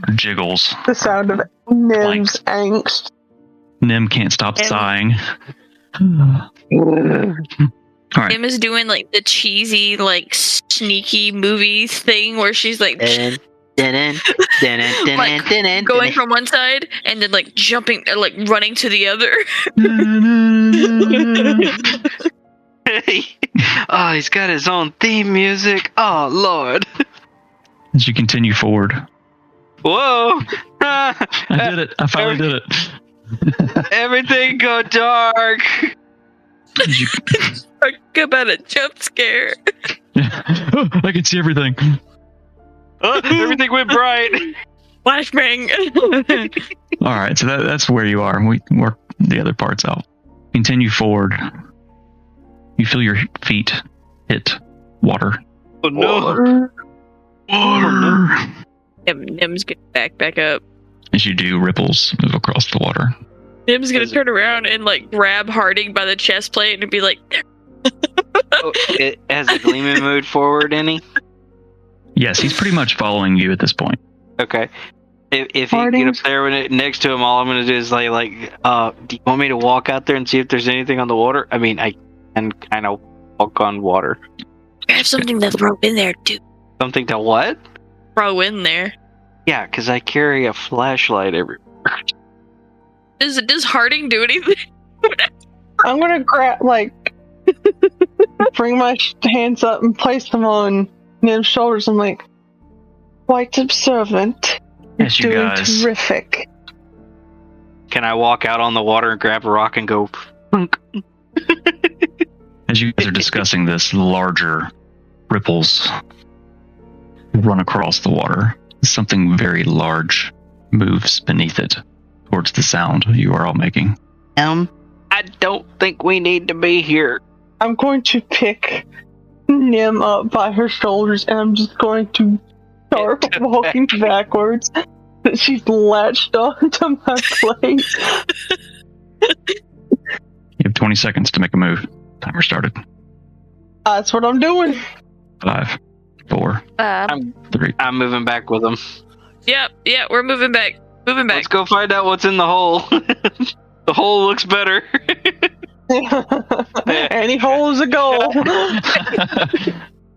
Speaker 5: or jiggles.
Speaker 3: The sound of Nim's angst.
Speaker 5: Nim can't stop sighing. All right.
Speaker 2: Nim is doing like the cheesy, like sneaky movie thing where she's like going from one side and then like jumping, like running to the other.
Speaker 4: Oh, he's got his own theme music. Oh, Lord.
Speaker 5: As you continue forward.
Speaker 4: Whoa.
Speaker 5: I did it. I finally did it.
Speaker 4: Everything go dark.
Speaker 2: Talk about a jump scare.
Speaker 5: I can see everything.
Speaker 4: Everything went bright.
Speaker 2: Flashbang.
Speaker 5: All right, so that's where you are. We can work the other parts out. Continue forward. You feel your feet hit water.
Speaker 4: Oh, no.
Speaker 5: Water.
Speaker 2: Nim's getting back up.
Speaker 5: As you do, ripples move across the water.
Speaker 2: Nim's gonna turn around and like grab Harding by the chest plate and be like,
Speaker 4: Has the Gleeman moved forward any?
Speaker 5: Yes, he's pretty much following you at this point.
Speaker 4: Okay. If you get up there next to him, all I'm going to do is do you want me to walk out there and see if there's anything on the water? I mean, I can kind of walk on water.
Speaker 2: grab something to throw in there, dude.
Speaker 4: Something to what?
Speaker 2: Throw in there.
Speaker 4: Yeah, because I carry a flashlight everywhere.
Speaker 2: Does Harding do anything?
Speaker 3: I'm gonna bring my hands up and place them on Nim's shoulders. I'm like, quite observant.
Speaker 5: Yes, you
Speaker 3: doing
Speaker 5: guys.
Speaker 3: terrific.
Speaker 4: Can I walk out on the water and grab a rock and go? Plunk?
Speaker 5: As you guys are discussing this, larger ripples run across the water. Something very large moves beneath it towards the sound you are all making.
Speaker 4: I don't think we need to be here.
Speaker 3: I'm going to pick Nim up by her shoulders and I'm just going to start walking backwards. She's latched onto my plate.
Speaker 5: You have 20 seconds to make a move. Timer started.
Speaker 3: That's what I'm doing.
Speaker 5: 5, 4, 3.
Speaker 4: I'm moving back with them.
Speaker 2: Yep, we're moving back.
Speaker 4: Let's go find out what's in the hole. The hole looks better.
Speaker 3: Any hole is a goal.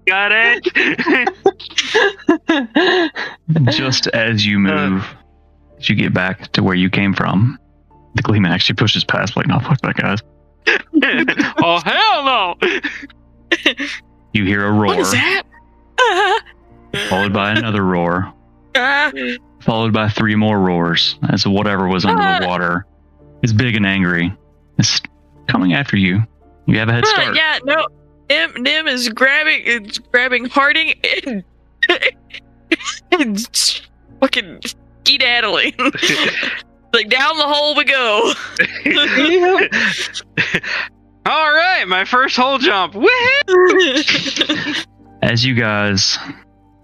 Speaker 4: Got it.
Speaker 5: Just as you move, as you get back to where you came from, the Gleeman actually pushes past, like, no, fuck that, guys.
Speaker 4: Oh, hell no.
Speaker 5: You hear a roar,
Speaker 2: What is that?
Speaker 5: followed by another roar, followed by 3 more roars, as whatever was under the water is big and angry. It's coming after you. You have a head start.
Speaker 2: Yeah, no. Nim is grabbing Harding and fucking skedaddling. Like, down the hole we go.
Speaker 4: All right, my first hole jump. Woohoo!
Speaker 5: As you guys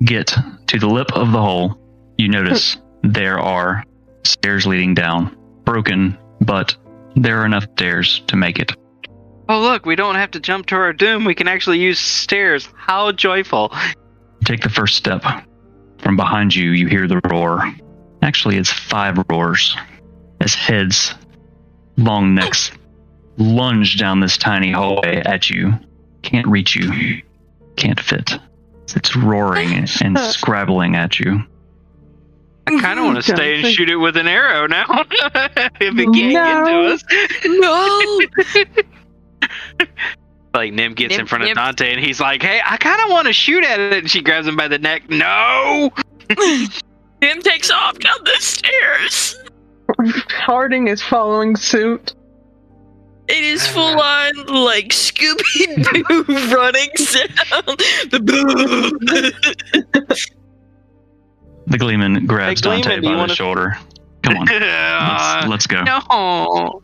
Speaker 5: get to the lip of the hole, you notice there are stairs leading down. Broken, but there are enough stairs to make it.
Speaker 4: Oh, look, we don't have to jump to our doom. We can actually use stairs. How joyful.
Speaker 5: Take the first step. From behind you, you hear the roar. Actually, it's 5 roars. As heads, long necks, lunge down this tiny hallway at you. Can't reach you. Can't fit. It's roaring and scrabbling at you.
Speaker 4: I kind of want to stay and shoot it with an arrow now. If it can't get to us.
Speaker 2: No!
Speaker 4: Like, Nim gets in front of Dante and he's like, hey, I kind of want to shoot at it. And she grabs him by the neck. No!
Speaker 2: Nim takes off down the stairs.
Speaker 3: Harding is following suit.
Speaker 2: It is full on, like, Scooby-Doo running sound.
Speaker 5: The Gleeman grabs
Speaker 4: Hey, Gleeman,
Speaker 5: Dante
Speaker 4: do you
Speaker 5: by
Speaker 4: wanna-
Speaker 5: the shoulder. Come on, let's go.
Speaker 4: No.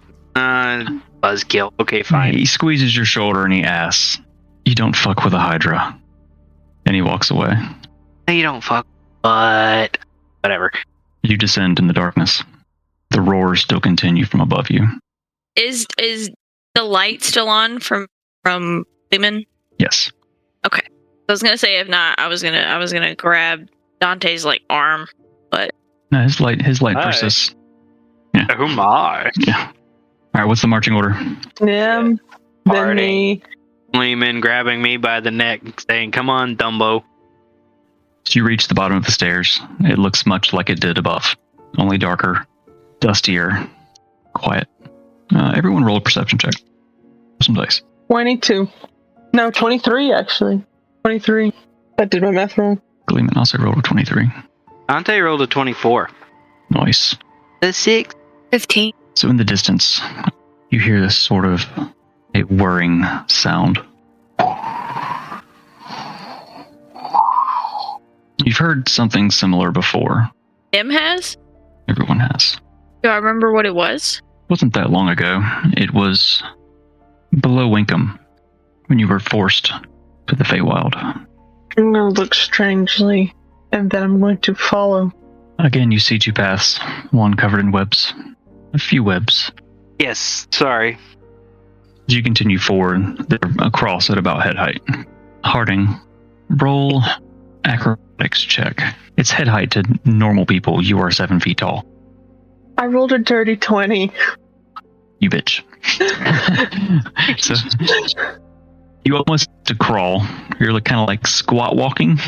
Speaker 4: Buzzkill. Okay, fine.
Speaker 5: He squeezes your shoulder and he asks, "You don't fuck with a Hydra." And he walks away.
Speaker 4: You don't fuck, but whatever.
Speaker 5: You descend in the darkness. The roars still continue from above you.
Speaker 2: Is the light still on from Lehman?
Speaker 5: Yes.
Speaker 2: Okay. I was gonna say if not, I was gonna grab Dante's like arm, but
Speaker 5: No, his light
Speaker 4: Hi.
Speaker 5: persists.
Speaker 4: Oh my.
Speaker 5: Yeah. All right. What's the marching order?
Speaker 3: Nim, then
Speaker 4: Harding.
Speaker 3: me,
Speaker 4: Gleeman grabbing me by the neck, saying, "Come on, Dumbo."
Speaker 5: As you reach the bottom of the stairs, it looks much like it did above, only darker, dustier, quiet. Everyone roll a perception check. Some dice.
Speaker 3: 22. No, 23, actually. 23. I did my math wrong.
Speaker 5: Gleeman also rolled a 23.
Speaker 4: Dante rolled a 24.
Speaker 5: Nice.
Speaker 4: A 6.
Speaker 2: 15.
Speaker 5: So in the distance, you hear this sort of a whirring sound. You've heard something similar before.
Speaker 2: Him has?
Speaker 5: Everyone has.
Speaker 2: Do I remember what it was?
Speaker 5: Wasn't that long ago. It was below Winkham when you were forced to the Feywild.
Speaker 3: I'm going to look strangely, and then I'm going to follow.
Speaker 5: Again, you see two paths, one covered in webs. A few webs.
Speaker 4: Yes, sorry.
Speaker 5: As you continue forward, they're across at about head height. Harding, roll acrobatics check. It's head height to normal people. You are 7 feet tall.
Speaker 3: I rolled a dirty 20.
Speaker 5: You bitch. So, you almost have to crawl. You're kind of like squat walking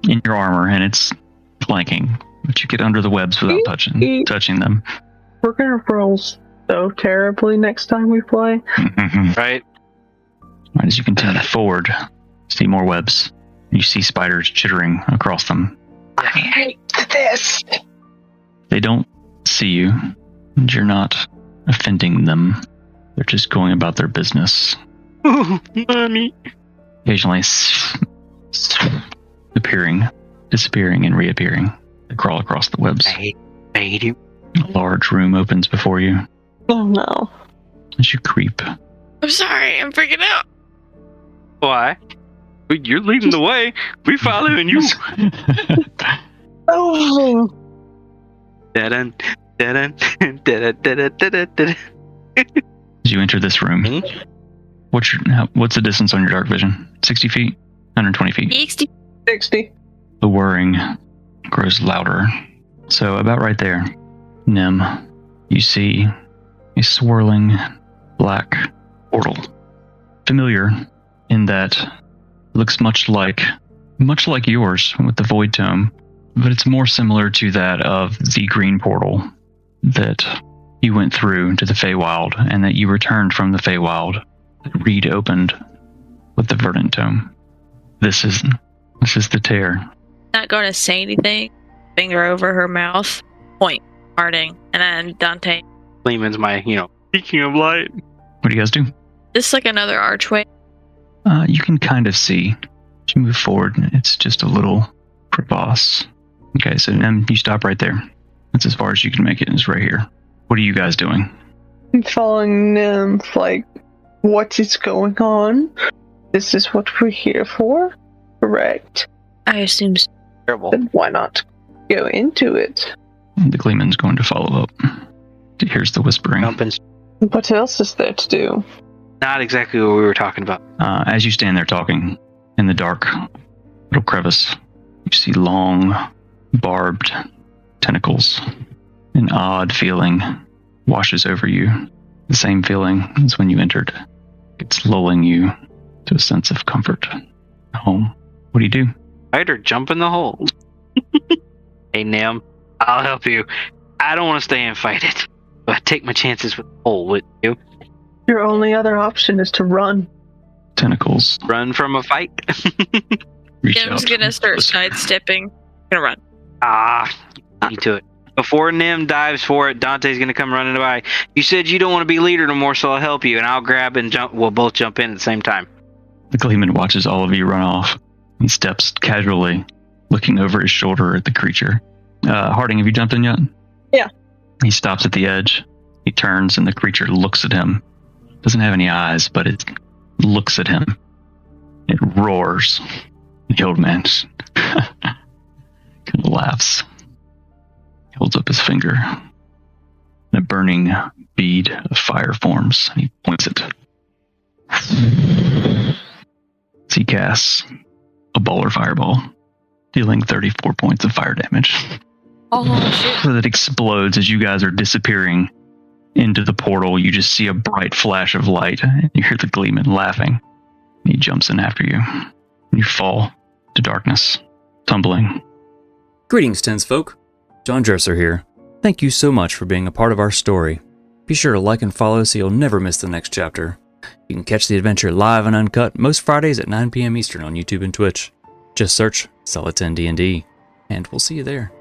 Speaker 5: in your armor, and it's flanking. But you get under the webs without touching them.
Speaker 3: We're going to roll so terribly next time we play.
Speaker 4: Right?
Speaker 5: Right as you continue forward, you see more webs. You see spiders chittering across them.
Speaker 3: I hate this.
Speaker 5: They don't see you, and you're not offending them. They're just going about their business.
Speaker 4: Ooh, mommy.
Speaker 5: Occasionally disappearing, and reappearing. They crawl across the webs.
Speaker 4: I hate you.
Speaker 5: A large room opens before you.
Speaker 3: Oh no.
Speaker 5: As you creep.
Speaker 2: I'm sorry, I'm freaking out.
Speaker 4: Why? You're leading the way. We following you.
Speaker 3: Oh.
Speaker 4: Da-dun, da-dun, da-dun, da-dun, da-dun, da-dun.
Speaker 5: As you enter this room, what's the distance on your dark vision? 60 feet? 120 feet?
Speaker 3: 60.
Speaker 5: The whirring grows louder. So about right there, Nim, you see a swirling black portal. Familiar in that it looks much like yours with the Void Tome, but it's more similar to that of the green portal that you went through to the Feywild and that you returned from the Feywild that Reed opened with the Verdant Tome. This is the tear.
Speaker 2: Not going to say anything. Finger over her mouth. Point. Harding. And then Dante.
Speaker 4: Lehman's my, beacon of light.
Speaker 5: What do you guys do?
Speaker 2: This is like another archway.
Speaker 5: You can kind of see. As you move forward, it's just a little crevasse. Okay, so you stop right there. That's as far as you can make it, is right here. What are you guys doing?
Speaker 3: I'm following them, like, what is going on? This is what we're here for? Correct.
Speaker 2: I assume so.
Speaker 4: Terrible.
Speaker 3: Then why not go into it?
Speaker 5: The Gleeman's going to follow up. Here's the whispering.
Speaker 3: What else is there to do?
Speaker 4: Not exactly what we were talking about.
Speaker 5: As you stand there talking, in the dark little crevice, you see long, barbed tentacles. An odd feeling washes over you. The same feeling as when you entered. It's lulling you to a sense of comfort. Home. What do you do?
Speaker 4: Fight or jump in the hole. Hey, Nim, I'll help you. I don't want to stay and fight it, but take my chances with the hole, wouldn't you?
Speaker 3: Your only other option is to run.
Speaker 5: Tentacles.
Speaker 4: Run from a fight?
Speaker 2: Nim's gonna start sidestepping. Gonna run.
Speaker 4: Need to it. Before Nim dives for it, Dante's gonna come running by. You said you don't want to be leader no more, so I'll help you, and I'll grab and jump. We'll both jump in at the same time.
Speaker 5: The Gleeman watches all of you run off. He steps casually, looking over his shoulder at the creature. Harding, have you jumped in yet?
Speaker 3: Yeah.
Speaker 5: He stops at the edge. He turns, and the creature looks at him. Doesn't have any eyes, but it looks at him. It roars. The old man kind of laughs. He holds up his finger. And a burning bead of fire forms, and he points it. He casts a bowler fireball, dealing 34 points of fire damage.
Speaker 2: Oh, shit.
Speaker 5: So that explodes as you guys are disappearing into the portal. You just see a bright flash of light, and you hear the Gleeman laughing. He jumps in after you. You fall to darkness, tumbling.
Speaker 1: Greetings, Tensfolk. John Dresser here. Thank you so much for being a part of our story. Be sure to like and follow so you'll never miss the next chapter. You can catch the adventure live and uncut most Fridays at 9 p.m. Eastern on YouTube and Twitch. Just search Solitaire D&D, and we'll see you there.